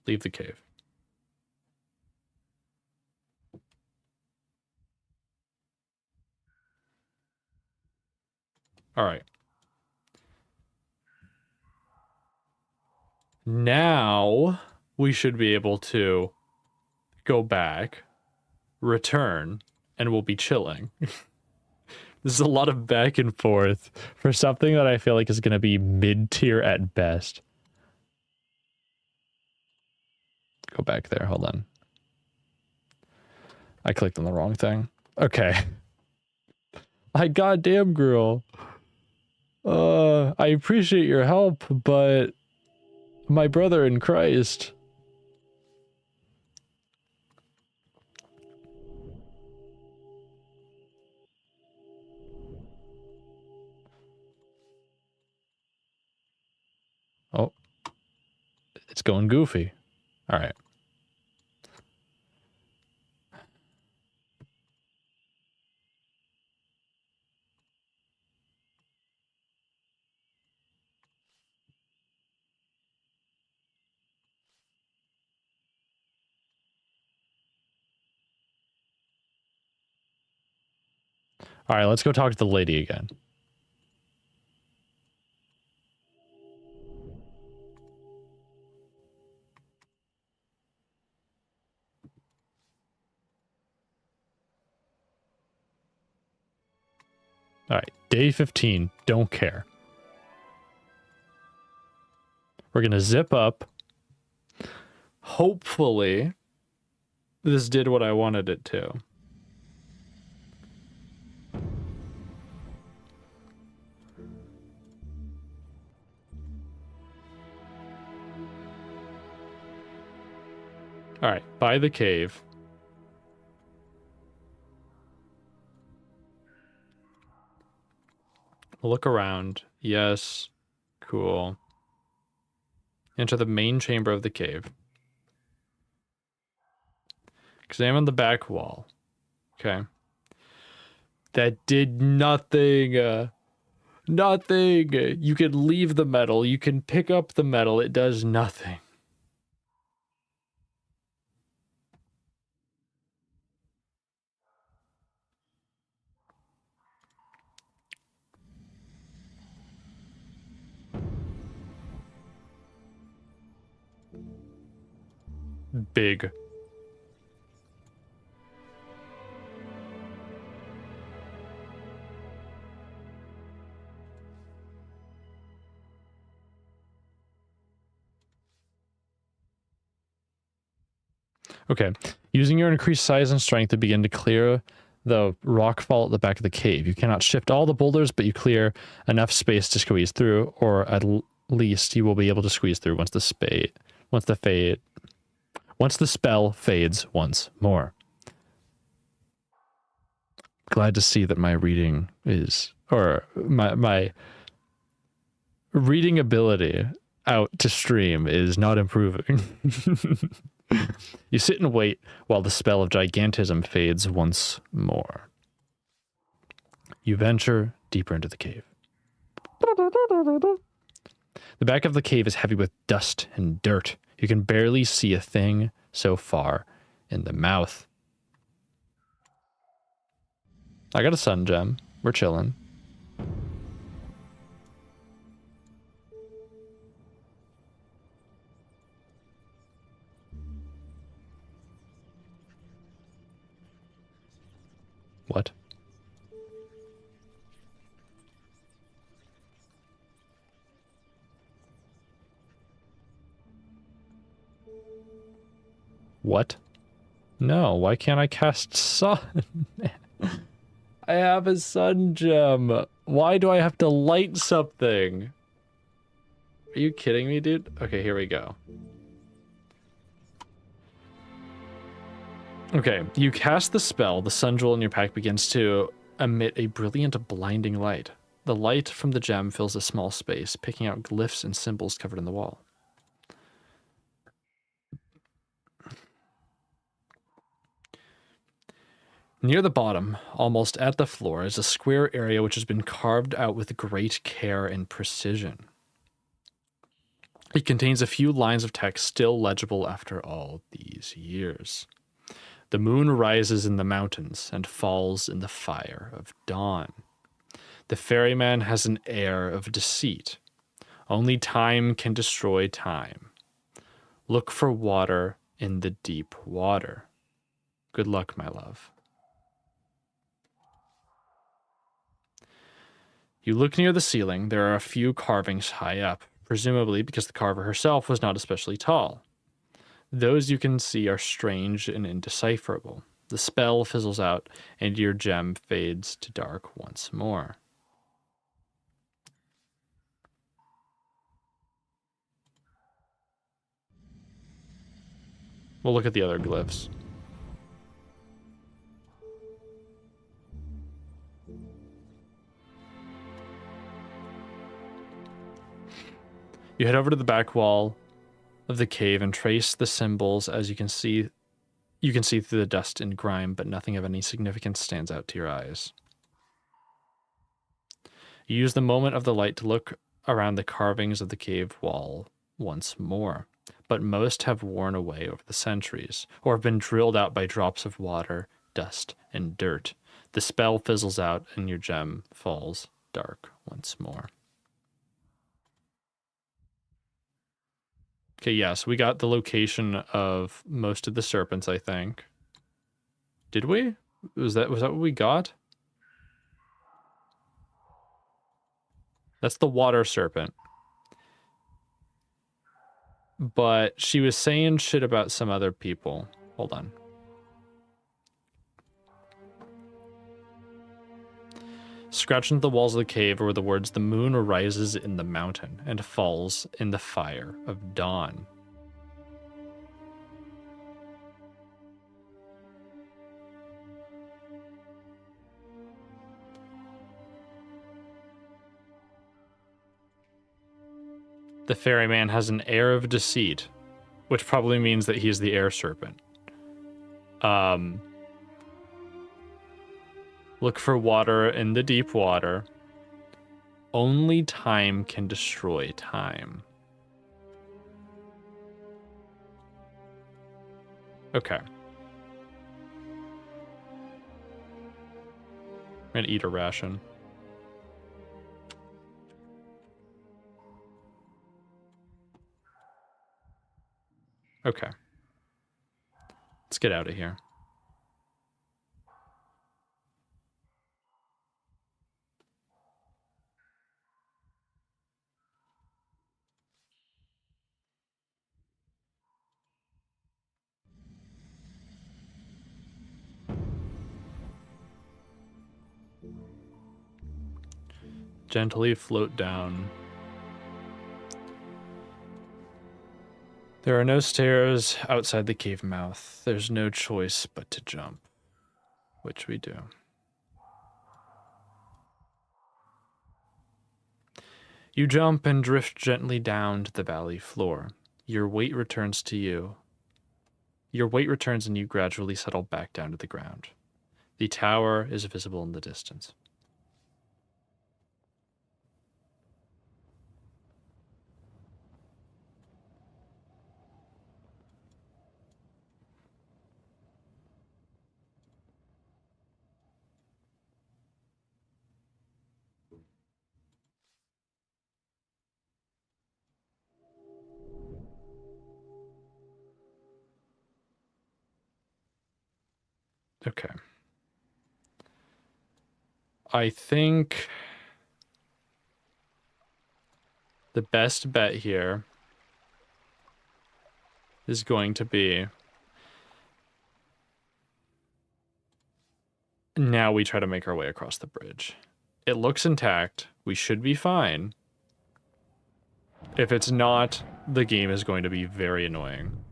Leave the cave. All right. Now we should be able to go back, return, and we'll be chilling. This is a lot of back and forth for something that I feel like is going to be mid-tier at best. Go back there. Hold on. I clicked on the wrong thing. Okay. I goddamn girl. I appreciate your help, but my brother in Christ. Oh. It's going goofy. All right. All right, let's go talk to the lady again. All right, day 15, don't care. We're going to zip up. Hopefully, this did what I wanted it to. All right, by the cave. Look around. Yes. Cool. Enter the main chamber of the cave. Examine the back wall. Okay. That did nothing. Nothing. You can leave the metal. You can pick up the metal. It does nothing. Big. Okay. Using your increased size and strength to begin to clear the rock fall at the back of the cave. You cannot shift all the boulders, but you clear enough space to squeeze through, or at least you will be able to squeeze through once the spell fades once more. Glad to see that my reading is, or my reading ability out to stream is not improving. You sit and wait while the spell of gigantism fades once more. You venture deeper into the cave. The back of the cave is heavy with dust and dirt. You can barely see a thing so far in the mouth. I got a sun gem. We're chilling. What? What? No, why can't I cast sun? I have a sun gem. Why do I have to light something? Are you kidding me, dude? Okay, here we go. Okay, you cast the spell. The sun jewel in your pack begins to emit a brilliant, blinding light. The light from the gem fills a small space, picking out glyphs and symbols covered in the wall. Near the bottom, almost at the floor, is a square area which has been carved out with great care and precision. It contains a few lines of text still legible after all these years. The moon rises in the mountains and falls in the fire of dawn. The ferryman has an air of deceit. Only time can destroy time. Look for water in the deep water. Good luck, my love. You look near the ceiling. There are a few carvings high up, presumably because the carver herself was not especially tall. Those you can see are strange and indecipherable. The spell fizzles out, and your gem fades to dark once more. We'll look at the other glyphs. You head over to the back wall of the cave and trace the symbols. As you can see through the dust and grime, but nothing of any significance stands out to your eyes. You use the moment of the light to look around the carvings of the cave wall once more, but most have worn away over the centuries, or have been drilled out by drops of water, dust, and dirt. The spell fizzles out, and your gem falls dark once more. Okay, yes, we got the location of most of the serpents, I think. Did we? Was that what we got? That's the water serpent. But she was saying shit about some other people. Hold on. Scratched into the walls of the cave were the words, "The moon rises in the mountain and falls in the fire of dawn." The ferryman has an air of deceit, which probably means that he's the air serpent. Look for water in the deep water. Only time can destroy time. Okay. I'm gonna eat a ration. Okay. Let's get out of here. Gently float down. There are no stairs outside the cave mouth. There's no choice but to jump, which we do. You jump and drift gently down to the valley floor. Your weight returns to you. Your weight returns and you gradually settle back down to the ground. The tower is visible in the distance. Okay. I think the best bet here is going to be Now we try to make our way across the bridge. It looks intact. We should be fine. If it's not, the game is going to be very annoying.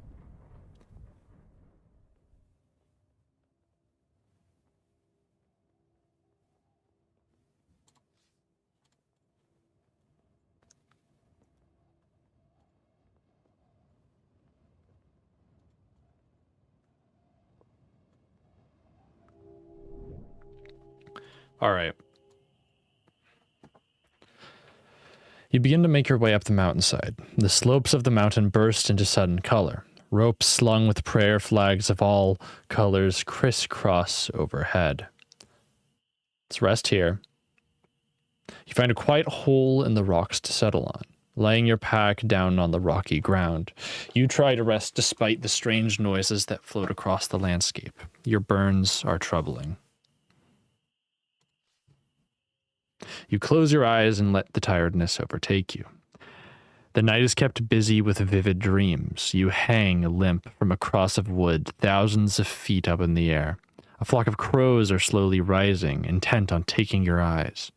All right. You begin to make your way up the mountainside. The slopes of the mountain burst into sudden color. Ropes slung with prayer flags of all colors crisscross overhead. Let's rest here. You find a quiet hole in the rocks to settle on. Laying your pack down on the rocky ground, you try to rest despite the strange noises that float across the landscape. Your burns are troubling. You close your eyes and let the tiredness overtake you. The night is kept busy with vivid dreams. You hang limp from a cross of wood thousands of feet up in the air. A flock of crows are slowly rising, intent on taking your eyes.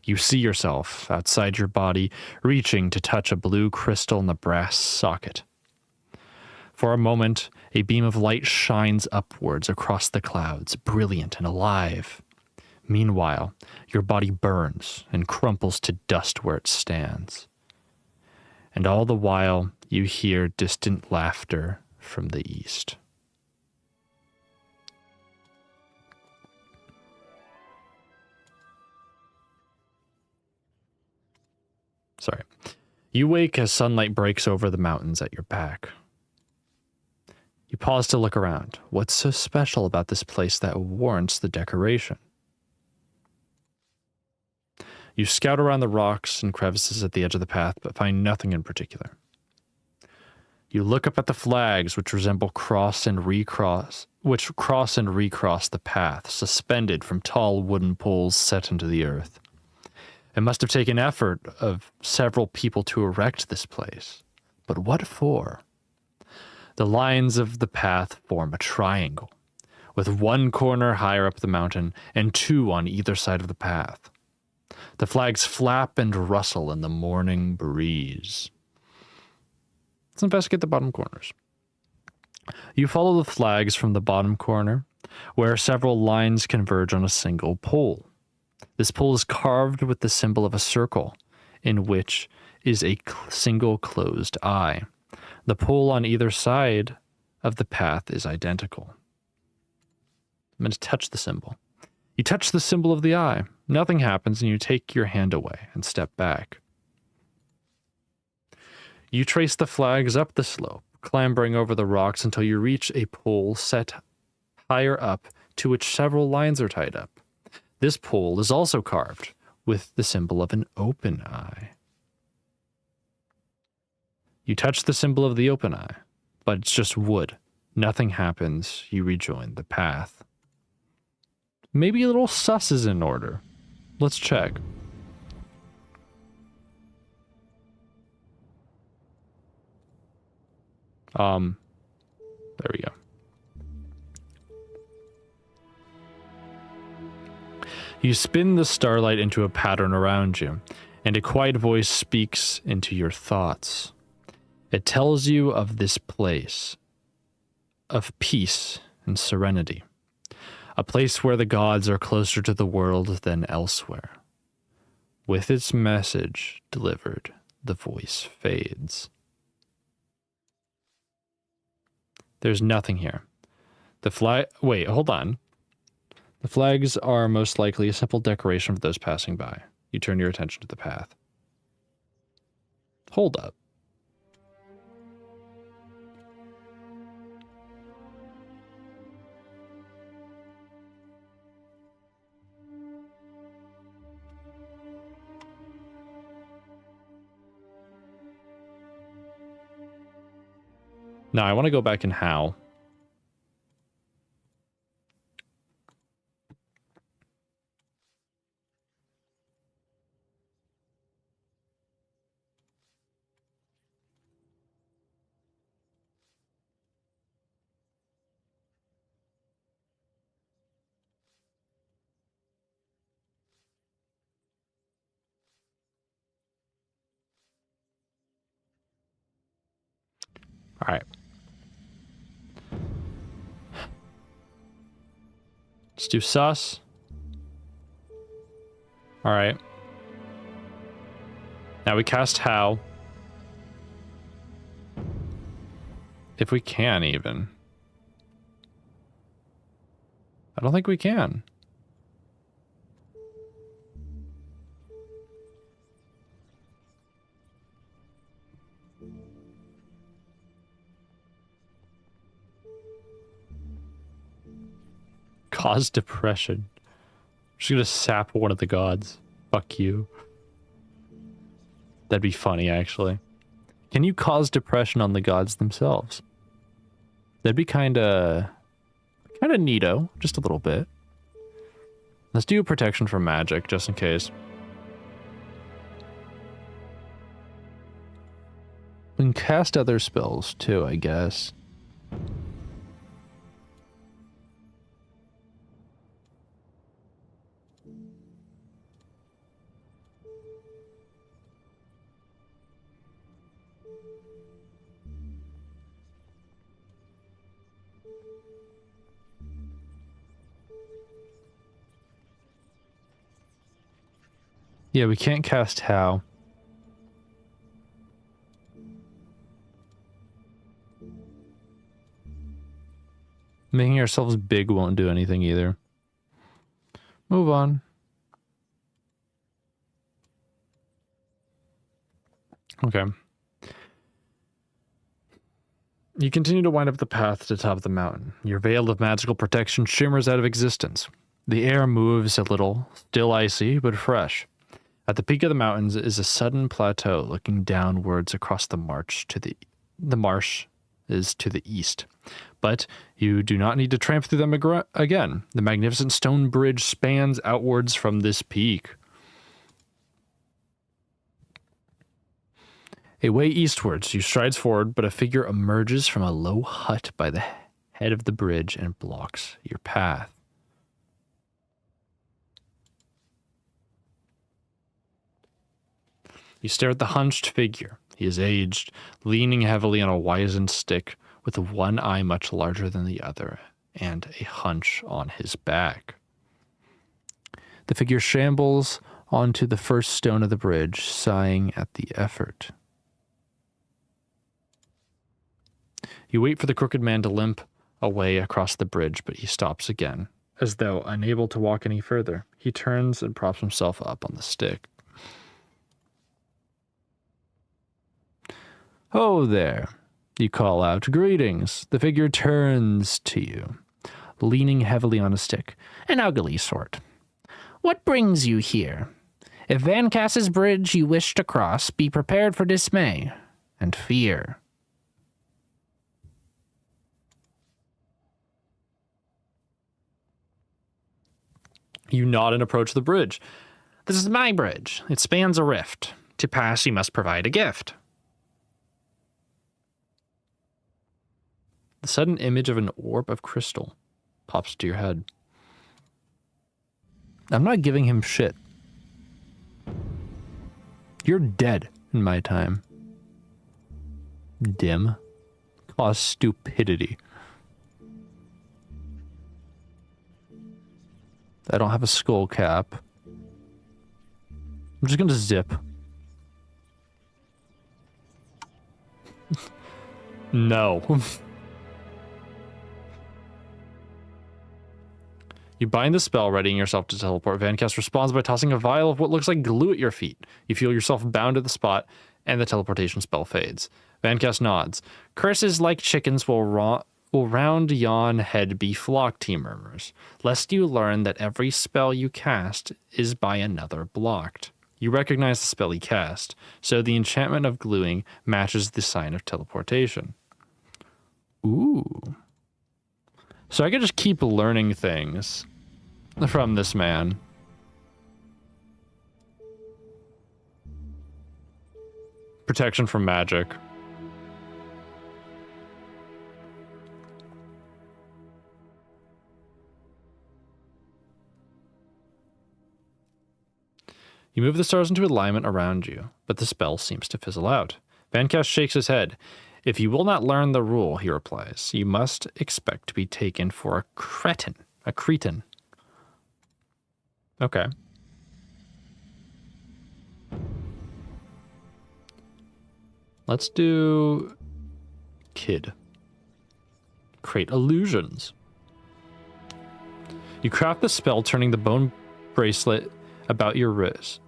You see yourself outside your body, reaching to touch a blue crystal in the brass socket. For a moment, a beam of light shines upwards across the clouds, brilliant and alive. Meanwhile, your body burns and crumples to dust where it stands. And all the while, you hear distant laughter from the east. Sorry. You wake as sunlight breaks over the mountains at your back. You pause to look around. What's so special about this place that warrants the decoration? You scout around the rocks and crevices at the edge of the path, but find nothing in particular. You look up at the flags, which resemble cross and recross the path, suspended from tall wooden poles set into the earth. It must have taken effort of several people to erect this place. But what for? The lines of the path form a triangle, with one corner higher up the mountain and two on either side of the path. The flags flap and rustle in the morning breeze. Let's investigate the bottom corners. You follow the flags from the bottom corner, where several lines converge on a single pole. This pole is carved with the symbol of a circle, in which is a single closed eye. The pole on either side of the path is identical. I'm going to touch the symbol. You touch the symbol of the eye. Nothing happens, and you take your hand away and step back. You trace the flags up the slope, clambering over the rocks until you reach a pole set higher up to which several lines are tied up. This pole is also carved with the symbol of an open eye. You touch the symbol of the open eye, but it's just wood. Nothing happens. You rejoin the path. Maybe a little sus is in order. Let's check. There we go. You spin the starlight into a pattern around you, and a quiet voice speaks into your thoughts. It tells you of this place, of peace and serenity, a place where the gods are closer to the world than elsewhere. With its message delivered, the voice fades. There's nothing here. Wait, hold on. The flags are most likely a simple decoration for those passing by. You turn your attention to the path. Hold up. Now, I want to go back and how. All right. Let's do sus. All right. Now we cast how. If we can, even. I don't think we can. Cause depression. I'm just gonna sap one of the gods. Fuck you. That'd be funny, actually. Can you cause depression on the gods themselves? That'd be kinda neato, just a little bit. Let's do protection from magic, just in case. We can cast other spells, too, I guess. Yeah, we can't cast how. Making ourselves big won't do anything either. Move on. Okay. You continue to wind up the path to the top of the mountain. Your veil of magical protection shimmers out of existence. The air moves a little, still icy, but fresh. At the peak of the mountains is a sudden plateau looking downwards across the marsh is to the east. But you do not need to tramp through them again. The magnificent stone bridge spans outwards from this peak. A way eastwards, you strides forward, but a figure emerges from a low hut by the head of the bridge and blocks your path. You stare at the hunched figure. He is aged, leaning heavily on a wizened stick, with one eye much larger than the other, and a hunch on his back. The figure shambles onto the first stone of the bridge, sighing at the effort. You wait for the crooked man to limp away across the bridge, but he stops again. As though unable to walk any further, he turns and props himself up on the stick. "Oh there," you call out. "Greetings." The figure turns to you, leaning heavily on a stick. "An ugly sort. What brings you here? If Van Cass's bridge you wish to cross, be prepared for dismay and fear." You nod and approach the bridge. "This is my bridge. It spans a rift. To pass, you must provide a gift." The sudden image of an orb of crystal pops to your head. I'm not giving him shit. You're dead in my time. Dim. Cause stupidity. I don't have a skull cap. I'm just gonna zip. No. You bind the spell, readying yourself to teleport. Van Cass responds by tossing a vial of what looks like glue at your feet. You feel yourself bound to the spot, and the teleportation spell fades. Van Cass nods. "Curses like chickens will round yon head be flocked," he murmurs, "lest you learn that every spell you cast is by another blocked." You recognize the spell he cast, so the enchantment of gluing matches the sign of teleportation. Ooh. So I could just keep learning things from this man. Protection from magic. You move the stars into alignment around you, but the spell seems to fizzle out. Van Cass shakes his head. If you will not learn the rule, he replies, you must expect to be taken for a cretin. A cretin. Okay. Let's do kid. Create illusions. You craft the spell, turning the bone bracelet about your wrist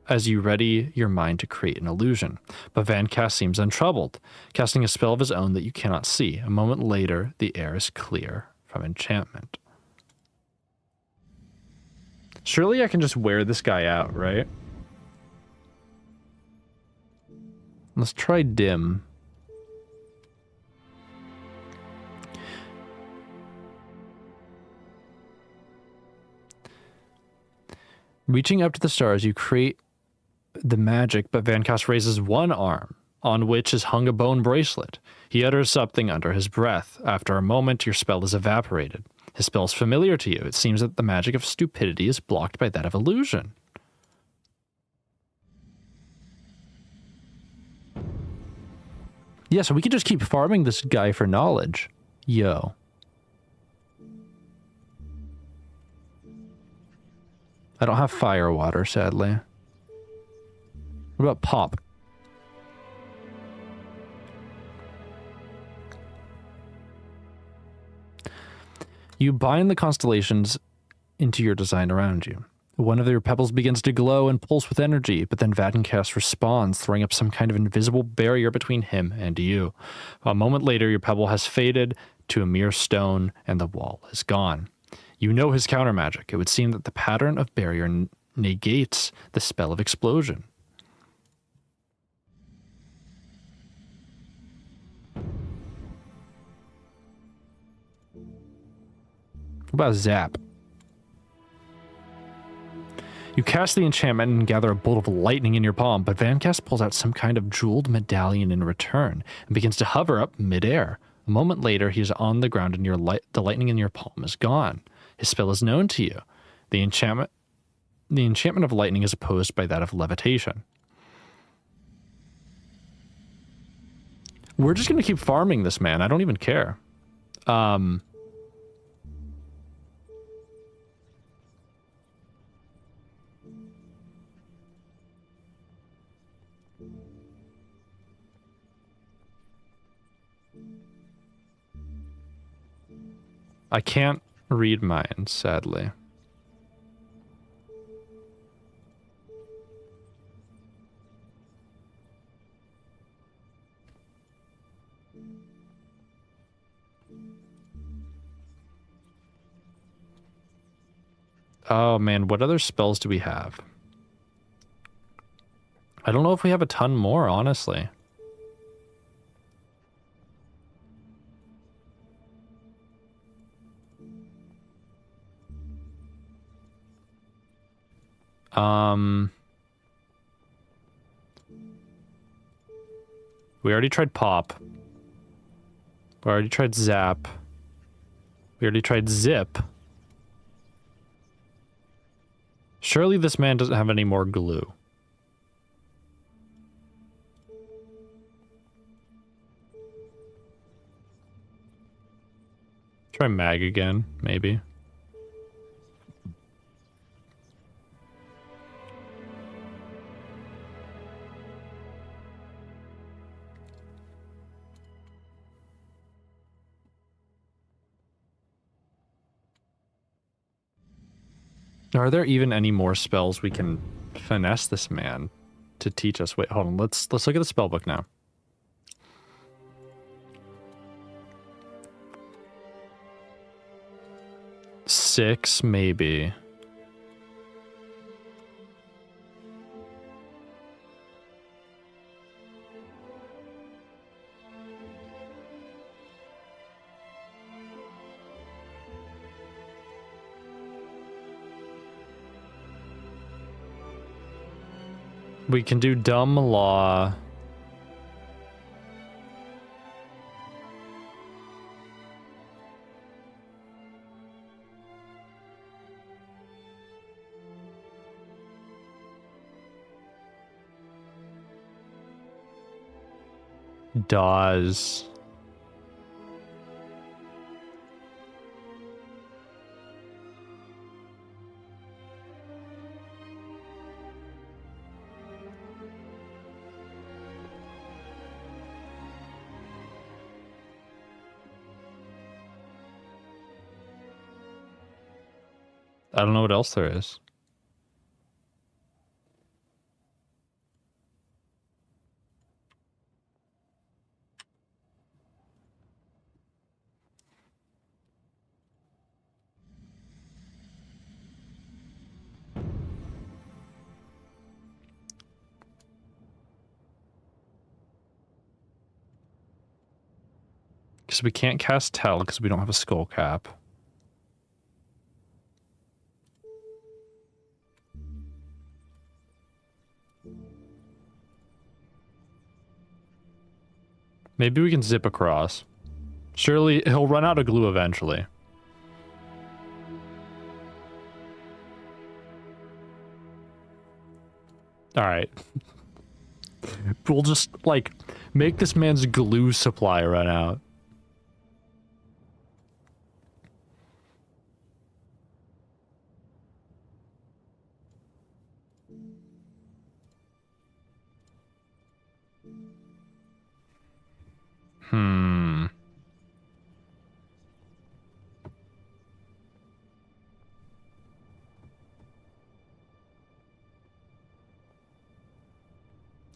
as you ready your mind to create an illusion. But Vancast seems untroubled, casting a spell of his own that you cannot see. A moment later, the air is clear from enchantment. Surely I can just wear this guy out, right? Let's try dim. Reaching up to the stars, you create the magic, but Vancast raises one arm, on which is hung a bone bracelet. He utters something under his breath. After a moment, your spell is evaporated. His spell is familiar to you. It seems that the magic of stupidity is blocked by that of illusion. Yeah, so we can just keep farming this guy for knowledge. Yo. I don't have fire water, sadly. What about pop? You bind the constellations into your design around you. One of your pebbles begins to glow and pulse with energy, but then Vadencast responds, throwing up some kind of invisible barrier between him and you. A moment later, your pebble has faded to a mere stone, and the wall is gone. You know his counter magic. It would seem that the pattern of barrier negates the spell of explosion. What about zap? You cast the enchantment and gather a bolt of lightning in your palm, but Vancast pulls out some kind of jeweled medallion in return and begins to hover up midair. A moment later, he is on the ground and the lightning in your palm is gone. His spell is known to you. The enchantment of lightning is opposed by that of levitation. We're just going to keep farming this man. I don't even care. I can't read minds, sadly. Oh man, what other spells do we have? I don't know if we have a ton more, honestly. We already tried pop. We already tried zap. We already tried zip. Surely this man doesn't have any more glue. Try mag again, maybe. Are there even any more spells we can finesse this man to teach us? Wait, hold on. Let's look at the spell book now. Six, maybe. We can do dumb law. Does. I don't know what else there is. Because we can't cast Tell because we don't have a skull cap. Maybe we can zip across. Surely he'll run out of glue eventually. Alright. We'll just, like, make this man's glue supply run out.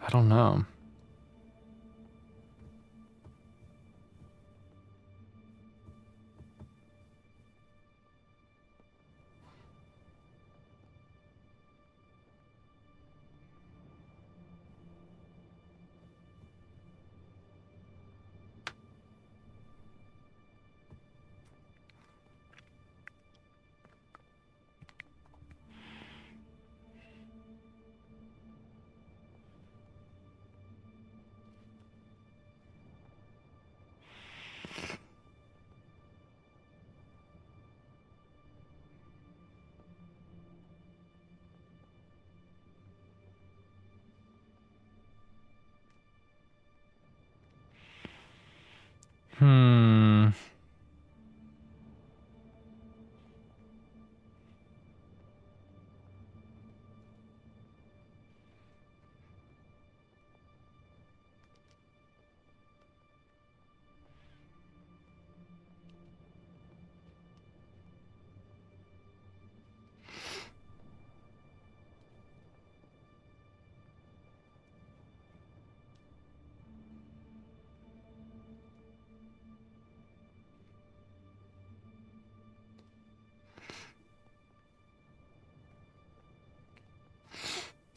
I don't know.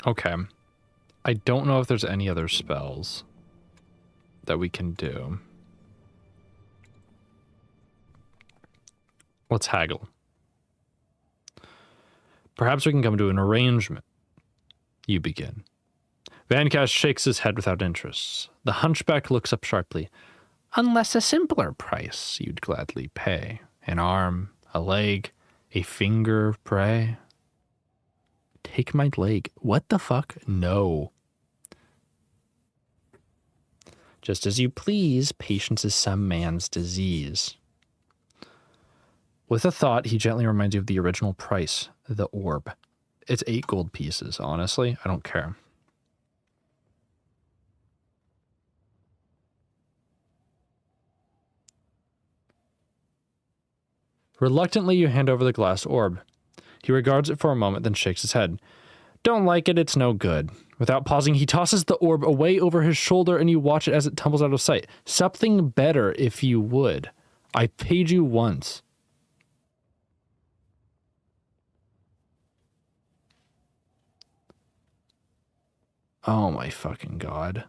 Okay. I don't know if there's any other spells that we can do. Let's haggle. Perhaps we can come to an arrangement. You begin. Vancast shakes his head without interest. The hunchback looks up sharply. Unless a simpler price you'd gladly pay. An arm, a leg, a finger, pray. Take my leg. What the fuck? No. Just as you please, patience is some man's disease. With a thought, he gently reminds you of the original price, the orb. It's 8 gold pieces, honestly. I don't care. Reluctantly, you hand over the glass orb. He regards it for a moment, then shakes his head. Don't like it, it's no good. Without pausing, he tosses the orb away over his shoulder and you watch it as it tumbles out of sight. Something better if you would. I paid you once. Oh my fucking god.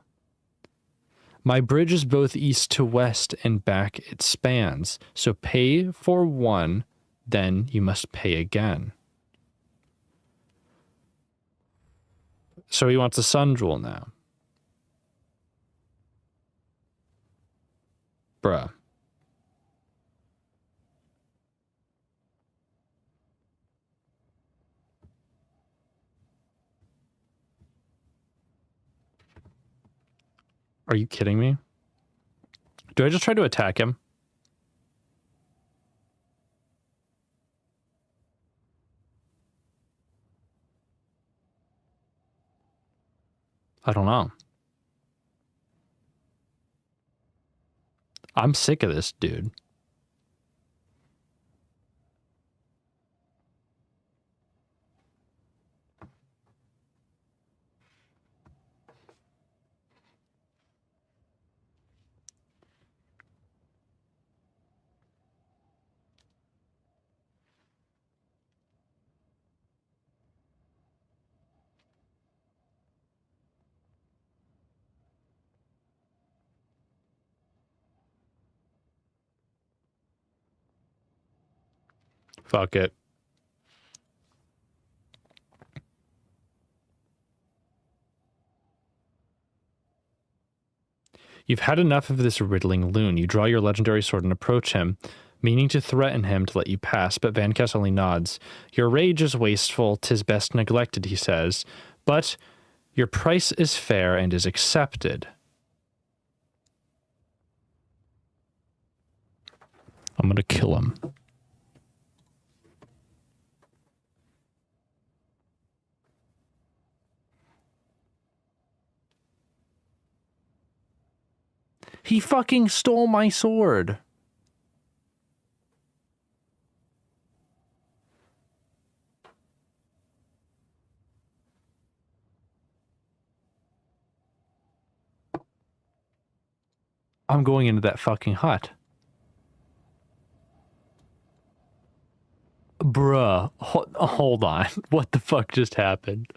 My bridge is both east to west and back it spans. So pay for one, then you must pay again. So he wants a sun jewel now. Bruh. Are you kidding me? Do I just try to attack him? I don't know. I'm sick of this dude. Fuck it. You've had enough of this riddling loon. You draw your legendary sword and approach him, meaning to threaten him to let you pass, but Vancast only nods. Your rage is wasteful, 'tis best neglected, he says, but your price is fair and is accepted. I'm gonna kill him. He fucking stole my sword. I'm going into that fucking hut. Bruh, hold on. What the fuck just happened?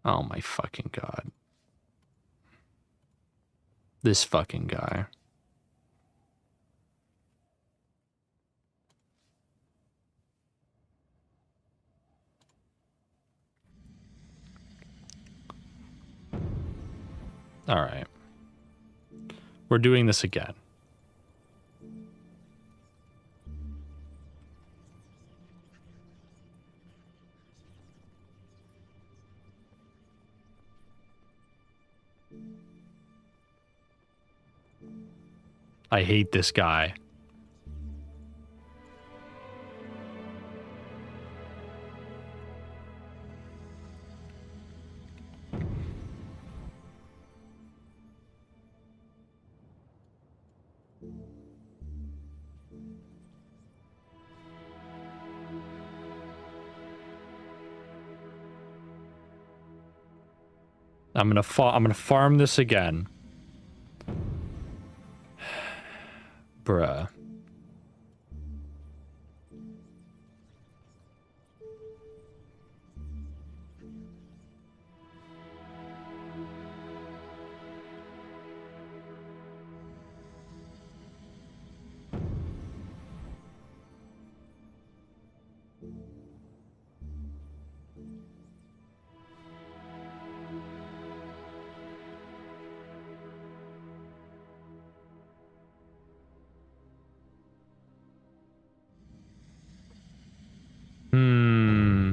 Oh my fucking god. This fucking guy. All right. We're doing this again. I hate this guy. I'm gonna farm this again. Bruh. Hmm.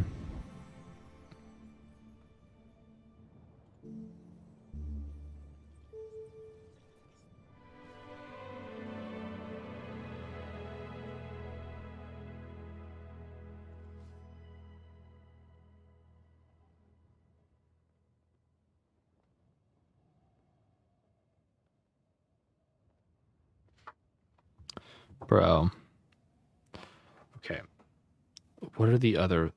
Bro. Okay. What are the other...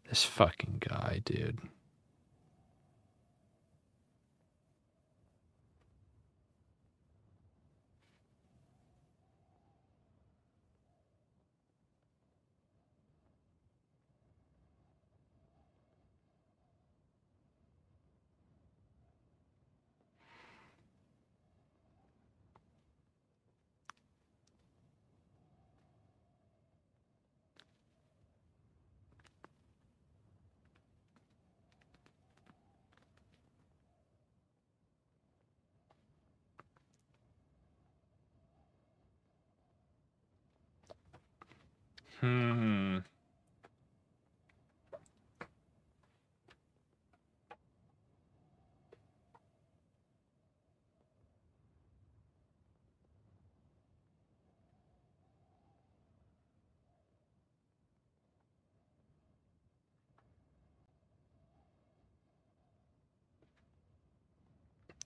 This fucking guy, dude. Hmm.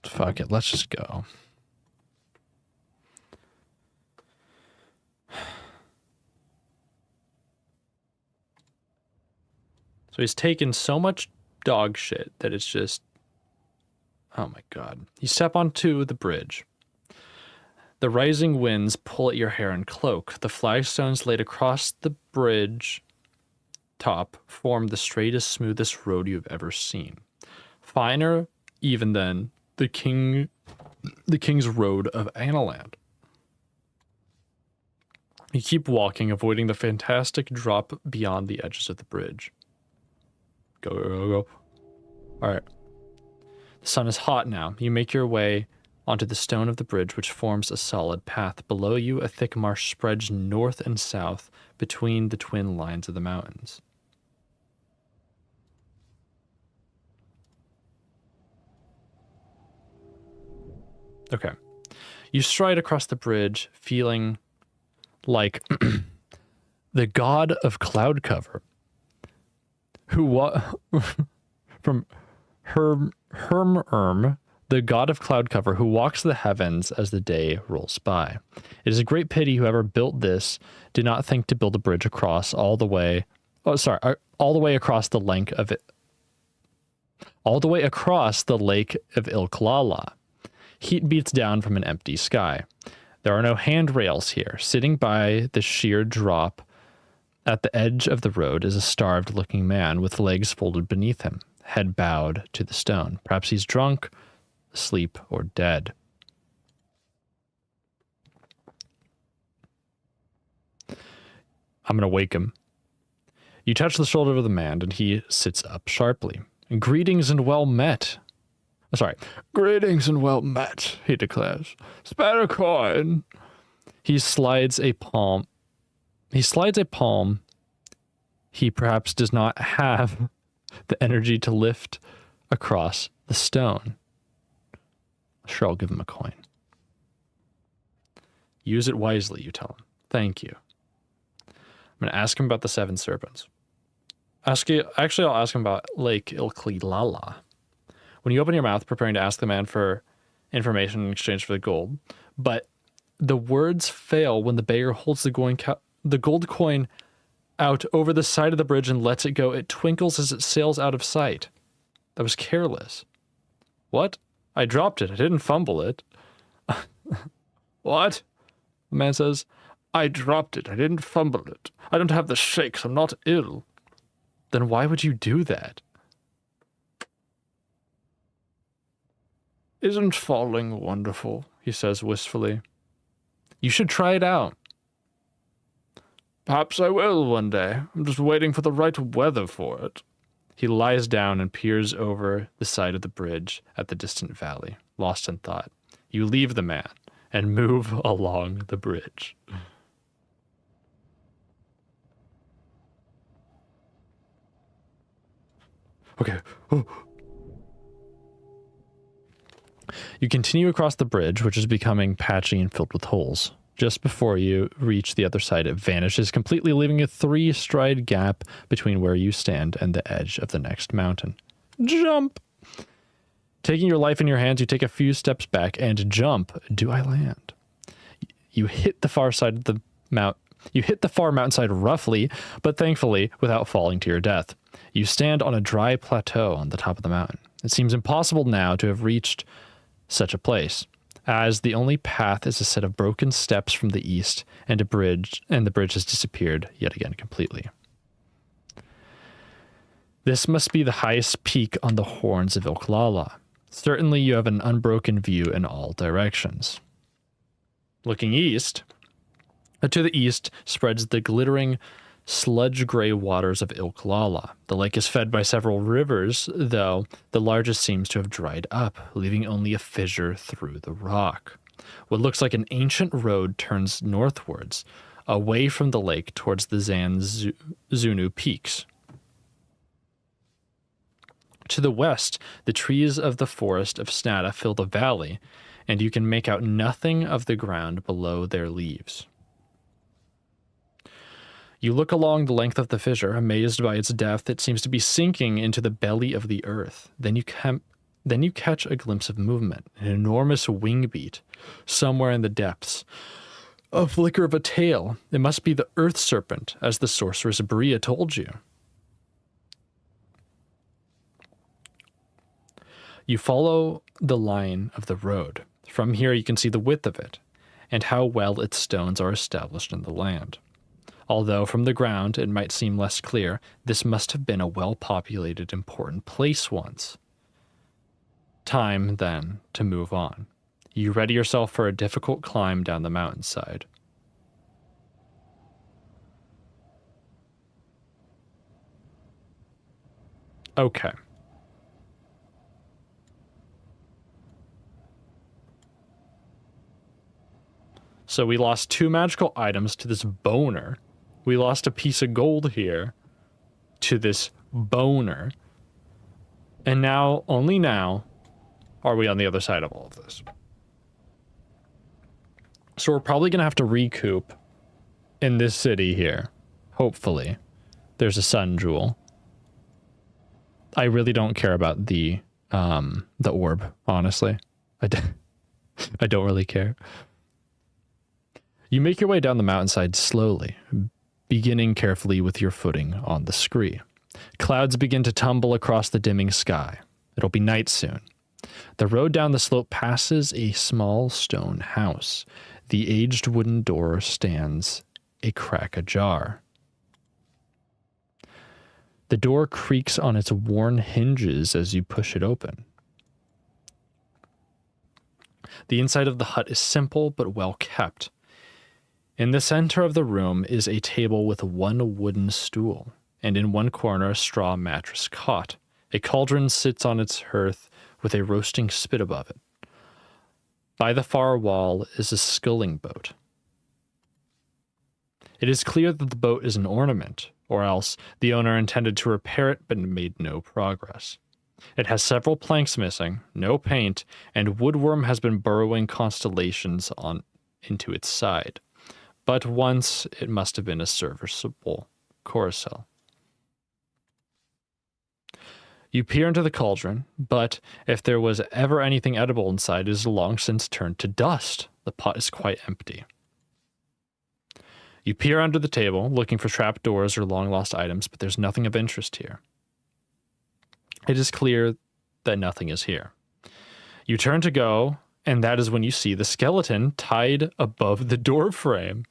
Fuck it, let's just go. So he's taken so much dog shit that it's just... Oh my god. You step onto the bridge. The rising winds pull at your hair and cloak. The flagstones laid across the bridge top form the straightest, smoothest road you've ever seen. Finer even than the king's road of Analand. You keep walking, avoiding the fantastic drop beyond the edges of the bridge. Go, go, go, go. All right. The sun is hot now. You make your way onto the stone of the bridge, which forms a solid path. Below you, a thick marsh spreads north and south between the twin lines of the mountains. Okay. You stride across the bridge, feeling like the god of cloud cover, who from Herm, the god of cloud cover, who walks the heavens as the day rolls by. It is a great pity whoever built this did not think to build a bridge across all the way. All the way across the length of it. All the way across the lake of Ilklala. Heat beats down from an empty sky. There are no handrails here. Sitting by the sheer drop at the edge of the road is a starved-looking man with legs folded beneath him, head bowed to the stone. Perhaps he's drunk, asleep, or dead. I'm going to wake him. You touch the shoulder of the man, and he sits up sharply. Greetings and well met. Greetings and well met, he declares. Spare a coin. He slides a palm. He perhaps does not have the energy to lift across the stone. Sure, I'll give him a coin. Use it wisely, you tell him. Thank you. I'm going to ask him about the 7 serpents. I'll ask him about Lake Ilklala. When you open your mouth, preparing to ask the man for information in exchange for the gold, but the words fail when the beggar holds the gold coin out over the side of the bridge and lets it go. It twinkles as it sails out of sight. That was careless. What? I dropped it. I didn't fumble it. What? The man says, I dropped it. I didn't fumble it. I don't have the shakes. I'm not ill. Then why would you do that? Isn't falling wonderful? He says wistfully. You should try it out. Perhaps I will one day. I'm just waiting for the right weather for it. He lies down and peers over the side of the bridge at the distant valley, lost in thought. You leave the man and move along the bridge. Okay. You continue across the bridge, which is becoming patchy and filled with holes. Just before you reach the other side, it vanishes completely, leaving a 3-stride gap between where you stand and the edge of the next mountain. Jump! Taking your life in your hands, you take a few steps back and jump. Do I land? You hit the far side of the You hit the far mountainside roughly, but thankfully without falling to your death. You stand on a dry plateau on the top of the mountain. It seems impossible now to have reached such a place, as the only path is a set of broken steps from the east and the bridge has disappeared yet again completely. This must be the highest peak on the horns of Ilklala. Certainly you have an unbroken view in all directions. Looking east, to the east spreads the glittering sludge-gray waters of Ilklala. The lake is fed by several rivers, though the largest seems to have dried up, leaving only a fissure through the rock. What looks like an ancient road turns northwards, away from the lake towards the Zunu peaks. To the west, the trees of the forest of Snata fill the valley, and you can make out nothing of the ground below their leaves. You look along the length of the fissure, amazed by its depth. It seems to be sinking into the belly of the earth. Then you catch a glimpse of movement, an enormous wing beat, somewhere in the depths. A flicker of a tail. It must be the earth serpent, as the sorceress Bria told you. You follow the line of the road. From here you can see the width of it, and how well its stones are established in the land. Although from the ground it might seem less clear, this must have been a well-populated, important place once. Time, then, to move on. You ready yourself for a difficult climb down the mountainside. Okay. So we lost 2 magical items to this boner. We lost a piece of gold here to this boner. And now, only now, are we on the other side of all of this. So we're probably going to have to recoup in this city here. Hopefully. There's a sun jewel. I really don't care about the orb, honestly. I don't really care. You make your way down the mountainside slowly, beginning carefully with your footing on the scree. Clouds begin to tumble across the dimming sky. It'll be night soon. The road down the slope passes a small stone house. The aged wooden door stands a crack ajar. The door creaks on its worn hinges as you push it open. The inside of the hut is simple but well kept. In the center of the room is a table with 1 wooden stool, and in one corner a straw mattress cot. A cauldron sits on its hearth with a roasting spit above it. By the far wall is a sculling boat. It is clear that the boat is an ornament, or else the owner intended to repair it but made no progress. It has several planks missing, no paint, and woodworm has been burrowing constellations into its side. But once it must have been a serviceable carousel. You peer into the cauldron, but if there was ever anything edible inside, it is long since turned to dust. The pot is quite empty. You peer under the table, looking for trapdoors or long-lost items, but there's nothing of interest here. It is clear that nothing is here. You turn to go, and that is when you see the skeleton tied above the door frame.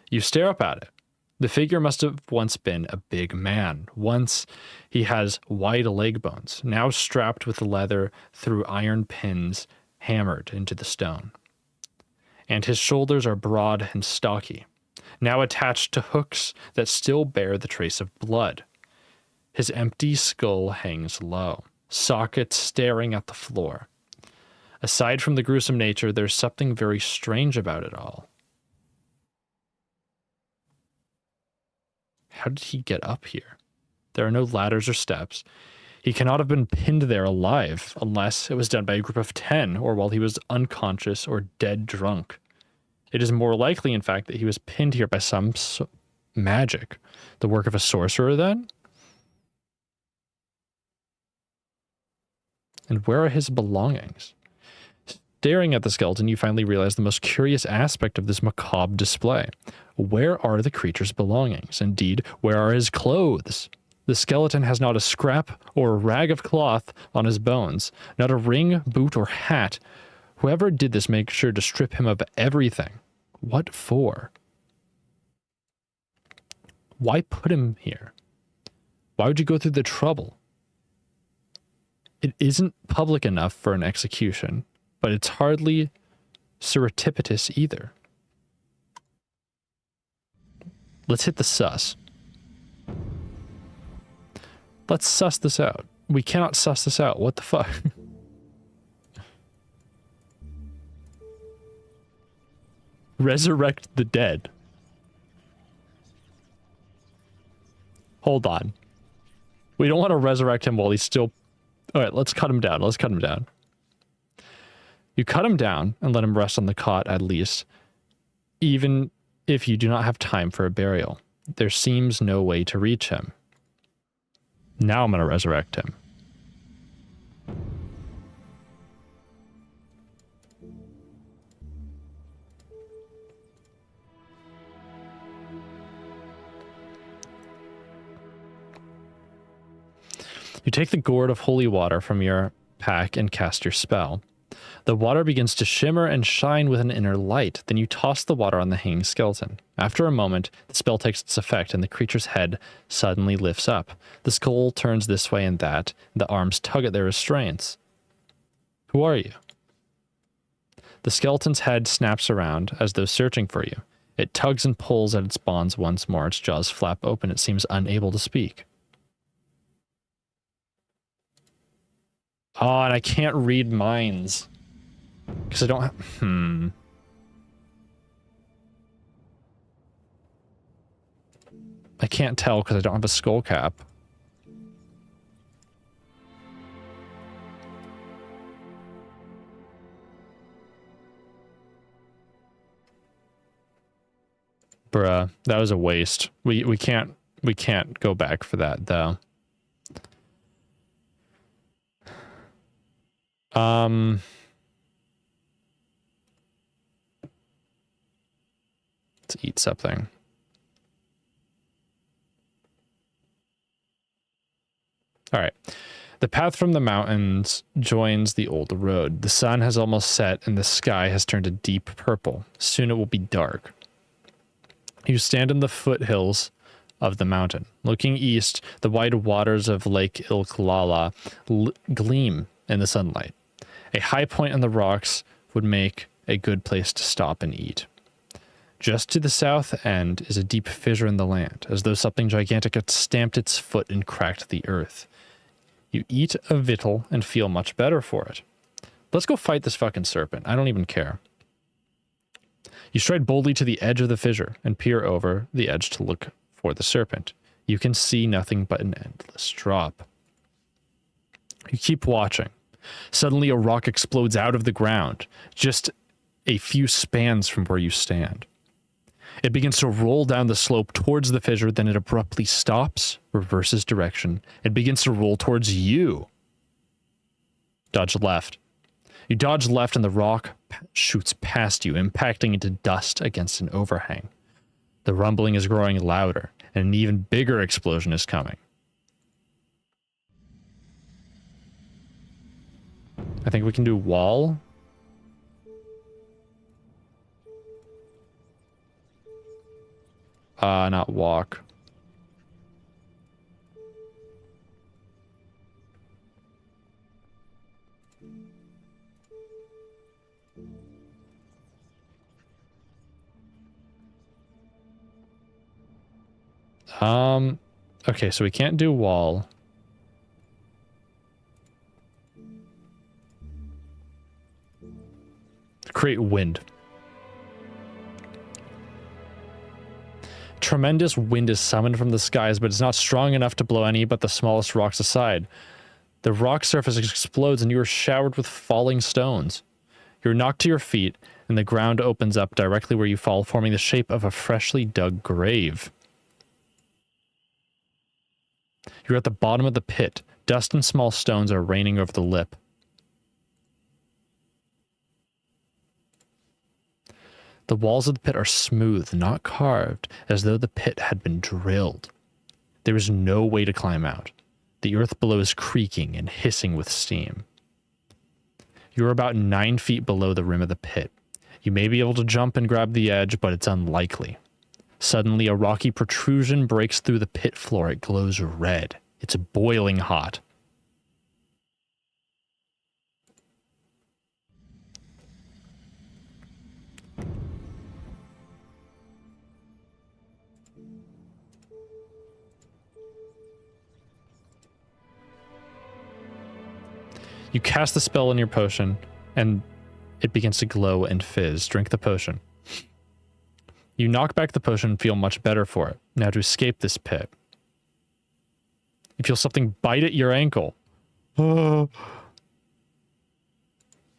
You stare up at it. The figure must have once been a big man. Once he has wide leg bones, now strapped with leather through iron pins hammered into the stone. And his shoulders are broad and stocky, now attached to hooks that still bear the trace of blood. His empty skull hangs low, sockets staring at the floor. Aside from the gruesome nature, there's something very strange about it all. How did he get up here? There are no ladders or steps. He cannot have been pinned there alive, unless it was done by a group of 10, or while he was unconscious or dead drunk. It is more likely, in fact, that he was pinned here by some magic. The work of a sorcerer, then? And where are his belongings? Staring at the skeleton, you finally realize the most curious aspect of this macabre display. Where are the creature's belongings? Indeed, where are his clothes? The skeleton has not a scrap or a rag of cloth on his bones, not a ring, boot, or hat. Whoever did this made sure to strip him of everything. What for? Why put him here? Why would you go through the trouble? It isn't public enough for an execution, but it's hardly surreptitious either. Let's hit the sus. Let's suss this out. We cannot suss this out. What the fuck? Resurrect the dead. Hold on. We don't want to resurrect him while he's still... Alright, let's cut him down. Let's cut him down. You cut him down and let him rest on the cot at least, even if you do not have time for a burial. There seems no way to reach him. Now I'm going to resurrect him. You take the gourd of holy water from your pack and cast your spell. The water begins to shimmer and shine with an inner light. Then you toss the water on the hanging skeleton. After a moment, the spell takes its effect and the creature's head suddenly lifts up. The skull turns this way and that, and the arms tug at their restraints. Who are you? The skeleton's head snaps around as though searching for you. It tugs and pulls at its bonds once more. Its jaws flap open. It seems unable to speak. Oh, and I can't read minds. Because I don't have... I can't tell because I don't have a skull cap. Bruh, that was a waste. We can't go back for that though. Let's eat something. All right. The path from the mountains joins the old road. The sun has almost set and the sky has turned a deep purple. Soon it will be dark. You stand in the foothills of the mountain. Looking east, the wide waters of Lake Ilklala gleam in the sunlight. A high point on the rocks would make a good place to stop and eat. Just to the south end is a deep fissure in the land, as though something gigantic had stamped its foot and cracked the earth. You eat a victual and feel much better for it. Let's go fight this fucking serpent. I don't even care. You stride boldly to the edge of the fissure and peer over the edge to look for the serpent. You can see nothing but an endless drop. You keep watching. Suddenly a rock explodes out of the ground, just a few spans from where you stand. It begins to roll down the slope towards the fissure, then it abruptly stops, reverses direction, and begins to roll towards you. Dodge left. You dodge left and the rock shoots past you, impacting into dust against an overhang. The rumbling is growing louder, and an even bigger explosion is coming. I think we can do wall. Not walk. Okay, so we can't do wall. Create wind. Tremendous wind is summoned from the skies, but it's not strong enough to blow any but the smallest rocks aside. The rock surface explodes and you are showered with falling stones. You're knocked to your feet, and the ground opens up directly where you fall, forming the shape of a freshly dug grave. You're at the bottom of the pit. Dust and small stones are raining over the lip. The walls of the pit are smooth, not carved, as though the pit had been drilled. There is no way to climb out. The earth below is creaking and hissing with steam. You're about 9 feet below the rim of the pit. You may be able to jump and grab the edge, but it's unlikely. Suddenly, a rocky protrusion breaks through the pit floor. It glows red. It's boiling hot. You cast the spell on your potion, and it begins to glow and fizz. Drink the potion. You knock back the potion and feel much better for it. Now to escape this pit. You feel something bite at your ankle. Look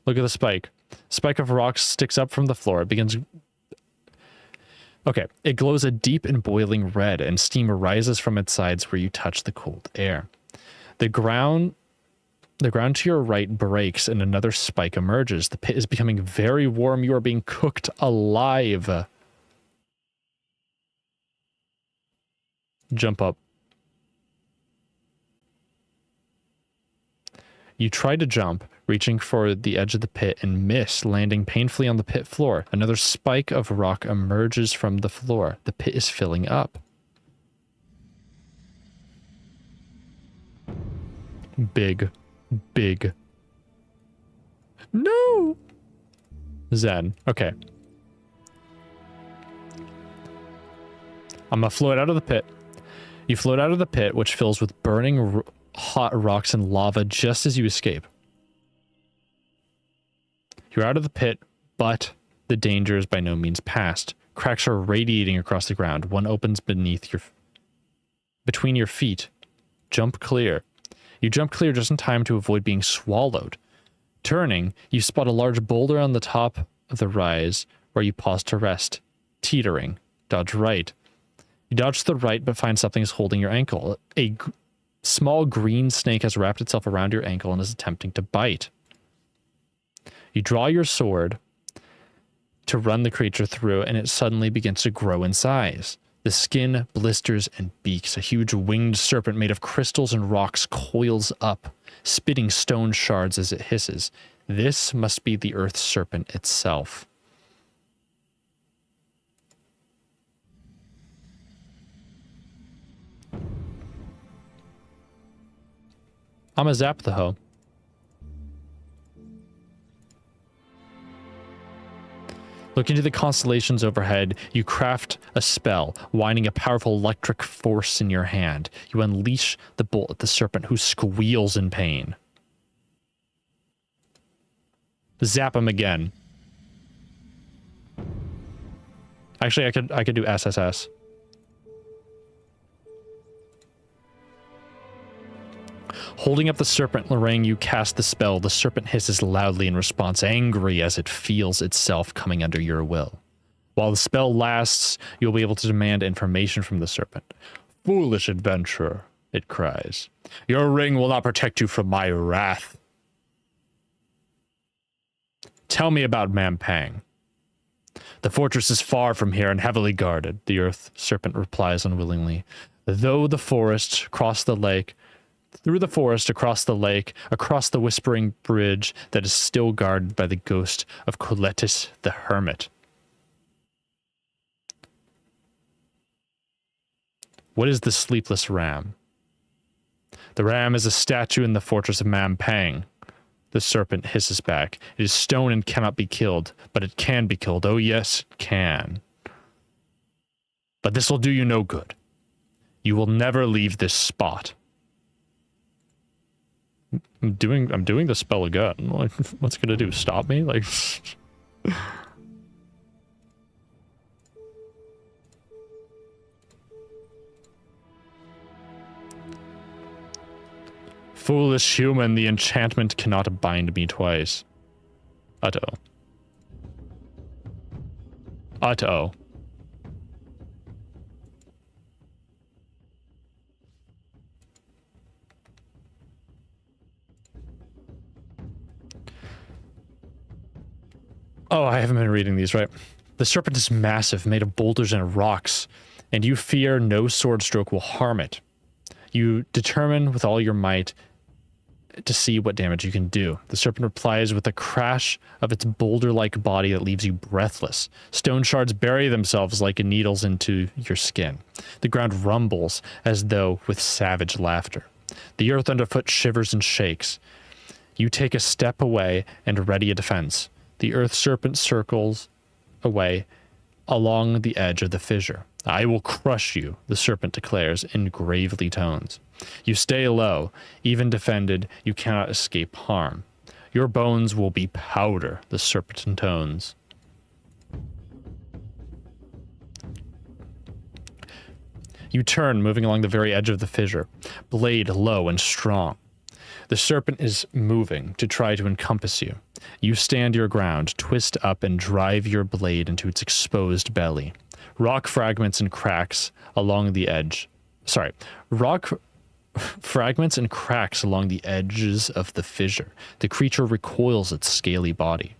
at the spike. Spike of rocks sticks up from the floor. It begins... Okay, it glows a deep and boiling red, and steam arises from its sides where you touch the cold air. The ground to your right breaks, and another spike emerges. The pit is becoming very warm. You are being cooked alive. Jump up. You try to jump, reaching for the edge of the pit, and miss, landing painfully on the pit floor. Another spike of rock emerges from the floor. The pit is filling up. Big. No! Zen. Okay. I'm gonna float out of the pit. You float out of the pit, which fills with burning hot rocks and lava just as you escape. You're out of the pit, but the danger is by no means past. Cracks are radiating across the ground. One opens between your feet. Jump clear. You jump clear just in time to avoid being swallowed. Turning, you spot a large boulder on the top of the rise where you pause to rest. Teetering. Dodge right. You dodge to the right but find something is holding your ankle. A small green snake has wrapped itself around your ankle and is attempting to bite. You draw your sword to run the creature through, and it suddenly begins to grow in size. The skin, blisters, and beaks. A huge winged serpent made of crystals and rocks coils up, spitting stone shards as it hisses. This must be the earth serpent itself. I'ma zap the hoe. Look into the constellations overhead. You craft a spell, winding a powerful electric force in your hand. You unleash the bolt at the serpent, who squeals in pain. Zap him again. Actually, I could do SSS. Holding up the serpent, Lorraine, you cast the spell. The serpent hisses loudly in response, angry as it feels itself coming under your will. While the spell lasts, you'll be able to demand information from the serpent. Foolish adventurer, it cries. Your ring will not protect you from my wrath. Tell me about Mampang. The fortress is far from here and heavily guarded, the earth serpent replies unwillingly. Through the forest, across the lake, across the whispering bridge that is still guarded by the ghost of Coletus the Hermit. What is the sleepless ram? The ram is a statue in the fortress of Mampang. The serpent hisses back. It is stone and cannot be killed, but it can be killed. Oh yes, it can. But this will do you no good. You will never leave this spot. I'm doing the spell again. Like, what's it gonna do? Stop me? Like... Foolish human, the enchantment cannot bind me twice. Utto. Utto. Oh, I haven't been reading these, right? The serpent is massive, made of boulders and rocks, and you fear no sword stroke will harm it. You determine with all your might to see what damage you can do. The serpent replies with a crash of its boulder-like body that leaves you breathless. Stone shards bury themselves like needles into your skin. The ground rumbles as though with savage laughter. The earth underfoot shivers and shakes. You take a step away and ready a defense. The earth serpent circles away along the edge of the fissure. I will crush you, the serpent declares in gravely tones. You stay low. Even defended, you cannot escape harm. Your bones will be powder, the serpent intones. You turn, moving along the very edge of the fissure, blade low and strong. The serpent is moving to try to encompass you. You stand your ground, twist up, and drive your blade into its exposed belly. Rock fragments and cracks along the edge. Fragments and cracks along the edges of the fissure. The creature recoils its scaly body.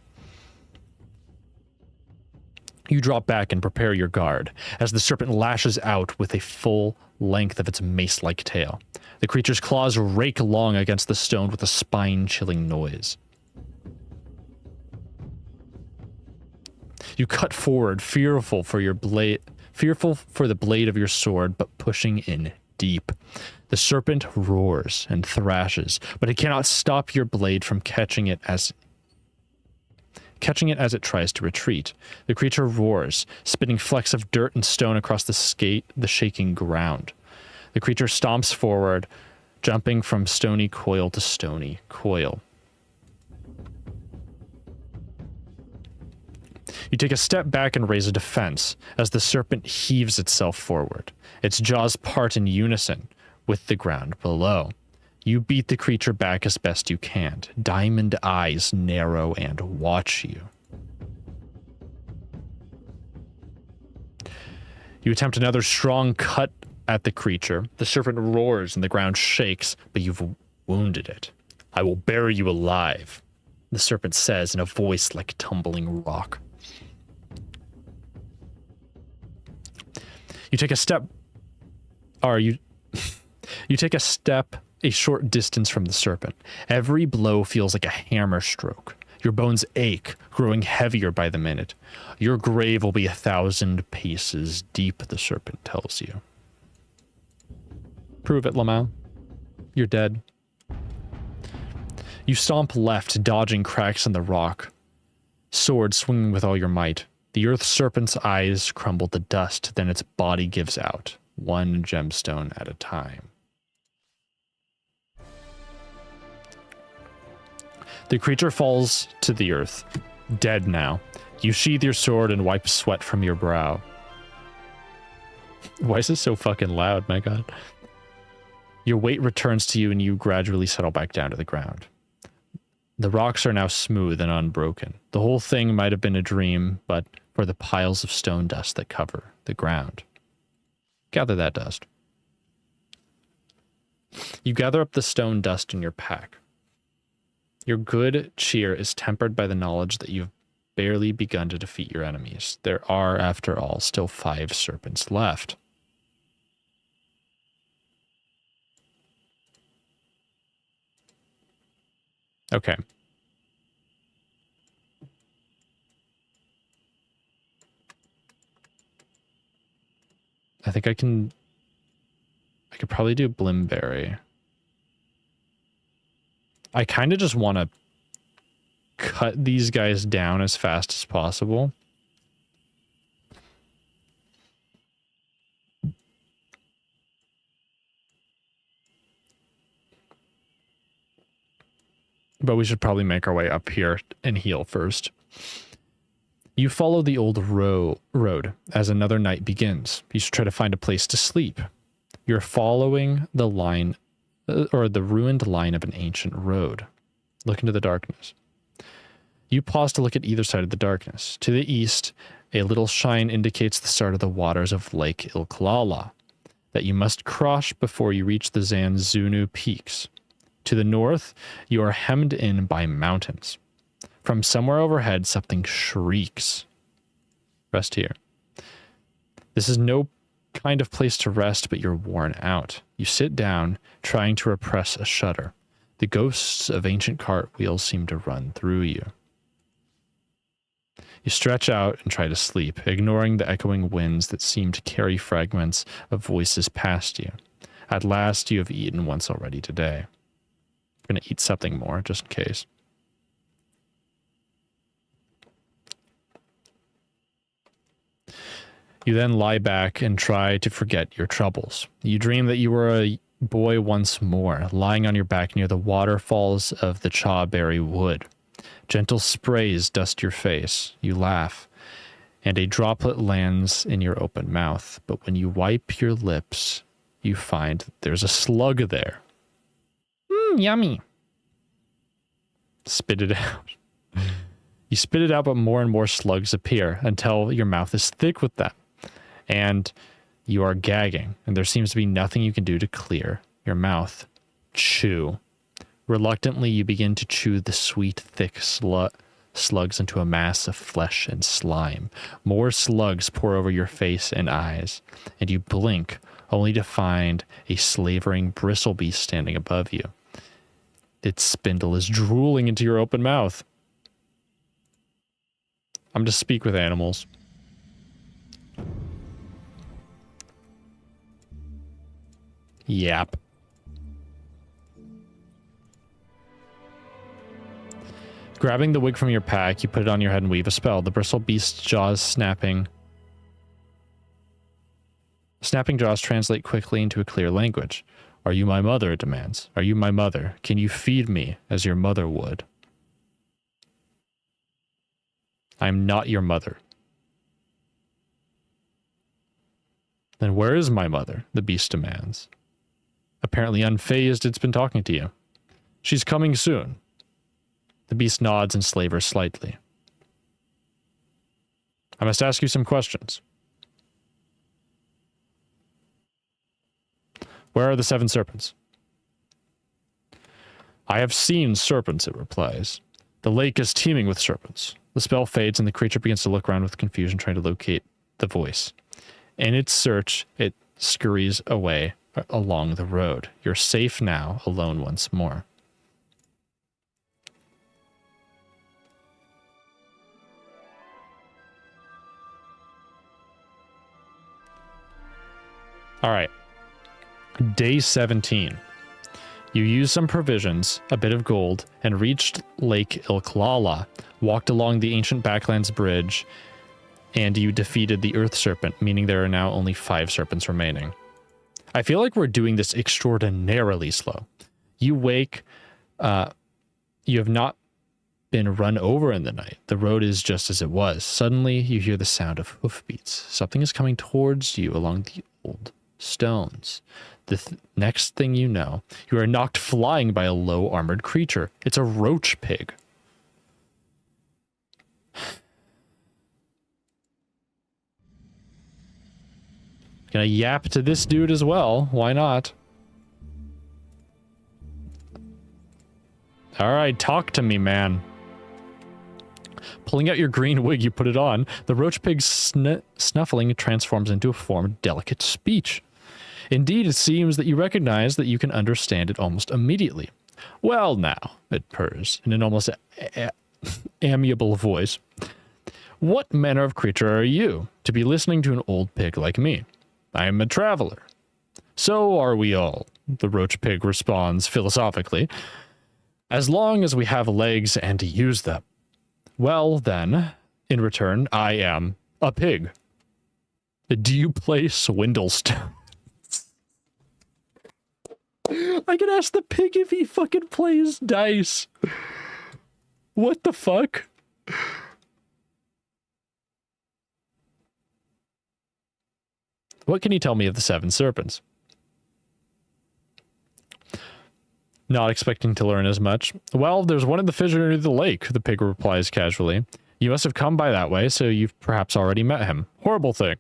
You drop back and prepare your guard as the serpent lashes out with a full length of its mace-like tail. The creature's claws rake long against the stone with a spine-chilling noise. You cut forward, fearful for the blade of your sword, but pushing in deep. The serpent roars and thrashes, but it cannot stop your blade from catching it as it tries to retreat. The creature roars, spitting flecks of dirt and stone across the shaking ground. The creature stomps forward, jumping from stony coil to stony coil. You take a step back and raise a defense as the serpent heaves itself forward. Its jaws part in unison with the ground below. You beat the creature back as best you can. Diamond eyes narrow and watch you. You attempt another strong cut at the creature. The serpent roars and the ground shakes, but you've wounded it. I will bury you alive, the serpent says in a voice like tumbling rock. You take a step, you take a step a short distance from the serpent. Every blow feels like a hammer stroke. Your bones ache, growing heavier by the minute. Your grave will be 1,000 paces deep, the serpent tells you. Prove it, Lamau. You're dead. You stomp left, dodging cracks in the rock. Sword swinging with all your might. The earth serpent's eyes crumble to dust, then its body gives out, one gemstone at a time. The creature falls to the earth, dead now. You sheathe your sword and wipe sweat from your brow. Why is this so fucking loud, my god? Your weight returns to you and you gradually settle back down to the ground. The rocks are now smooth and unbroken. The whole thing might have been a dream, but for the piles of stone dust that cover the ground. Gather that dust. You gather up the stone dust in your pack. Your good cheer is tempered by the knowledge that you've barely begun to defeat your enemies. There are, after all, still 5 serpents left. Okay. I think I could probably do Blimberry. I kind of just want to cut these guys down as fast as possible. But we should probably make our way up here and heal first. You follow the old road as another night begins. You should try to find a place to sleep. You're following the line, or the ruined line of an ancient road. Look into the darkness. You pause to look at either side of the darkness. To the east, a little shine indicates the start of the waters of Lake Ilklala that you must cross before you reach the Zanzunu peaks. To the north, you are hemmed in by mountains. From somewhere overhead, something shrieks. Rest here. This is no kind of place to rest, but you're worn out. You sit down, trying to repress a shudder. The ghosts of ancient cartwheels seem to run through you. You stretch out and try to sleep, ignoring the echoing winds that seem to carry fragments of voices past you. At last, you have eaten once already today. I'm going to eat something more, just in case. You then lie back and try to forget your troubles. You dream that you were a boy once more, lying on your back near the waterfalls of the Chawberry Wood. Gentle sprays dust your face. You laugh. and a droplet lands in your open mouth. But when you wipe your lips, you find that there's a slug there. Yummy. Spit it out. You spit it out, but more and more slugs appear until your mouth is thick with them. And you are gagging, and there seems to be nothing you can do to clear your mouth. Chew. Reluctantly, you begin to chew the sweet, thick slugs into a mass of flesh and slime. More slugs pour over your face and eyes, and you blink, only to find a slavering bristle beast standing above you. Its spindle is drooling into your open mouth. I'm to speak with animals. Yap. Grabbing the wig from your pack, you put it on your head and weave a spell. The bristle beast's jaws snapping. Snapping jaws translate quickly into a clear language. Are you my mother? It demands. Are you my mother? Can you feed me as your mother would? I'm not your mother. Then where is my mother? The beast demands. Apparently unfazed, it's been talking to you. She's coming soon. The beast nods and slavers slightly. I must ask you some questions. Where are the 7 serpents? I have seen serpents, it replies. The lake is teeming with serpents. The spell fades and the creature begins to look around with confusion, trying to locate the voice. In its search, it scurries away along the road. You're safe now, alone once more. All right. Day 17. You used some provisions, a bit of gold, and reached Lake Ilklala, walked along the ancient Backlands Bridge, and you defeated the Earth Serpent, meaning there are now only 5 serpents remaining. I feel like we're doing this extraordinarily slow. You wake, you have not been run over in the night. The road is just as it was. Suddenly, you hear the sound of hoofbeats. Something is coming towards you along the old stones. The next thing you know, you are knocked flying by a low armored creature. It's a roach pig. Gonna yap to this dude as well. Why not? All right, talk to me, man. Pulling out your green wig, you put it on. The roach pig's snuffling transforms into a form of delicate speech. Indeed, it seems that you recognize that you can understand it almost immediately. Well now, it purrs in an almost amiable voice. What manner of creature are you to be listening to an old pig like me? I am a traveler. So are we all, the roach pig responds philosophically, as long as we have legs and to use them. Well then, in return, I am a pig. Do you play Swindlestone? I can ask the pig if he fucking plays dice. What the fuck? What can you tell me of the 7 serpents? Not expecting to learn as much. Well, there's one in the fissure near the lake, the pig replies casually. You must have come by that way, so you've perhaps already met him. Horrible thing.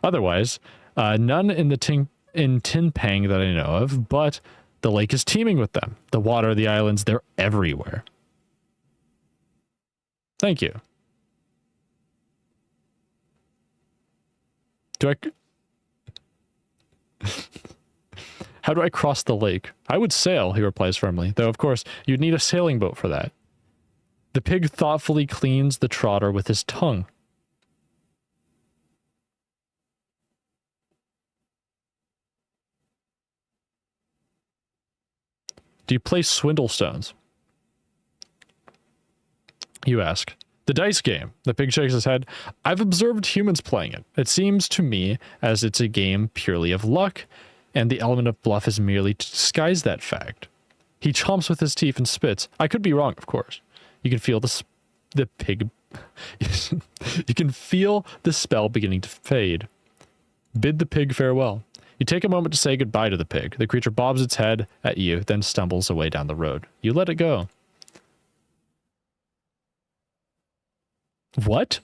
Otherwise, none in the Tinpang that I know of, but the lake is teeming with them. The water, the islands, they're everywhere. Thank you. How do I cross the lake? I would sail, he replies firmly, though of course you'd need a sailing boat for that. The pig thoughtfully cleans the trotter with his tongue. Do you play Swindlestones? You ask. The dice game. The pig shakes his head. I've observed humans playing it. It seems to me as it's a game purely of luck, and the element of bluff is merely to disguise that fact. He chomps with his teeth and spits. I could be wrong, of course. You can feel the pig You can feel the spell beginning to fade. Bid the pig farewell. You take a moment to say goodbye to the pig. The creature bobs its head at you, then stumbles away down the road. You let it go. What?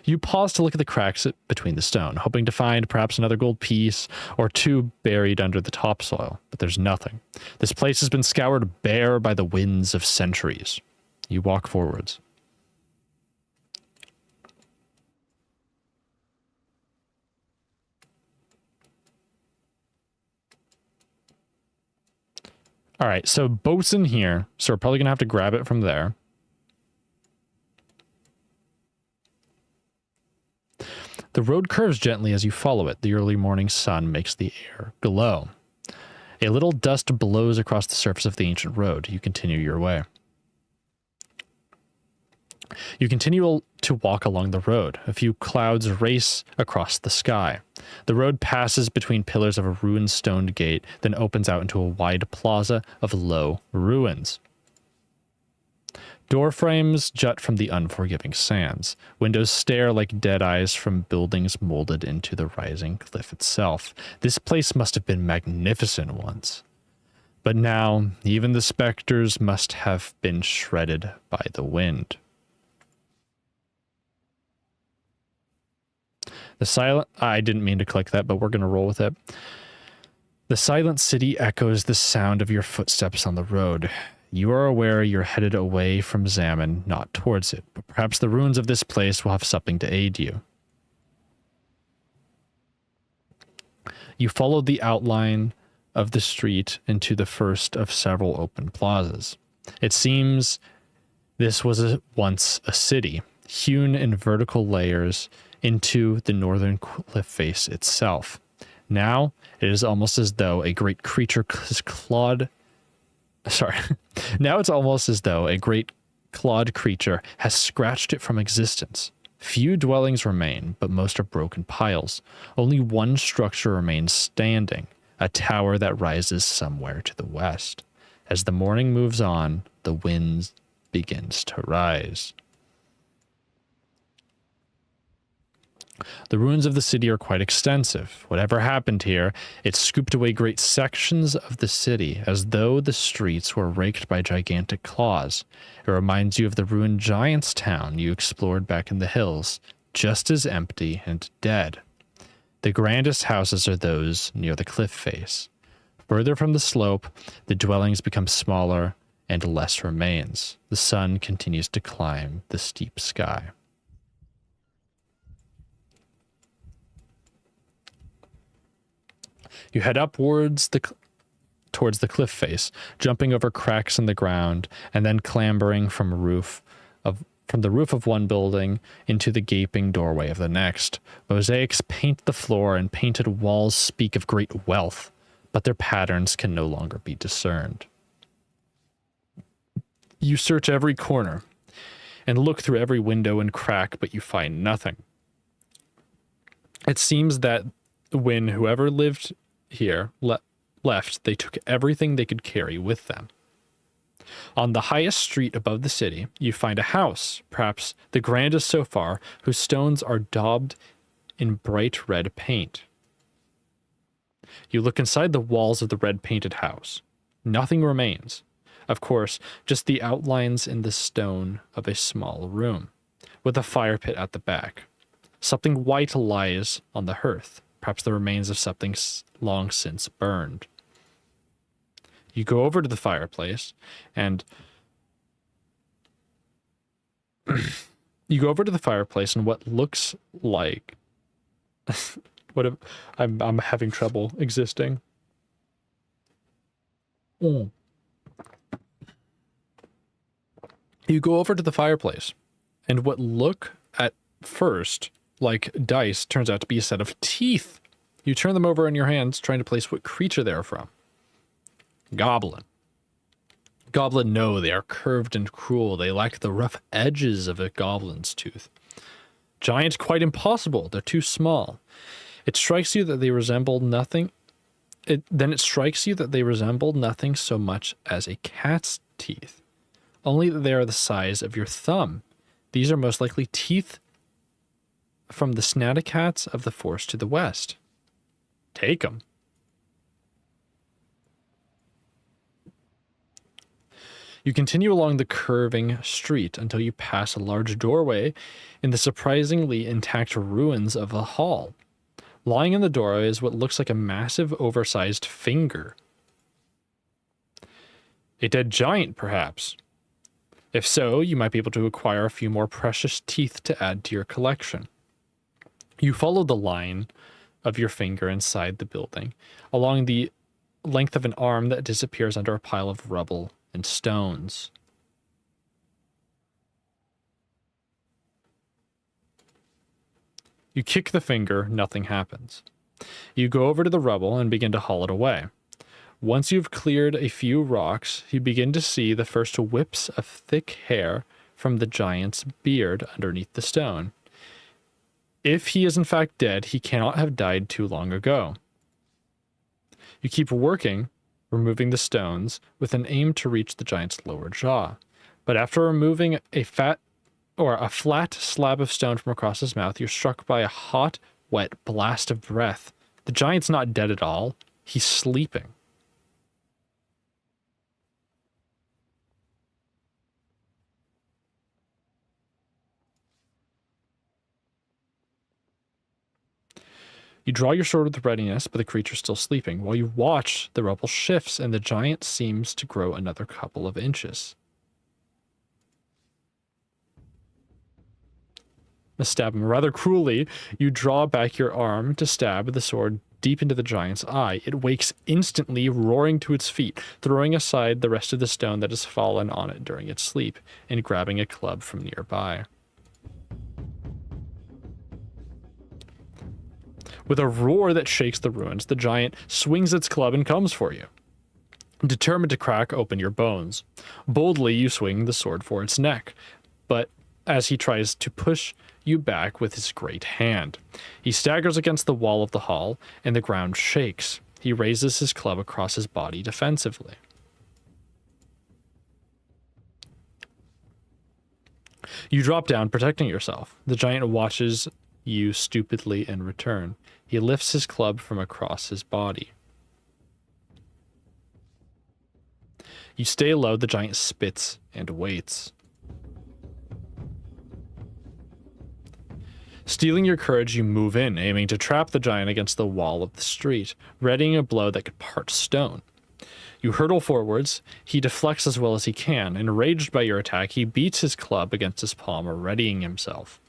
You pause to look at the cracks between the stone, hoping to find perhaps another gold piece or two buried under the topsoil, but there's nothing. This place has been scoured bare by the winds of centuries. You walk forwards. All right, so boat's in here, so we're probably going to have to grab it from there. The road curves gently as you follow it. The early morning sun makes the air glow. A little dust blows across the surface of the ancient road. You continue your way. You continue to walk along the road. A few clouds race across the sky. The road passes between pillars of a ruined stone gate, then opens out into a wide plaza of low ruins. Door frames jut from the unforgiving sands. Windows stare like dead eyes from buildings molded into the rising cliff itself. This place must have been magnificent once. But now, even the specters must have been shredded by the wind. I didn't mean to click that, but we're going to roll with it. The silent city echoes the sound of your footsteps on the road. You are aware you're headed away from Zaman, not towards it, but perhaps the ruins of this place will have something to aid you. You follow the outline of the street into the first of several open plazas. It seems this was once a city, hewn in vertical layers into the northern cliff face itself. Now, it is almost as though a great creature has clawed... Now it's almost as though a great clawed creature has scratched it from existence. Few dwellings remain, but most are broken piles. Only one structure remains standing, a tower that rises somewhere to the west. As the morning moves on, the wind begins to rise. The ruins of the city are quite extensive. Whatever happened here, it scooped away great sections of the city, as though the streets were raked by gigantic claws. It reminds you of the ruined giant's town you explored back in the hills, just as empty and dead. The grandest houses are those near the cliff face. Further from the slope, the dwellings become smaller and less remains. The sun continues to climb the steep sky. You head upwards towards the cliff face, jumping over cracks in the ground, and then clambering from the roof of one building into the gaping doorway of the next. Mosaics paint the floor, and painted walls speak of great wealth, but their patterns can no longer be discerned. You search every corner and look through every window and crack, but you find nothing. It seems that when whoever lived here left, they took everything they could carry with them. On the highest street above the city, you find a house, perhaps the grandest so far, whose stones are daubed in bright red paint. You look inside the walls of the red painted house. Nothing remains. Of course, just the outlines in the stone of a small room, with a fire pit at the back. Something white lies on the hearth, perhaps the remains of something long since burned. You go over to the fireplace and what looks like I'm having trouble existing. You go over to the fireplace and what look at first like dice turns out to be a set of teeth. You turn them over in your hands, trying to place what creature they are from. Goblin. Goblin, no, they are curved and cruel. They lack the rough edges of a goblin's tooth. Giant, quite impossible. They're too small. It strikes you that they resemble nothing. It strikes you that they resemble nothing so much as a cat's teeth. only that they are the size of your thumb. These are most likely teeth from the snaticats of the forest to the west. Take them. You continue along the curving street until you pass a large doorway in the surprisingly intact ruins of a hall. Lying in the doorway is what looks like a massive, oversized finger. A dead giant, perhaps. If so, you might be able to acquire a few more precious teeth to add to your collection. You follow the line of your finger inside the building, along the length of an arm that disappears under a pile of rubble and stones. You kick the finger, nothing happens. You go over to the rubble and begin to haul it away. Once you've cleared a few rocks, you begin to see the first whips of thick hair from the giant's beard underneath the stone. If he is in fact dead, he cannot have died too long ago. You keep working, removing the stones, with an aim to reach the giant's lower jaw. But after removing a flat slab of stone from across his mouth, you're struck by a hot, wet blast of breath. The giant's not dead at all. He's sleeping. You draw your sword with readiness, but the creature's still sleeping. While you watch, the rubble shifts and the giant seems to grow another couple of inches. Stab him rather cruelly. You draw back your arm to stab the sword deep into the giant's eye. It wakes instantly, roaring to its feet, throwing aside the rest of the stone that has fallen on it during its sleep, and grabbing a club from nearby. With a roar that shakes the ruins, the giant swings its club and comes for you, determined to crack open your bones. Boldly, you swing the sword for its neck, but as he tries to push you back with his great hand, he staggers against the wall of the hall, and the ground shakes. He raises his club across his body defensively. You drop down, protecting yourself. The giant watches you stupidly in return. He lifts his club from across his body. You stay low, the giant spits and waits. Stealing your courage, you move in, aiming to trap the giant against the wall of the street, readying a blow that could part stone. You hurtle forwards, he deflects as well as he can. Enraged by your attack, he beats his club against his palm, readying himself.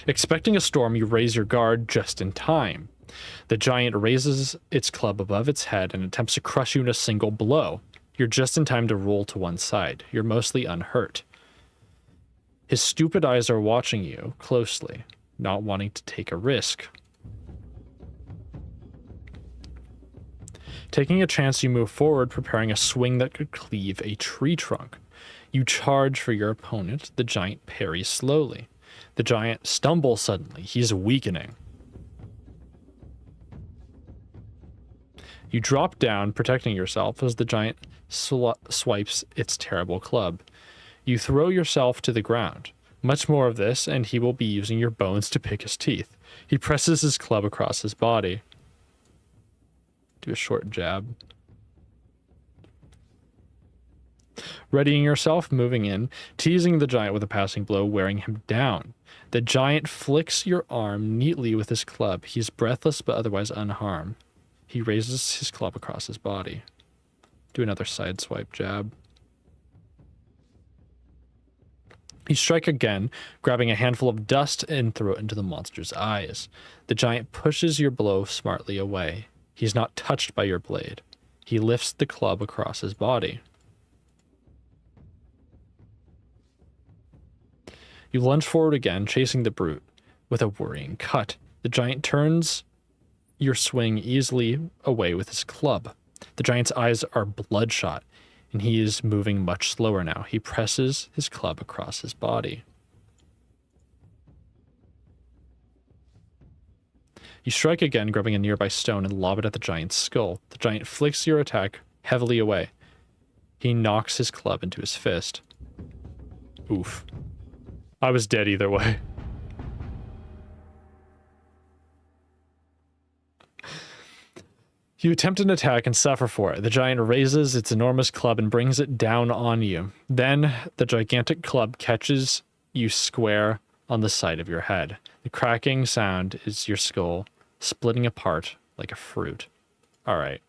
Expecting a storm, you raise your guard just in time. The giant raises its club above its head and attempts to crush you in a single blow. You're just in time to roll to one side. You're mostly unhurt. His stupid eyes are watching you closely, not wanting to take a risk. Taking a chance, you move forward, preparing a swing that could cleave a tree trunk. You charge for your opponent. The giant parries slowly. The giant stumbles suddenly. He's weakening. You drop down, protecting yourself as the giant swipes its terrible club. You throw yourself to the ground. Much more of this, and he will be using your bones to pick his teeth. He presses his club across his body. Do a short jab. Readying yourself, moving in, teasing the giant with a passing blow, wearing him down. The giant flicks your arm neatly with his club. He's breathless but otherwise unharmed. He raises his club across his body. Do another side swipe jab. You strike again, grabbing a handful of dust and throw it into the monster's eyes. The giant pushes your blow smartly away. He's not touched by your blade. He lifts the club across his body. You lunge forward again, chasing the brute with a worrying cut. The giant turns your swing easily away with his club. The giant's eyes are bloodshot, and he is moving much slower now. He presses his club across his body. You strike again, grabbing a nearby stone and lob it at the giant's skull. The giant flicks your attack heavily away. He knocks his club into his fist. Oof. I was dead either way. You attempt an attack and suffer for it. The giant raises its enormous club and brings it down on you. Then the gigantic club catches you square on the side of your head. The cracking sound is your skull splitting apart like a fruit. All right.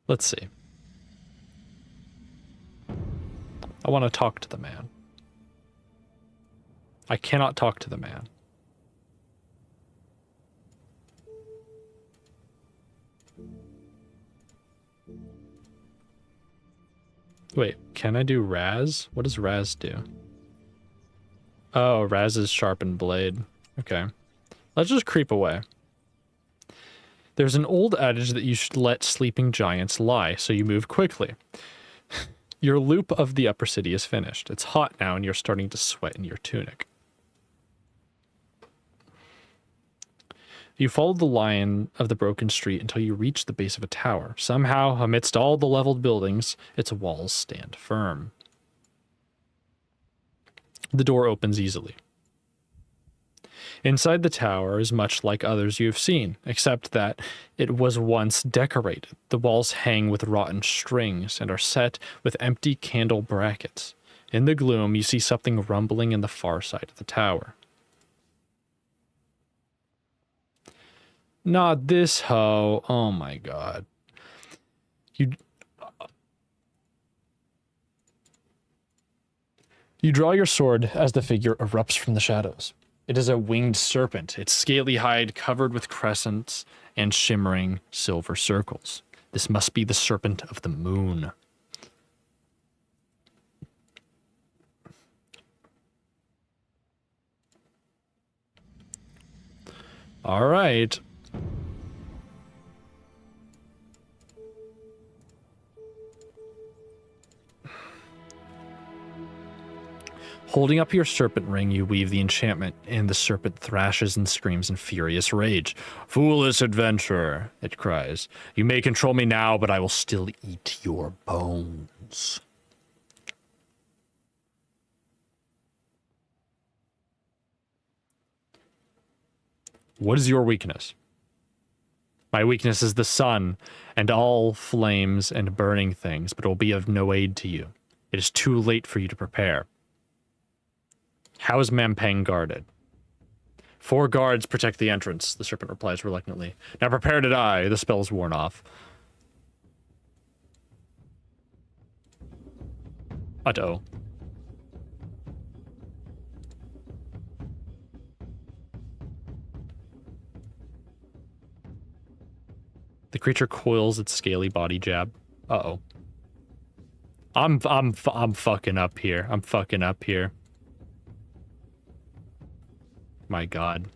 Let's see. I want to talk to the man. I cannot talk to the man. Wait, can I do Raz? What does Raz do? Oh, Raz's sharpened blade. Okay. Let's just creep away. There's an old adage that you should let sleeping giants lie, so you move quickly. Your loop of the upper city is finished. It's hot now and you're starting to sweat in your tunic. You follow the line of the broken street until you reach the base of a tower. Somehow, amidst all the leveled buildings, its walls stand firm. The door opens easily. Inside the tower is much like others you have seen, except that it was once decorated. The walls hang with rotten strings and are set with empty candle brackets. In the gloom, you see something rumbling in the far side of the tower. Not this hoe. Oh my god. You draw your sword as the figure erupts from the shadows. It is a winged serpent, its scaly hide covered with crescents and shimmering silver circles. This must be the serpent of the moon. All right. Holding up your serpent ring, you weave the enchantment, and the serpent thrashes and screams in furious rage. "Foolish adventurer," it cries. "You may control me now, but I will still eat your bones." What is your weakness? My weakness is the sun and all flames and burning things, but it will be of no aid to you. It is too late for you to prepare. How is Mampang guarded? 4 guards protect the entrance, the serpent replies reluctantly. Now prepare to die, the spell is worn off. Uh-oh. The creature coils its scaly body jab. Uh-oh. I'm fucking up here. I'm fucking up here. My god.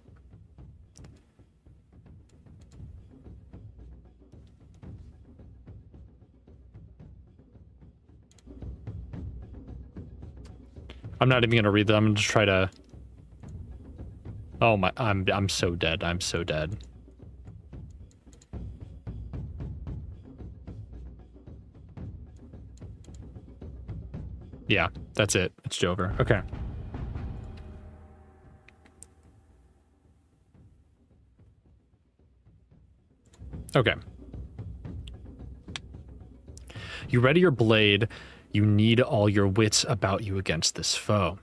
I'm not even gonna read that. I'm gonna just try to. Oh my! I'm so dead. I'm so dead. Yeah, that's it. It's over. Okay. Okay. You ready your blade. You need all your wits about you against this foe.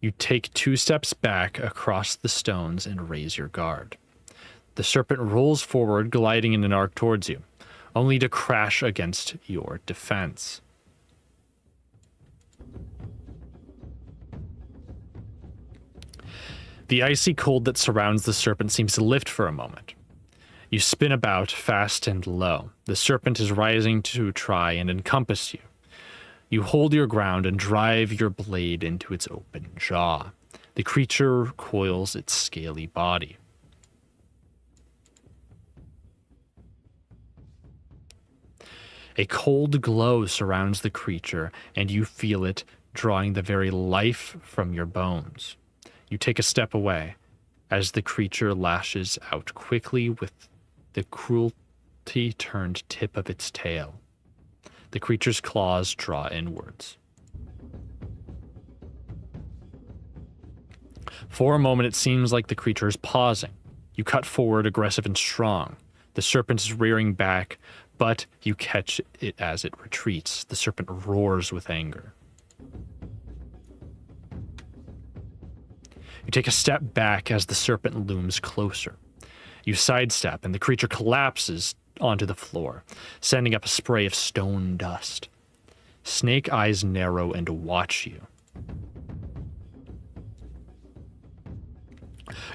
You take 2 steps back across the stones and raise your guard. The serpent rolls forward, gliding in an arc towards you, only to crash against your defense. The icy cold that surrounds the serpent seems to lift for a moment. You spin about, fast and low. The serpent is rising to try and encompass you. You hold your ground and drive your blade into its open jaw. The creature coils its scaly body. A cold glow surrounds the creature, and you feel it drawing the very life from your bones. You take a step away as the creature lashes out quickly with the cruelty-turned tip of its tail. The creature's claws draw inwards. For a moment, it seems like the creature is pausing. You cut forward, aggressive and strong. The serpent is rearing back, but you catch it as it retreats. The serpent roars with anger. You take a step back as the serpent looms closer. You sidestep, and the creature collapses onto the floor, sending up a spray of stone dust. Snake eyes narrow and watch you.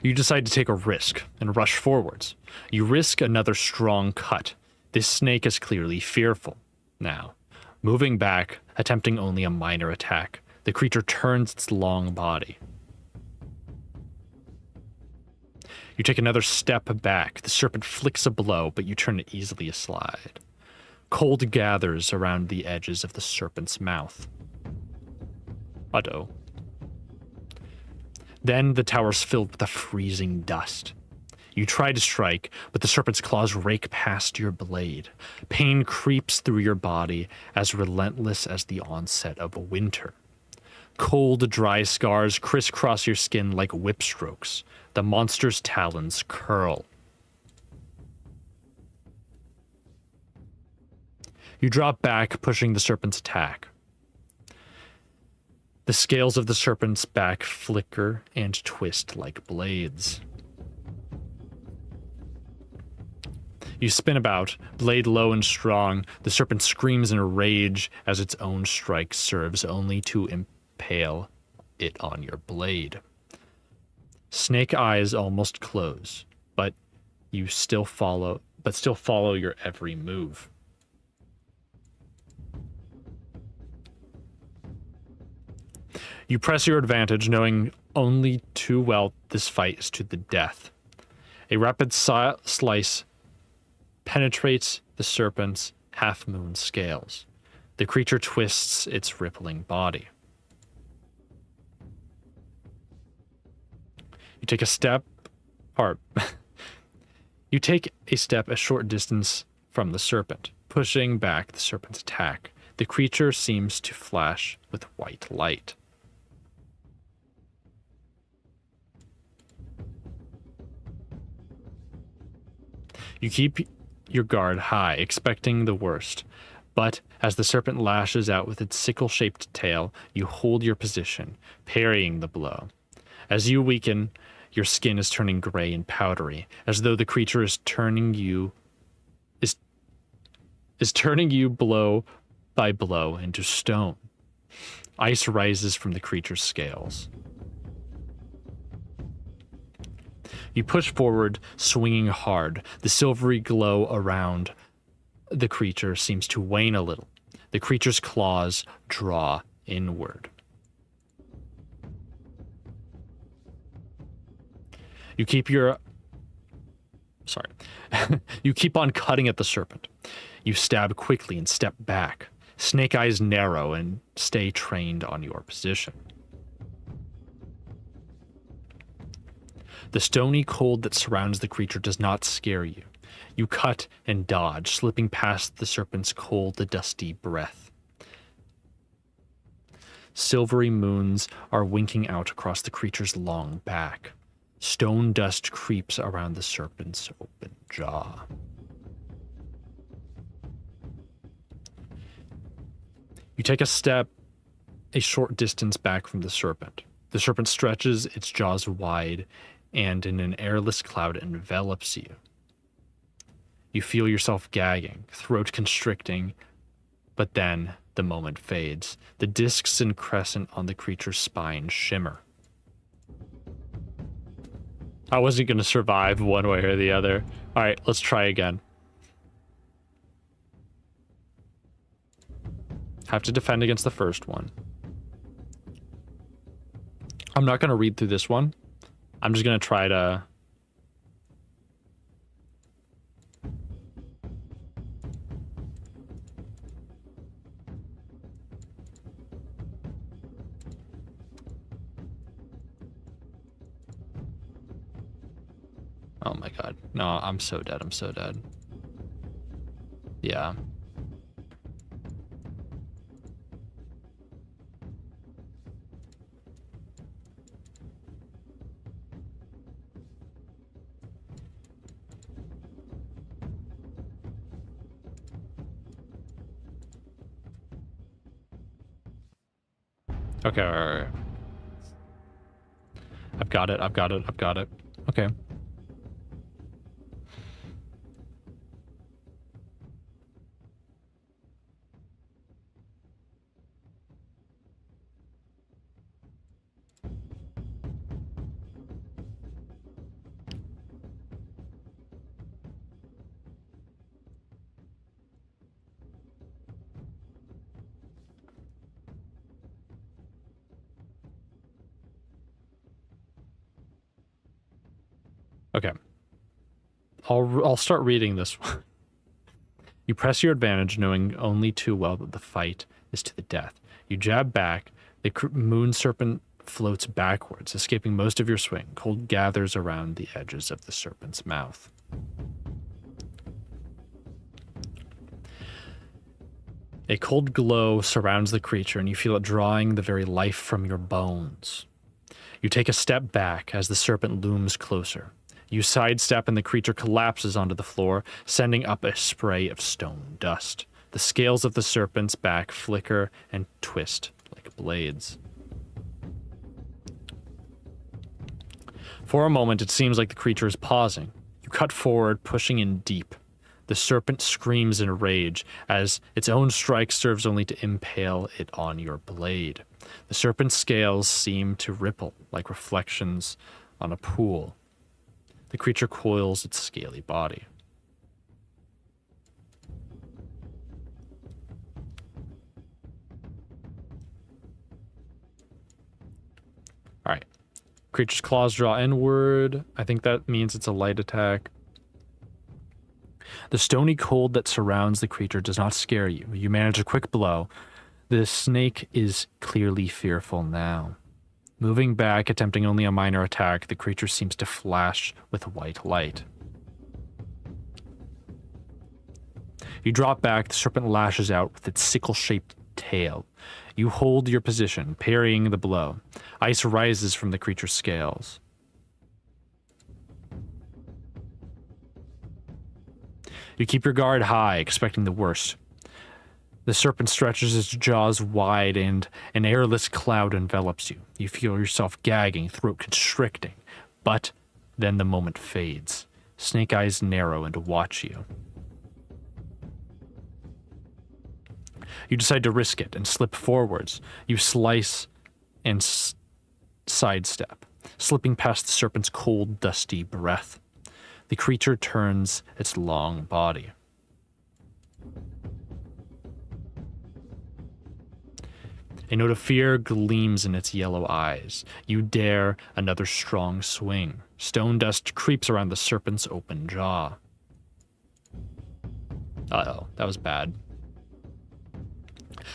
You decide to take a risk and rush forwards. You risk another strong cut. This snake is clearly fearful. Now, moving back, attempting only a minor attack, the creature turns its long body. You take another step back. The serpent flicks a blow, but you turn it easily aside. Cold gathers around the edges of the serpent's mouth. Uh-oh. Then the tower's filled with a freezing dust. You try to strike, but the serpent's claws rake past your blade. Pain creeps through your body, as relentless as the onset of winter. Cold, dry scars crisscross your skin like whip strokes. The monster's talons curl. You drop back, pushing the serpent's attack. The scales of the serpent's back flicker and twist like blades. You spin about, blade low and strong. The serpent screams in rage as its own strike serves only to impale it on your blade. Snake eyes almost close, but still follow your every move. You press your advantage, knowing only too well this fight is to the death. A rapid slice penetrates the serpent's half-moon scales. The creature twists its rippling body. You take a step a short distance from the serpent, pushing back the serpent's attack. The creature seems to flash with white light. You keep your guard high, expecting the worst, but as the serpent lashes out with its sickle-shaped tail, you hold your position, parrying the blow. As you weaken, your skin is turning gray and powdery, as though the creature is turning you blow by blow into stone. Ice rises from the creature's scales. You push forward, swinging hard. The silvery glow around the creature seems to wane a little. The creature's claws draw inward. You keep on cutting at the serpent. You stab quickly and step back. Snake eyes narrow and stay trained on your position. The stony cold that surrounds the creature does not scare you. You cut and dodge, slipping past the serpent's cold, dusty breath. Silvery moons are winking out across the creature's long back. Stone dust creeps around the serpent's open jaw. You take a step a short distance back from the serpent. The serpent stretches its jaws wide, and in an airless cloud envelops you. You feel yourself gagging, throat constricting, but then the moment fades. The discs and crescent on the creature's spine shimmer. I wasn't going to survive one way or the other. All right, let's try again. Have to defend against the first one. I'm not going to read through this one. I'm just going to try to... Oh my god. No, I'm so dead. I'm so dead. Yeah. Okay, all right. I've got it. I've got it. I've got it. Okay. Okay. I'll start reading this one. You press your advantage, knowing only too well that the fight is to the death. You jab back. The moon serpent floats backwards, escaping most of your swing. Cold gathers around the edges of the serpent's mouth. A cold glow surrounds the creature, and you feel it drawing the very life from your bones. You take a step back as the serpent looms closer. You sidestep and the creature collapses onto the floor, sending up a spray of stone dust. The scales of the serpent's back flicker and twist like blades. For a moment, it seems like the creature is pausing. You cut forward, pushing in deep. The serpent screams in rage as its own strike serves only to impale it on your blade. The serpent's scales seem to ripple like reflections on a pool. The creature coils its scaly body. All right. Creature's claws draw inward. I think that means it's a light attack. The stony cold that surrounds the creature does not scare you. You manage a quick blow. The snake is clearly fearful now. Moving back, attempting only a minor attack, the creature seems to flash with white light. You drop back, the serpent lashes out with its sickle-shaped tail. You hold your position, parrying the blow. Ice rises from the creature's scales. You keep your guard high, expecting the worst. The serpent stretches its jaws wide and an airless cloud envelops you. You feel yourself gagging, throat constricting. But then the moment fades. Snake eyes narrow and watch you. You decide to risk it and slip forwards. You slice and sidestep, slipping past the serpent's cold, dusty breath. The creature turns its long body. A note of fear gleams in its yellow eyes. You dare another strong swing. Stone dust creeps around the serpent's open jaw. Uh-oh, that was bad.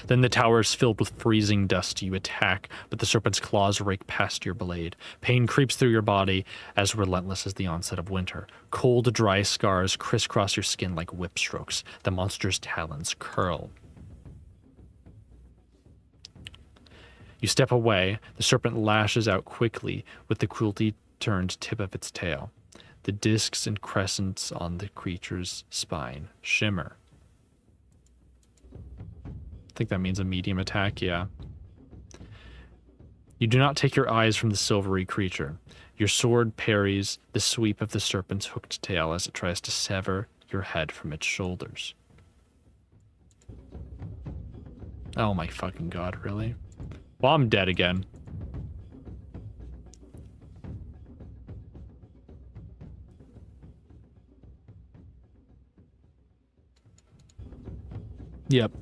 Then the tower is filled with freezing dust. You attack, but the serpent's claws rake past your blade. Pain creeps through your body, as relentless as the onset of winter. Cold, dry scars crisscross your skin like whip strokes. The monster's talons curl. You step away. The serpent lashes out quickly with the cruelty-turned tip of its tail. The discs and crescents on the creature's spine shimmer. I think that means a medium attack, yeah. You do not take your eyes from the silvery creature. Your sword parries the sweep of the serpent's hooked tail as it tries to sever your head from its shoulders. Oh my fucking god, really? Well, I'm dead again. Yep.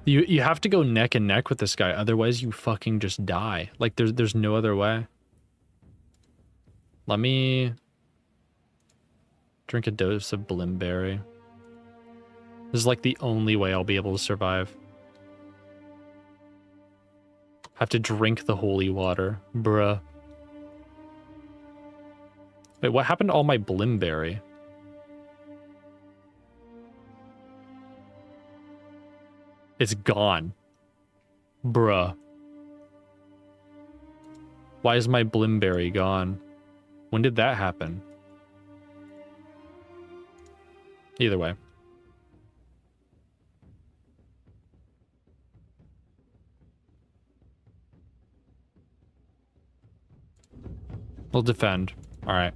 You have to go neck and neck with this guy, otherwise you fucking just die. Like there's no other way. Let me drink a dose of Blimberry. This is like the only way I'll be able to survive. Have to drink the holy water. Bruh. Wait, what happened to all my Blimberry? It's gone. Bruh. Why is my Blimberry gone? When did that happen? Either way. We'll defend. All right.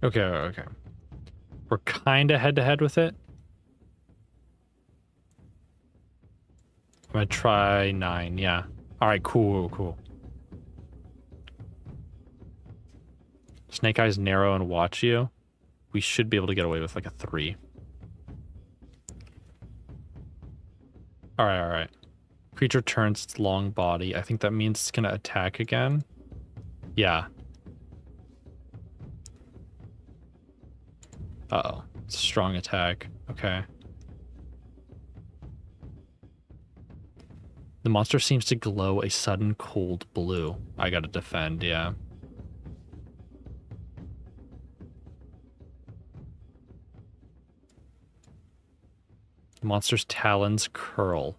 Okay, okay. We're kind of head-to-head with it. I'm gonna try 9, yeah. Alright, cool. Snake Eyes narrow and watch you. We should be able to get away with like a 3. Alright. Creature turns its long body. I think that means it's gonna attack again. Yeah. Uh-oh. It's a strong attack. Okay. The monster seems to glow a sudden cold blue. I gotta defend, yeah. The monster's talons curl.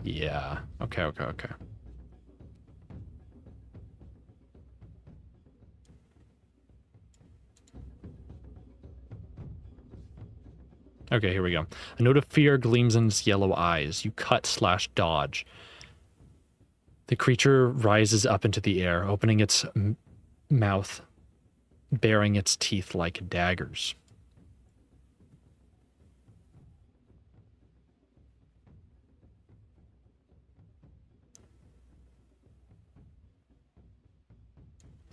Yeah. Okay. Okay, here we go. A note of fear gleams in its yellow eyes. You cut/dodge. The creature rises up into the air, opening its mouth, baring its teeth like daggers.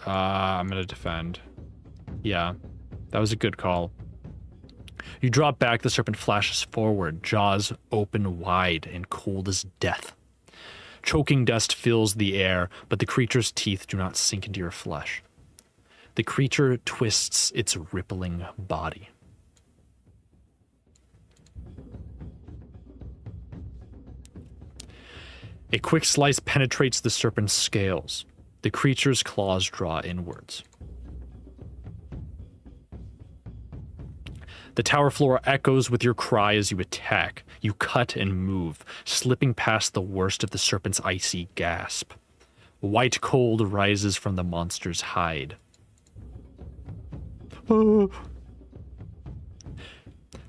I'm gonna defend. Yeah, that was a good call. You drop back, the serpent flashes forward, jaws open wide and cold as death. Choking dust fills the air, but the creature's teeth do not sink into your flesh. The creature twists its rippling body. A quick slice penetrates the serpent's scales. The creature's claws draw inwards. The tower floor echoes with your cry as you attack. You cut and move, slipping past the worst of the serpent's icy gasp. White cold rises from the monster's hide. The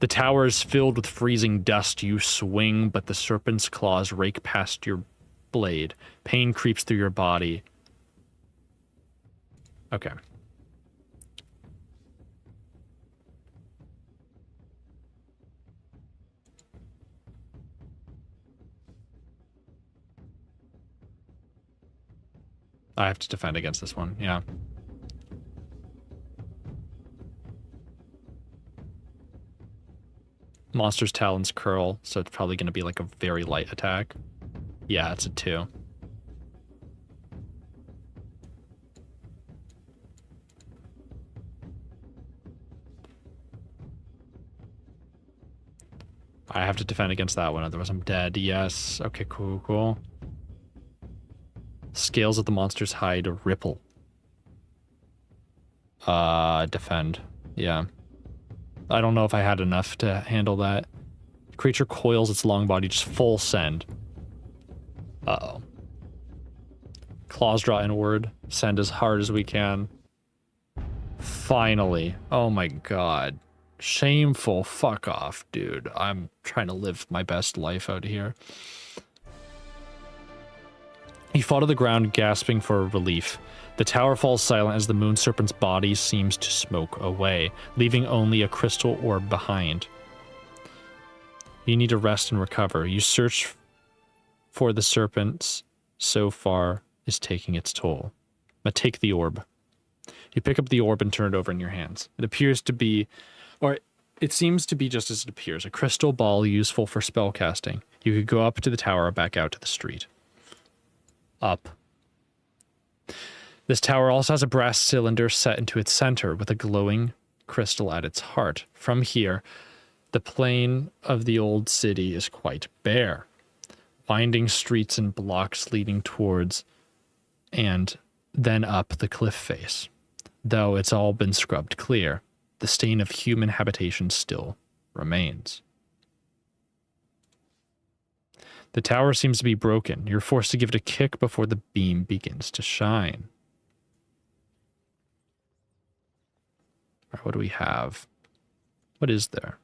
tower is filled with freezing dust. You swing, but the serpent's claws rake past your blade. Pain creeps through your body. Okay. I have to defend against this one, yeah. Monster's talons curl, so it's probably going to be like a very light attack. Yeah, it's a 2. I have to defend against that one, otherwise I'm dead. Yes. Okay, cool. Scales of the monster's hide ripple. Defend. Yeah. I don't know if I had enough to handle that. Creature coils its long body, just full send. Uh-oh. Claws draw inward. Send as hard as we can. Finally. Oh my god. Shameful. Fuck off, dude. I'm trying to live my best life out here. You fall to the ground, gasping for relief. The tower falls silent as the moon serpent's body seems to smoke away, leaving only a crystal orb behind. You need to rest and recover. You search for the serpents. So far is taking its toll. But take the orb. You pick up the orb and turn it over in your hands. It appears to be, or it seems to be just as it appears, a crystal ball useful for spell casting. You could go up to the tower or back out to the street. Up. This tower also has a brass cylinder set into its center with a glowing crystal at its heart. From here, the plain of the old city is quite bare. Winding streets and blocks leading towards and then up the cliff face. Though it's all been scrubbed clear, the stain of human habitation still remains. The tower seems to be broken. You're forced to give it a kick before the beam begins to shine. All right, what do we have? What is there?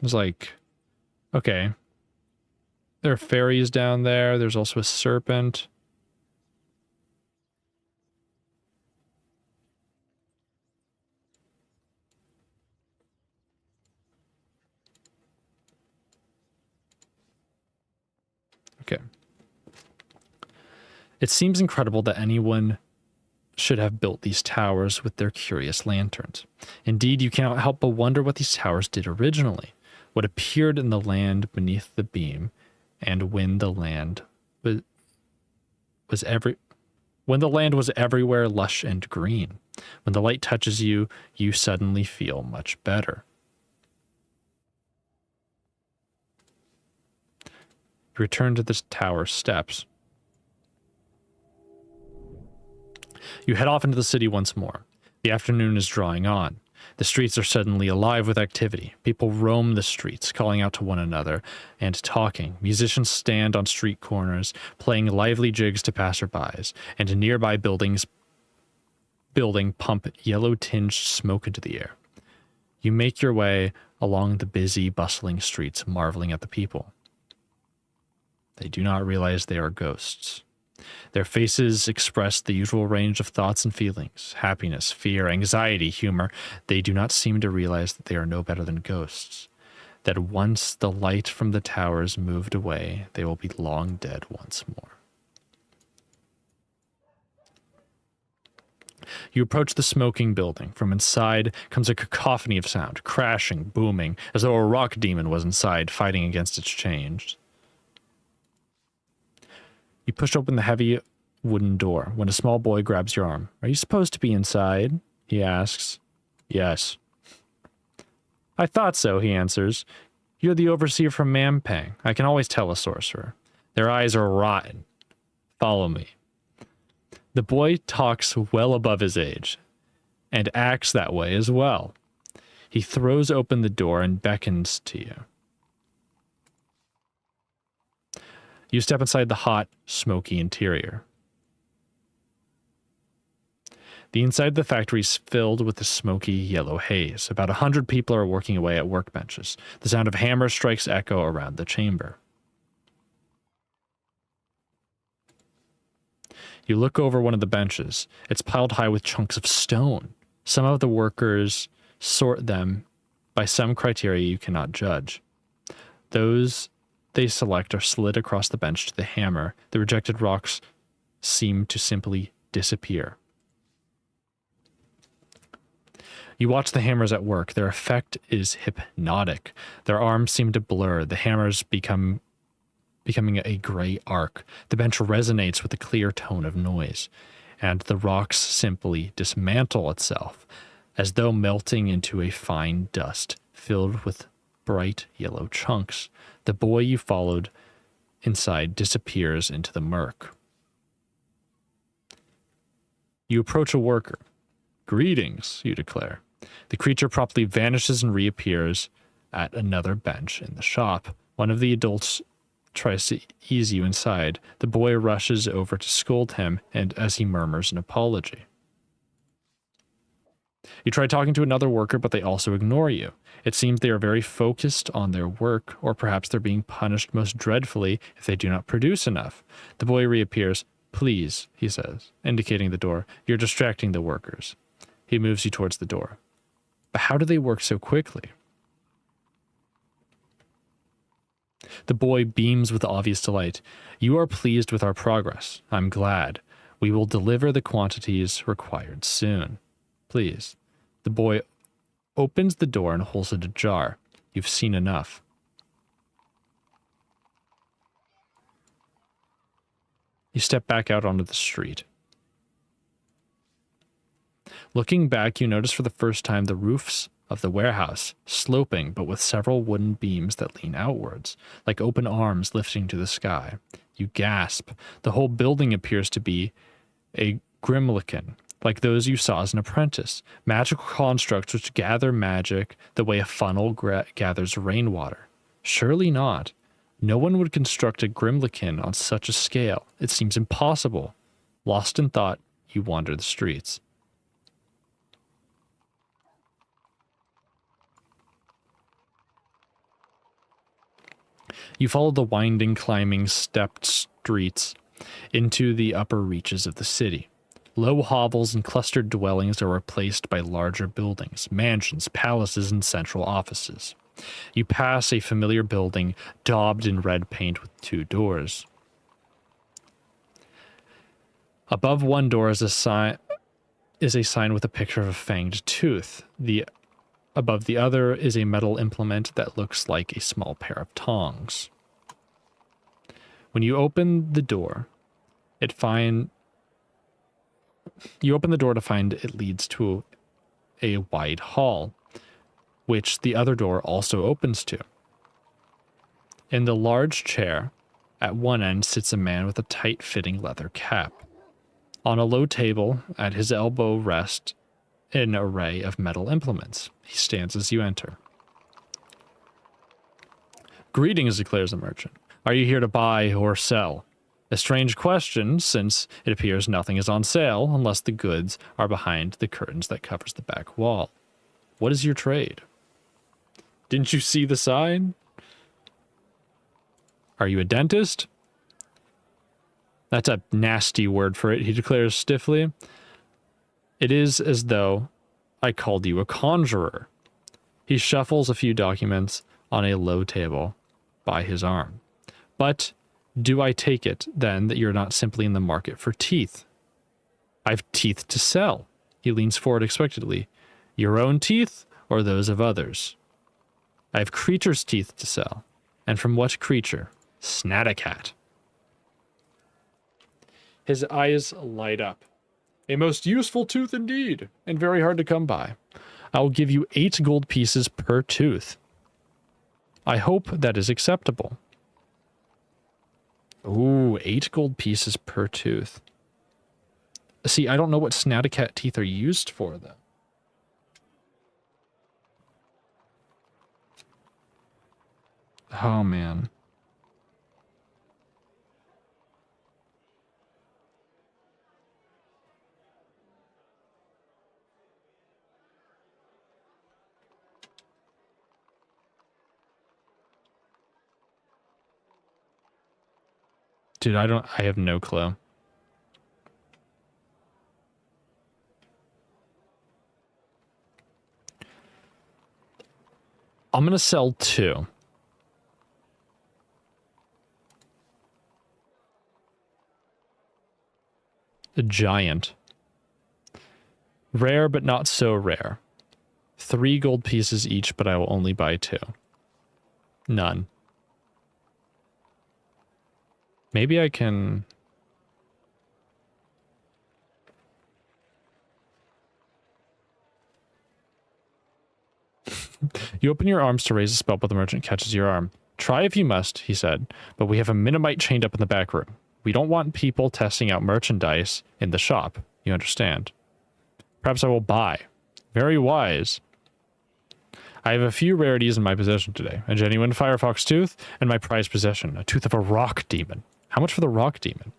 It's like, okay. There are fairies down there. There's also a serpent. Okay. It seems incredible that anyone should have built these towers with their curious lanterns. Indeed, you cannot help but wonder what these towers did originally, what appeared in the land beneath the beam, and when the land was everywhere lush and green. When the light touches you, you suddenly feel much better. You return to the tower steps. You head off into the city once more. The afternoon is drawing on. The streets are suddenly alive with activity. People roam the streets, calling out to one another and talking. Musicians stand on street corners, playing lively jigs to passerbys, and nearby building pump yellow-tinged smoke into the air. You make your way along the busy, bustling streets, marveling at the people. They do not realize they are ghosts. Their faces express the usual range of thoughts and feelings, happiness, fear, anxiety, humor. They do not seem to realize that they are no better than ghosts, that once the light from the towers moved away, they will be long dead once more. You approach the smoking building. From inside comes a cacophony of sound, crashing, booming, as though a rock demon was inside, fighting against its chains. You push open the heavy wooden door when a small boy grabs your arm. "Are you supposed to be inside?" he asks. "Yes." "I thought so," he answers. "You're the overseer from Mampang. I can always tell a sorcerer. Their eyes are rotten. Follow me." The boy talks well above his age, and acts that way as well. He throws open the door and beckons to you. You step inside the hot, smoky interior. The inside of the factory is filled with a smoky yellow haze. About 100 people are working away at workbenches. The sound of hammer strikes echo around the chamber. You look over one of the benches. It's piled high with chunks of stone. Some of the workers sort them by some criteria you cannot judge. Those they select are slid across the bench to the hammer. The rejected rocks seem to simply disappear. You watch the hammers at work. Their effect is hypnotic. Their arms seem to blur. The hammers becoming a gray arc. The bench resonates with a clear tone of noise, and the rocks simply dismantle itself, as though melting into a fine dust filled with bright yellow chunks. The boy you followed inside disappears into the murk. You approach a worker. Greetings, you declare. The creature promptly vanishes and reappears at another bench in the shop. One of the adults tries to ease you inside. The boy rushes over to scold him, and as he murmurs an apology. You try talking to another worker, but they also ignore you. It seems they are very focused on their work, or perhaps they're being punished most dreadfully if they do not produce enough. The boy reappears. Please, he says, indicating the door. You're distracting the workers. He moves you towards the door. But how do they work so quickly? The boy beams with obvious delight. You are pleased with our progress. I'm glad. We will deliver the quantities required soon. Please. The boy opens the door and holds it ajar. You've seen enough. You step back out onto the street. Looking back, you notice for the first time the roofs of the warehouse, sloping but with several wooden beams that lean outwards, like open arms lifting to the sky. You gasp. The whole building appears to be a grimlican, like those you saw as an apprentice, magical constructs which gather magic the way a funnel gathers rainwater. Surely not. No one would construct a grimlican on such a scale. It seems impossible. Lost in thought, you wander the streets. You follow the winding, climbing, stepped streets into the upper reaches of the city. Low hovels and clustered dwellings are replaced by larger buildings, mansions, palaces, and central offices. You pass a familiar building daubed in red paint with 2 doors. Above one door is a sign with a picture of a fanged tooth. Above the other is a metal implement that looks like a small pair of tongs. When you open the door, to find it leads to a wide hall, which the other door also opens to. In the large chair, at one end sits a man with a tight-fitting leather cap. On a low table, at his elbow rest an array of metal implements. He stands as you enter. Greetings, declares the merchant. Are you here to buy or sell? A strange question, since it appears nothing is on sale unless the goods are behind the curtains that covers the back wall. What is your trade? Didn't you see the sign? Are you a dentist? That's a nasty word for it, he declares stiffly. It is as though I called you a conjurer. He shuffles a few documents on a low table by his arm. But do I take it, then, that you're not simply in the market for teeth? I've teeth to sell. He leans forward expectantly. Your own teeth or those of others? I have creatures' teeth to sell. And from what creature? Snatacat. His eyes light up. A most useful tooth indeed, and very hard to come by. I will give you 8 gold pieces per tooth. I hope that is acceptable. Ooh, 8 gold pieces per tooth. See, I don't know what Snatacat teeth are used for, though. Oh, man. Dude, I have no clue. I'm gonna sell 2. A giant. Rare, but not so rare. 3 gold pieces each, but I will only buy 2. None. Maybe I can... You open your arms to raise a spell, but the merchant catches your arm. Try if you must, he said, but we have a Minimite chained up in the back room. We don't want people testing out merchandise in the shop. You understand? Perhaps I will buy. Very wise. I have a few rarities in my possession today. A genuine firefox tooth, and my prized possession, a tooth of a rock demon. How much for the rock demon?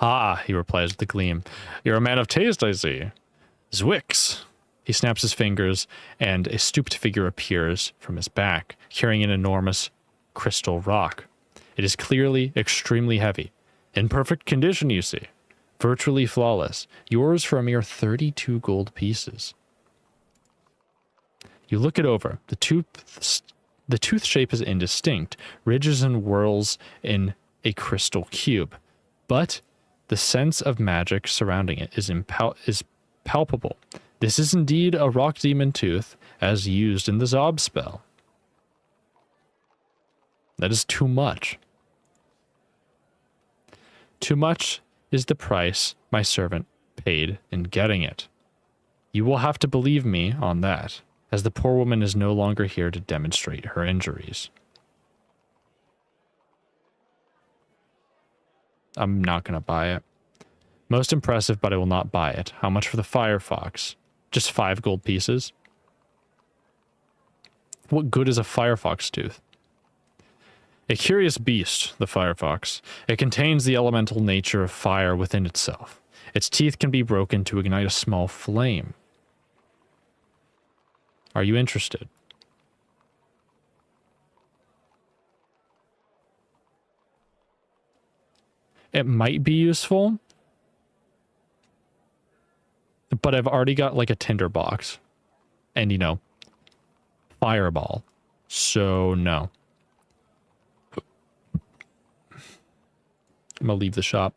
Ah, he replies with a gleam. You're a man of taste, I see. Zwix. He snaps his fingers, and a stooped figure appears from his back, carrying an enormous crystal rock. It is clearly extremely heavy. In perfect condition, you see. Virtually flawless. Yours for a mere 32 gold pieces. You look it over. The tooth shape is indistinct, ridges and whorls in a crystal cube. But the sense of magic surrounding it is palpable. This is indeed a rock demon tooth, as used in the Zob spell. That is too much. Too much is the price my servant paid in getting it. You will have to believe me on that, as the poor woman is no longer here to demonstrate her injuries. I'm not going to buy it. Most impressive, but I will not buy it. How much for the firefox? Just 5 gold pieces? What good is a firefox tooth? A curious beast, the firefox. It contains the elemental nature of fire within itself. Its teeth can be broken to ignite a small flame. Are you interested? It might be useful, but I've already got like a tinderbox and, you know, fireball. So no. I'm gonna leave the shop.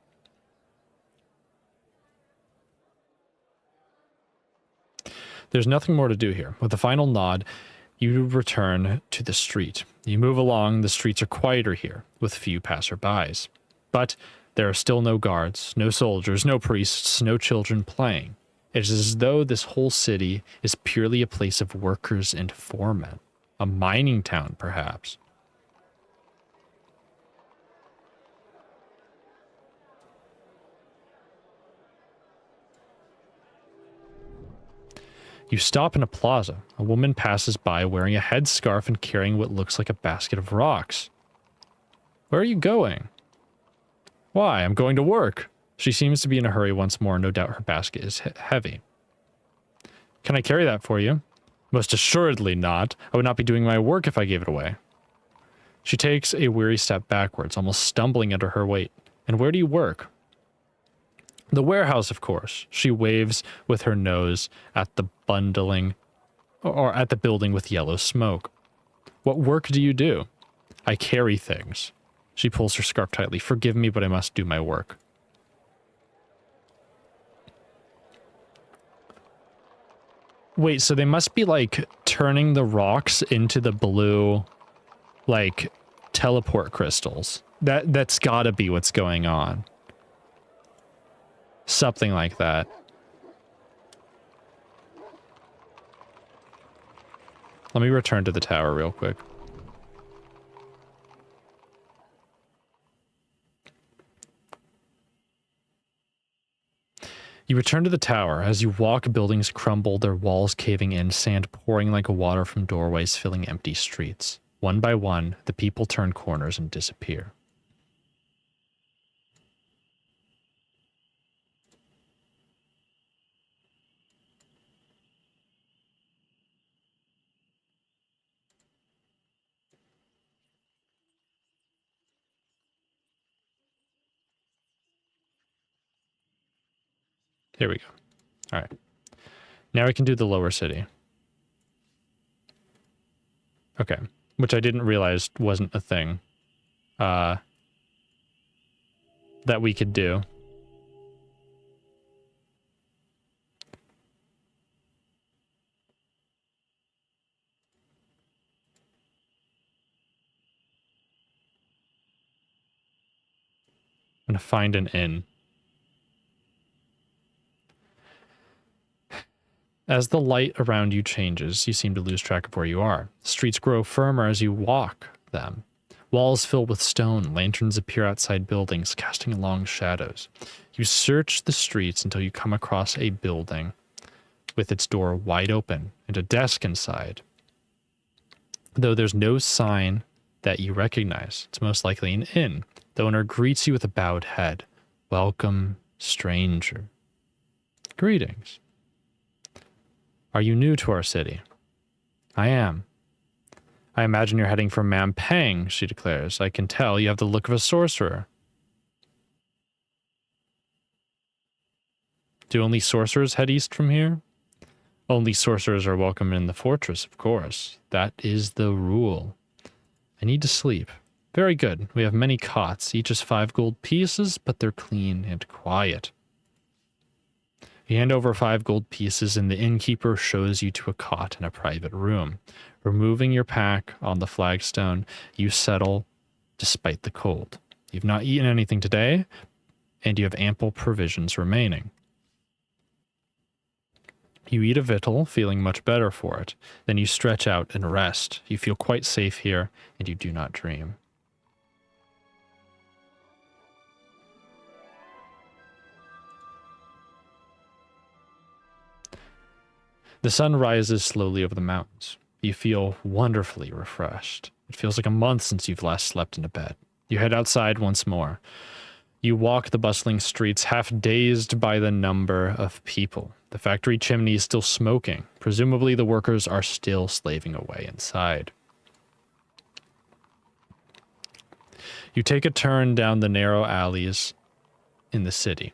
There's nothing more to do here. With a final nod, you return to the street. You move along, the streets are quieter here, with few passerbys. But there are still no guards, no soldiers, no priests, no children playing. It is as though this whole city is purely a place of workers and foremen. A mining town, perhaps. You stop in a plaza. A woman passes by wearing a headscarf and carrying what looks like a basket of rocks. Where are you going? Why? I'm going to work. She seems to be in a hurry once more. No doubt her basket is heavy. Can I carry that for you? Most assuredly not. I would not be doing my work if I gave it away. She takes a weary step backwards, almost stumbling under her weight. And where do you work? The warehouse, of course. She waves with her nose at the at the building with yellow smoke. What work do you do? I carry things. She pulls her scarf tightly. Forgive me, but I must do my work. Wait, so they must be like turning the rocks into the blue, like, teleport crystals. That's gotta be what's going on. Something like that. Let me return to the tower real quick. You return to the tower. As you walk, buildings crumble, their walls caving in, sand pouring like water from doorways filling empty streets. One by one, the people turn corners and disappear. Here we go. All right. Now we can do the lower city. Okay. Which I didn't realize wasn't a thing. That we could do. I'm gonna find an inn. As the light around you changes, you seem to lose track of where you are. Streets grow firmer as you walk them. Walls fill with stone, lanterns appear outside buildings, casting long shadows. You search the streets until you come across a building with its door wide open and a desk inside. Though there's no sign that you recognize, it's most likely an inn. The owner greets you with a bowed head. Welcome, stranger. Greetings. Are you new to our city? I am. I imagine you're heading for Mampang, she declares. I can tell you have the look of a sorcerer. Do only sorcerers head east from here? Only sorcerers are welcome in the fortress, of course. That is the rule. I need to sleep. Very good. We have many cots. Each is 5 gold pieces, but they're clean and quiet. You hand over 5 gold pieces and the innkeeper shows you to a cot in a private room. Removing your pack on the flagstone, you settle despite the cold. You've not eaten anything today, and you have ample provisions remaining. You eat a victual, feeling much better for it. Then you stretch out and rest. You feel quite safe here, and you do not dream. The sun rises slowly over the mountains. You feel wonderfully refreshed. It feels like a month since you've last slept in a bed. You head outside once more. You walk the bustling streets, half dazed by the number of people. The factory chimney is still smoking. Presumably the workers are still slaving away inside. You take a turn down the narrow alleys in the city,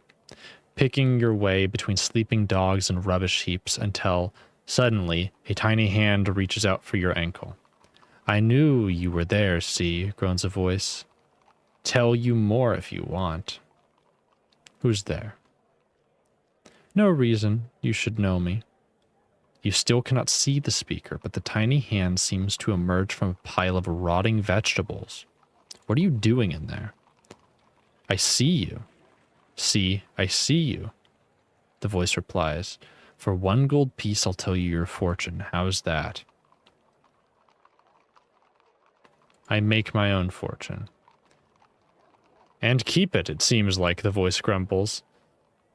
picking your way between sleeping dogs and rubbish heaps until suddenly a tiny hand reaches out for your ankle. I knew you were there, see, groans a voice. Tell you more if you want. Who's there? No reason you should know me. You still cannot see the speaker, but the tiny hand seems to emerge from a pile of rotting vegetables. What are you doing in there? I see you. See, I see you. The voice replies, for 1 gold piece I'll tell you your fortune. How's that? I make my own fortune. And keep it, it seems like, the voice grumbles.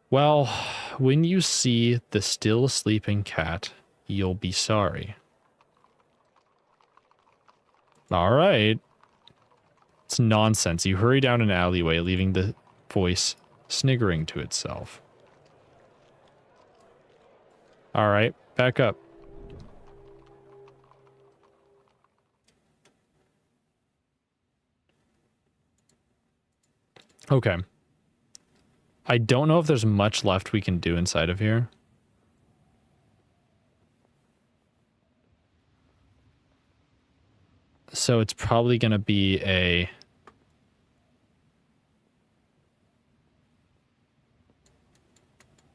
Well, when you see the still sleeping cat, you'll be sorry. All right. It's nonsense. You hurry down an alleyway, leaving the voice sniggering to itself. All right, back up. Okay. I don't know if there's much left we can do inside of here. So it's probably going to be a...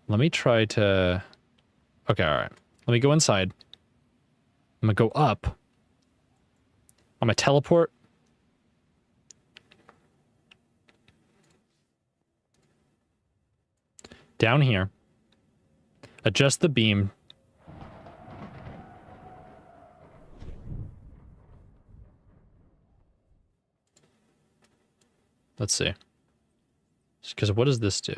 Let me try to... Okay, all right. Let me go inside. I'm going to go up. I'm going to teleport. Down here. Adjust the beam. Let's see. Because what does this do?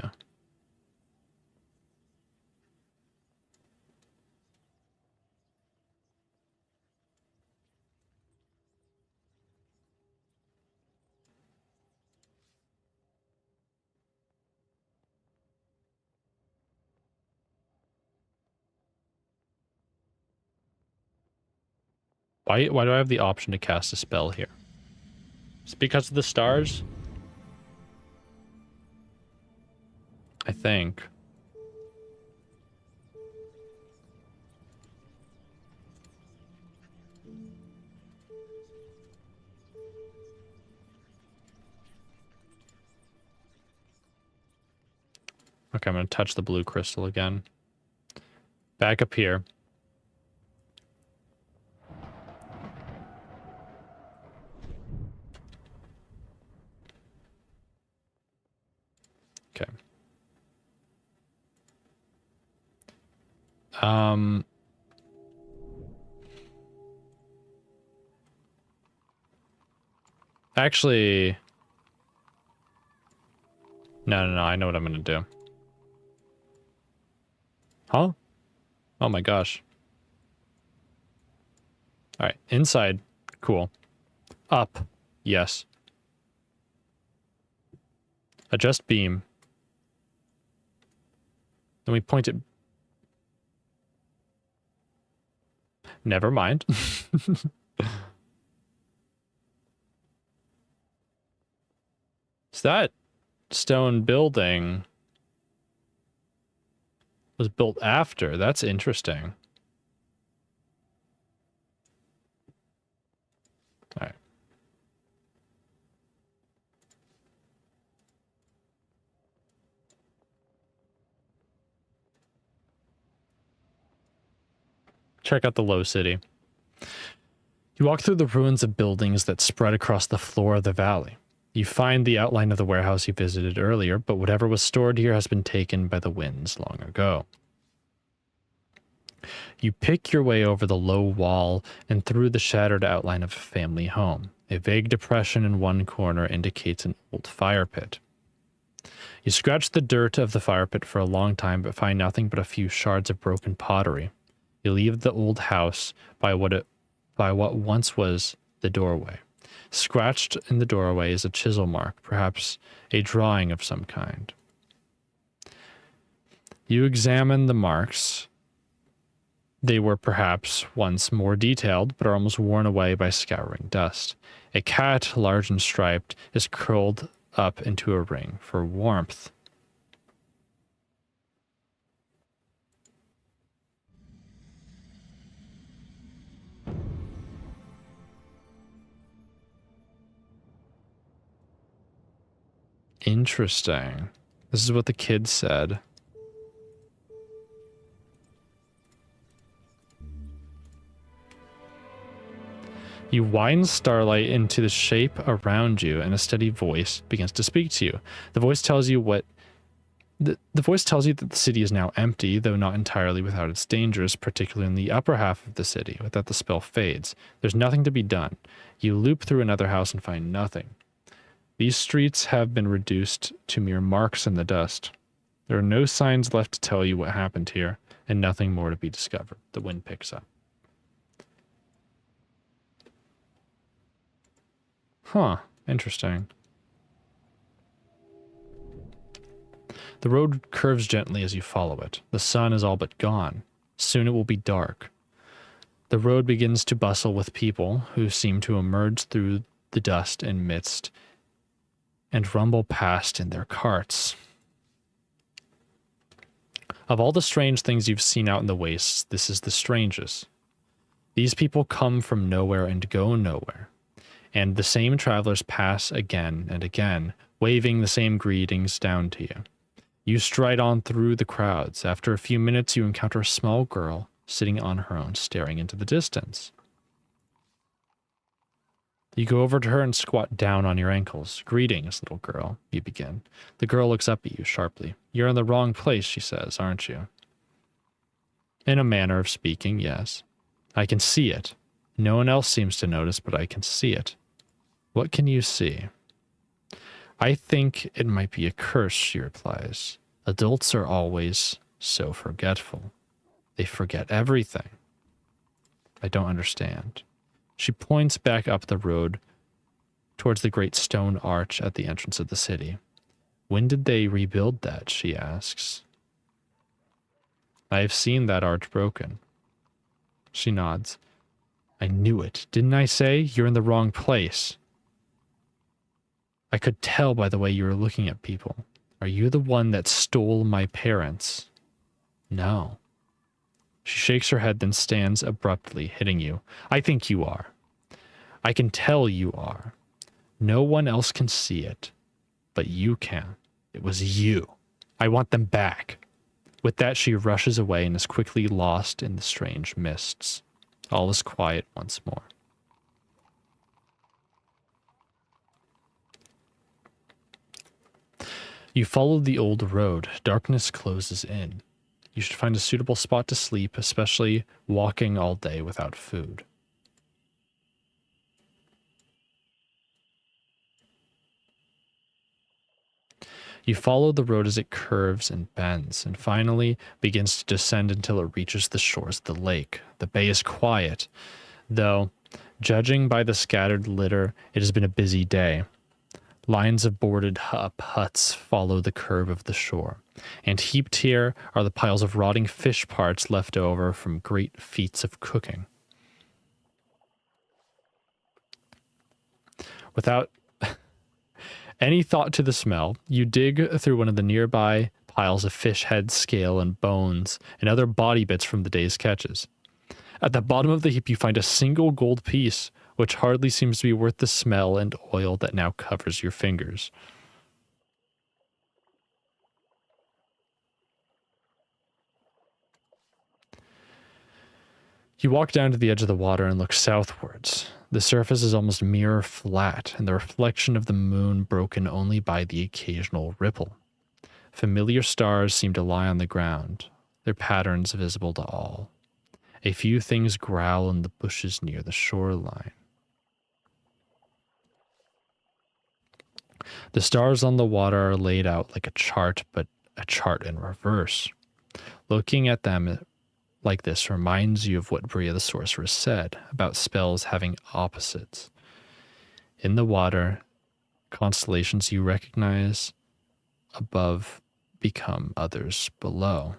Why do I have the option to cast a spell here? Is it because of the stars? I think. Okay, I'm going to touch the blue crystal again. Back up here. Okay. Actually, no, I know what I'm gonna do. Huh? Oh my gosh. All right, inside, cool. Up, yes. Adjust beam. Then we point it. Never mind. So that stone building was built after. That's interesting. All right. Check out the low city. You walk through the ruins of buildings that spread across the floor of the valley. You find the outline of the warehouse you visited earlier, but whatever was stored here has been taken by the winds long ago. You pick your way over the low wall and through the shattered outline of a family home. A vague depression in one corner indicates an old fire pit. You scratch the dirt of the fire pit for a long time, but find nothing but a few shards of broken pottery. You leave the old house by what once was the doorway. Scratched in the doorway is a chisel mark, perhaps a drawing of some kind. You examine the marks. They were perhaps once more detailed, but are almost worn away by scouring dust. A cat, large and striped, is curled up into a ring for warmth. Interesting. This is what the kid said. You widen starlight into the shape around you, and a steady voice begins to speak to you. The voice tells you the voice tells you that the city is now empty, though not entirely without its dangers, particularly in the upper half of the city, without the spell fades. There's nothing to be done. You loop through another house and find nothing. These streets have been reduced to mere marks in the dust. There are no signs left to tell you what happened here, and nothing more to be discovered. The wind picks up. Huh, interesting. The road curves gently as you follow it. The sun is all but gone. Soon it will be dark. The road begins to bustle with people who seem to emerge through the dust and mist and rumble past in their carts. Of all the strange things you've seen out in the wastes, this is the strangest. These people come from nowhere and go nowhere, and the same travelers pass again and again, waving the same greetings down to you. You stride on through the crowds. After a few minutes, you encounter a small girl sitting on her own, staring into the distance. You go over to her and squat down on your ankles. "Greetings, little girl," you begin. The girl looks up at you sharply. "You're in the wrong place," she says, "aren't you?" In a manner of speaking, yes. "I can see it. No one else seems to notice, but I can see it." "What can you see?" "I think it might be a curse," she replies. "Adults are always so forgetful. They forget everything." "I don't understand." She points back up the road towards the great stone arch at the entrance of the city. "When did they rebuild that?" she asks. "I have seen that arch broken." She nods. "I knew it. Didn't I say? You're in the wrong place." "I could tell by the way you were looking at people. Are you the one that stole my parents?" "No." She shakes her head, then stands abruptly, hitting you. "I think you are. I can tell you are. No one else can see it, but you can. It was you. I want them back." With that, she rushes away and is quickly lost in the strange mists. All is quiet once more. You follow the old road. Darkness closes in. You should find a suitable spot to sleep, especially walking all day without food. You follow the road as it curves and bends, and finally begins to descend until it reaches the shores of the lake. The bay is quiet, though, judging by the scattered litter, it has been a busy day. Lines of boarded up huts follow the curve of the shore, and heaped here are the piles of rotting fish parts left over from great feats of cooking. Without any thought to the smell, you dig through one of the nearby piles of fish head, scale, and bones, and other body bits from the day's catches. At the bottom of the heap, you find a single gold piece, which hardly seems to be worth the smell and oil that now covers your fingers. You walk down to the edge of the water and look southwards. The surface is almost mirror flat, and the reflection of the moon broken only by the occasional ripple. Familiar stars seem to lie on the ground, their patterns visible to all. A few things growl in the bushes near the shoreline. The stars on the water are laid out like a chart, but a chart in reverse. Looking at them like this reminds you of what Bria the sorceress said about spells having opposites. In the water, constellations you recognize above become others below.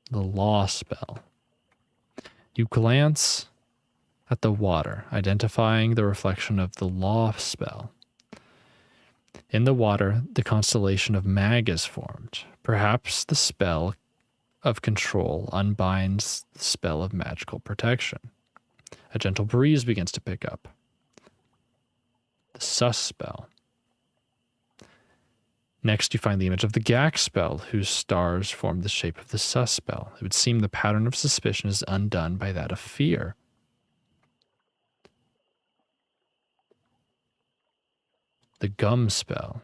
The law spell. You glance at the water, identifying the reflection of the law spell. In the water, the constellation of Mag is formed. Perhaps the spell of control unbinds the spell of magical protection. A gentle breeze begins to pick up. The Sus spell. Next, you find the image of the Gak spell, whose stars form the shape of the Sus spell. It would seem the pattern of suspicion is undone by that of fear. The Gum spell.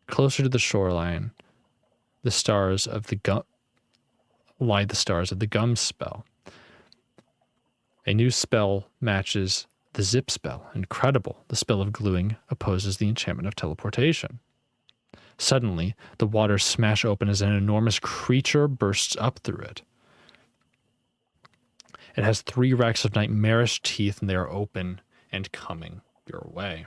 Closer to the shoreline, the stars of the gum lie the stars of the Gum spell. A new spell matches the Zip spell. Incredible. The spell of gluing opposes the enchantment of teleportation. Suddenly, the waters smash open as an enormous creature bursts up through it. It has 3 racks of nightmarish teeth, and they are open and coming your way.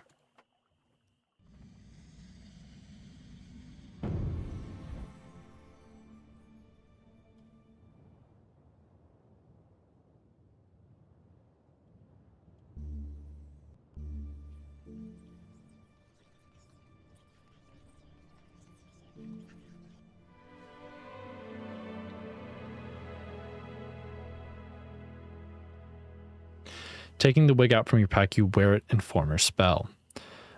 Taking the wig out from your pack, you wear it and form your spell.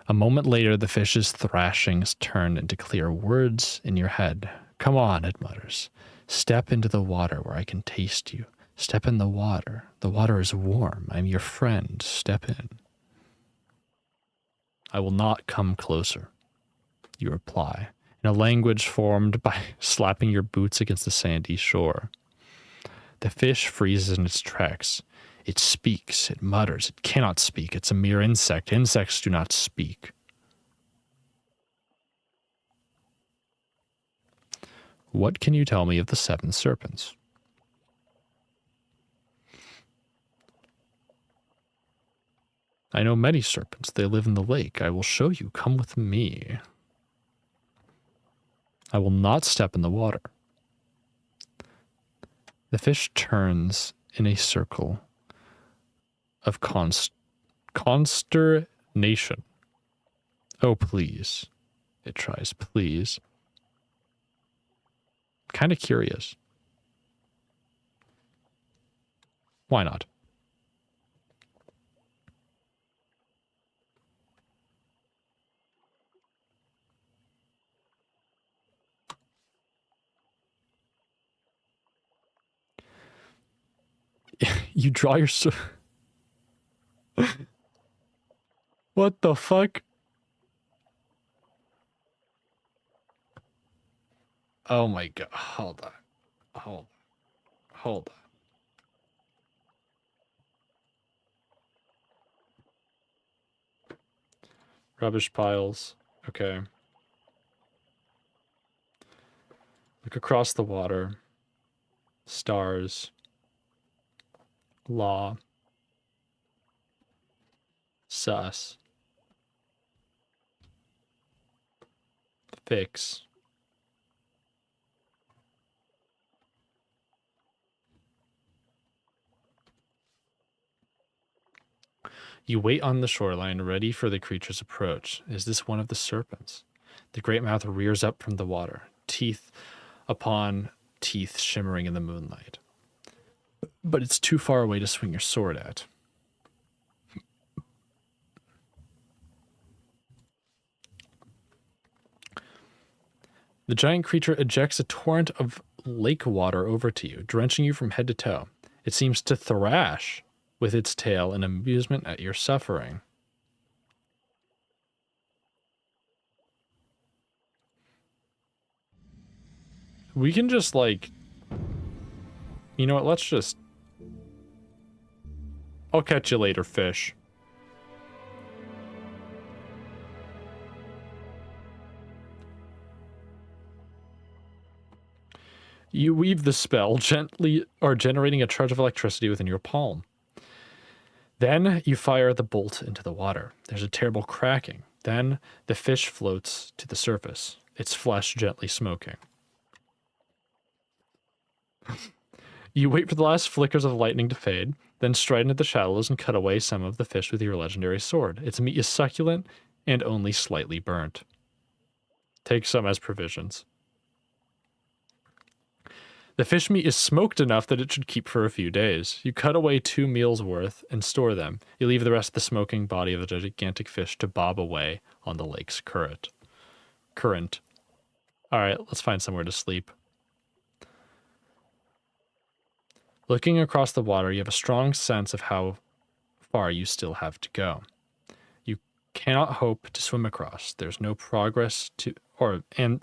A moment later, the fish's thrashings turn into clear words in your head. Come on, it mutters. Step into the water where I can taste you. Step in the water. The water is warm. I'm your friend. Step in. I will not come closer, you reply, in a language formed by slapping your boots against the sandy shore. The fish freezes in its tracks. It speaks, it mutters, it cannot speak. It's a mere insect. Insects do not speak. What can you tell me of the 7 serpents? I know many serpents. They live in the lake. I will show you. Come with me. I will not step in the water. The fish turns in a circle of consternation. Oh, please. It tries, please. Kind of curious. Why not? You draw your... What the fuck? Oh my god. Hold on. Hold on. Rubbish piles. Okay. Look across the water. Stars. Law. Sus. Fix. You wait on the shoreline, ready for the creature's approach. Is this one of the serpents? The great mouth rears up from the water, teeth upon teeth shimmering in the moonlight. But it's too far away to swing your sword at. The giant creature ejects a torrent of lake water over to you, drenching you from head to toe. It seems to thrash with its tail in amusement at your suffering. We can just, like... You know what, let's just... I'll catch you later, fish. You weave the spell, gently or generating a charge of electricity within your palm. Then you fire the bolt into the water. There's a terrible cracking. Then the fish floats to the surface, its flesh gently smoking. You wait for the last flickers of lightning to fade, then stride into the shallows and cut away some of the fish with your legendary sword. Its meat is succulent and only slightly burnt. Take some as provisions. The fish meat is smoked enough that it should keep for a few days. You cut away 2 meals worth and store them. You leave the rest of the smoking body of the gigantic fish to bob away on the lake's current. All right, let's find somewhere to sleep. Looking across the water, you have a strong sense of how far you still have to go. You cannot hope to swim across. There's no progress to,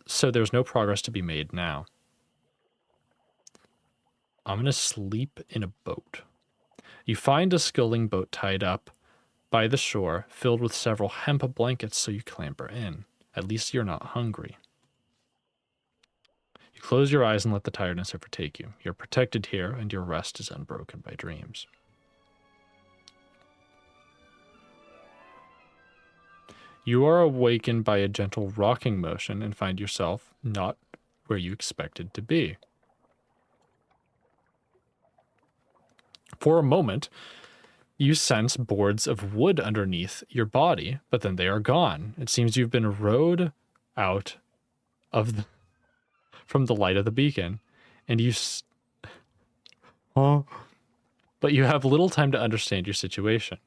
so there's no progress to be made now. I'm going to sleep in a boat. You find a sculling boat tied up by the shore, filled with several hemp blankets, so you clamber in. At least you're not hungry. You close your eyes and let the tiredness overtake you. You're protected here, and your rest is unbroken by dreams. You are awakened by a gentle rocking motion and find yourself not where you expected to be. For a moment, you sense boards of wood underneath your body, but then they are gone. It seems you've been rowed out of from the light of the beacon, and but you have little time to understand your situation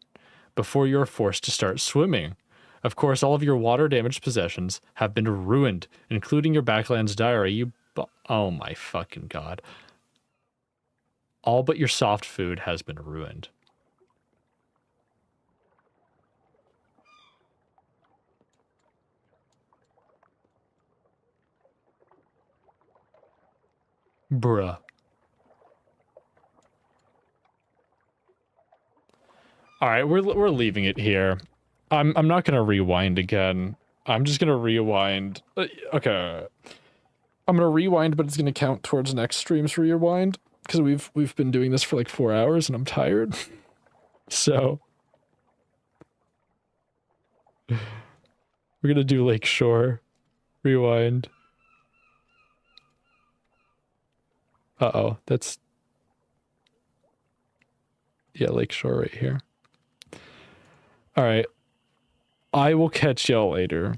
before you're forced to start swimming. Of course, all of your water-damaged possessions have been ruined, including your Backlands diary. Oh my fucking god. All but your soft food has been ruined. Bruh. All right, we're leaving it here. I'm not gonna rewind again. I'm just gonna rewind. Okay, I'm gonna rewind, but it's gonna count towards next stream's rewind because we've been doing this for like 4 hours and I'm tired. So we're gonna do Lakeshore rewind. Uh-oh, that's Lakeshore right here. All right. I will catch y'all later.